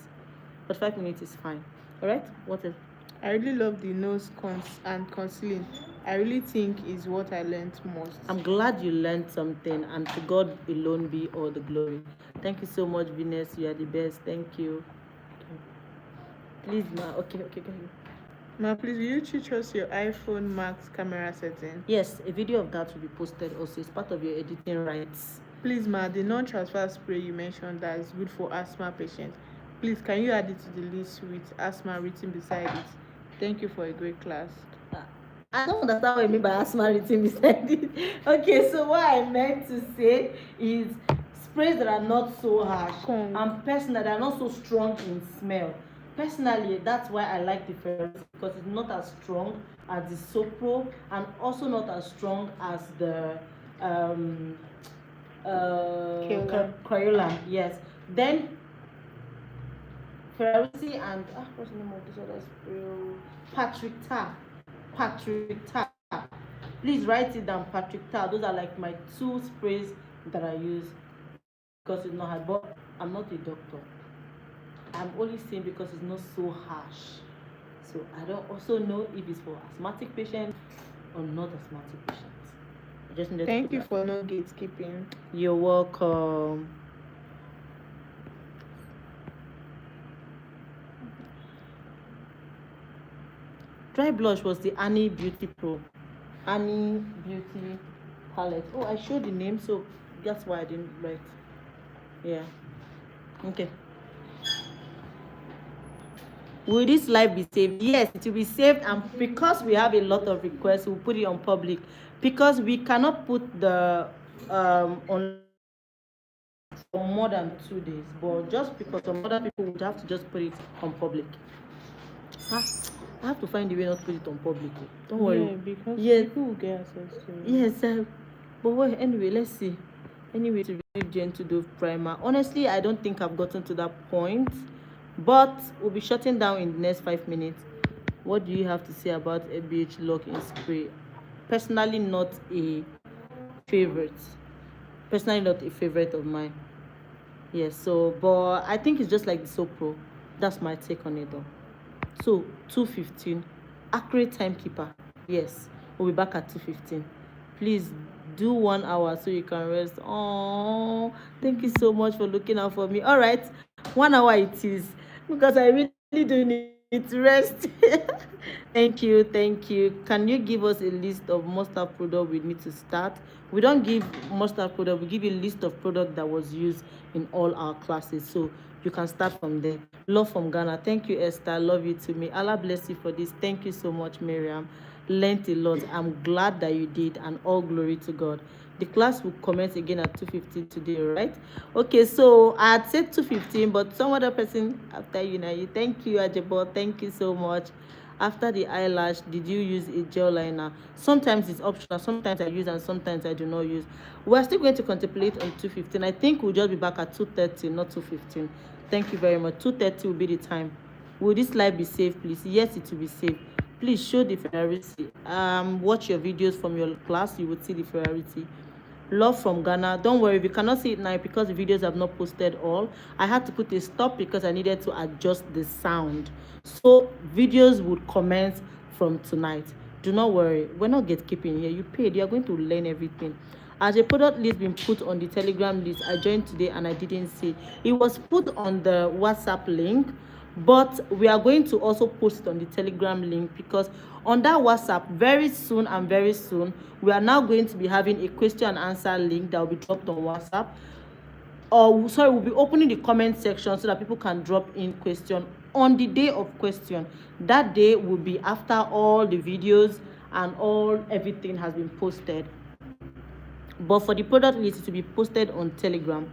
Speaker 1: 45 minutes is fine. All right? What else?
Speaker 2: I really love the nose and concealing. I really think is what I learned most.
Speaker 1: I'm glad you learned something, and to God alone be all the glory. Thank you so much, Venus. You are the best. Thank you. Please, ma. Okay.
Speaker 2: Ma, please, will you teach us your iPhone Max camera setting?
Speaker 1: Yes, a video of that will be posted also. It's part of your editing rights.
Speaker 2: Please, ma, the non-transfer spray you mentioned that is good for asthma patients. Please, can you add it to the list with asthma written beside it? Thank you for a great class.
Speaker 1: I don't understand what you mean by asthma written beside it. Okay, so what I meant to say is sprays that are not so harsh and personal, that are not so strong in smell. Personally, that's why I like the Ferrari, because it's not as strong as the Sopro and also not as strong as the Crayola. Yes. Then Ferrari and what's the name of this other spray? Patrick Tar. Please write it down, Patrick Tar. Those are like my two sprays that I use because it's not hard. But I'm not a doctor. I'm only saying because it's not so harsh. So I don't also know if it's for asthmatic patients or not asthmatic patients. I just needed to
Speaker 2: Thank
Speaker 1: put
Speaker 2: you
Speaker 1: that.
Speaker 2: for no gatekeeping.
Speaker 1: You're welcome. Dry blush was the Annie Beauty Pro. Annie Beauty palette. Oh, I showed the name, so that's why I didn't write. Yeah. Okay. Will this live be saved? Yes, it will be saved, and because we have a lot of requests, we'll put it on public, because we cannot put the online for more than 2 days. But just because some other people would have to just put it on public. Ah, I have to find a way not to put it on public. Don't worry.
Speaker 2: Yeah, because
Speaker 1: Yes,
Speaker 2: people will get access to it.
Speaker 1: yes. But well, anyway, let's see. Anyway, to really Gentle Dove primer. Honestly, I don't think I've gotten to that point, but we'll be shutting down in the next 5 minutes. What do you have to say about ABH lock-in spray? Personally, not a favorite. Personally, not a favorite of mine. Yes, so but I think it's just like the Soap Pro. That's my take on it though. So 2:15, accurate timekeeper. Yes, we'll be back at 2:15. Please do 1 hour so you can rest. Oh, thank you so much for looking out for me. All right, 1 hour it is, because I really do need to rest. Thank you, thank you. Can you give us a list of must-have product we need to start? We don't give must-have product. We give you a list of product that was used in all our classes, so you can start from there. Love from Ghana. Thank you, Esther. Love you to me. Allah bless you for this. Thank you so much, Miriam. Learned a lot. I'm glad that you did, and all glory to God. The class will commence again at 2:15 today, right? Okay, so I had said 2:15, but some other person after you now. You thank you, Ajabo. Thank you so much. After the eyelash, did you use a gel liner? Sometimes it's optional, sometimes I use and sometimes I do not use. We're still going to contemplate on 2:15. I think we'll just be back at 2:30, not 2:15. Thank you very much. 2:30 will be the time. Will this live be safe, please? Yes, it will be safe. Please show the priority. Watch your videos from your class, you will see the priority. Love from Ghana. Don't worry, we cannot see it now because the videos have not posted all. I had to put a stop because I needed to adjust the sound. So videos would commence from tonight. Do not worry, we're not gatekeeping here. You paid, you are going to learn everything. As a product list been put on the Telegram list, I joined today and I didn't see. It was put on the WhatsApp link, but we are going to also post it on the Telegram link, because on that WhatsApp very soon we are now going to be having a question and answer link that will be dropped on WhatsApp. Or sorry, we'll be opening the comment section so that people can drop in question on the day of question. That day will be after all the videos and everything has been posted. But for the product list to be posted on Telegram,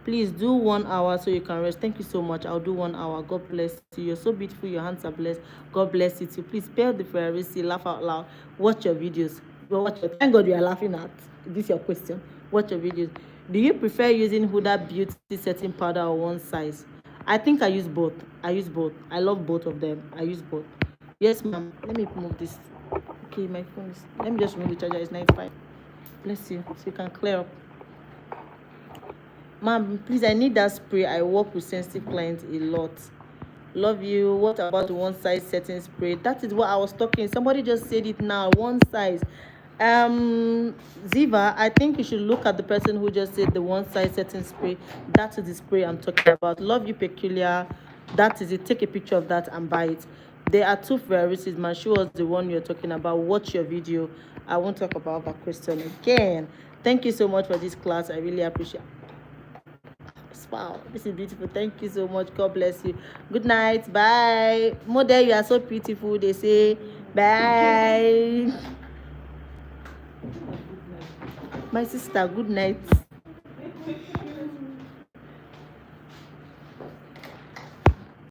Speaker 1: please do 1 hour so you can rest. Thank you so much. I'll do 1 hour. God bless you. You're so beautiful. Your hands are blessed. God bless you too. Please spare the privacy. Laugh out loud. Watch your videos. Thank God you are laughing at this. Your question. Watch your videos. Do you prefer using Huda Beauty setting powder or one size? I think I use both. I love both of them. I use both. Yes, ma'am. Let me move this. Okay, my phone is. Let me just remove the charger. It's 95. Bless you. So you can clear up. Ma'am, please, I need that spray. I work with sensitive clients a lot. Love you. What about the one size setting spray? That is what I was talking. Somebody just said it now. One size. Ziva, I think you should look at the person who just said the one size setting spray. That is the spray I'm talking about. Love you, Peculiar. That is it. Take a picture of that and buy it. There are two varieties. Man, show us the one you're talking about. Watch your video. I won't talk about that question again. Thank you so much for this class. I really appreciate it. Wow, this is beautiful. Thank you so much. God bless you. Good night. Bye. Model, you are so beautiful. They say bye. My sister, good night.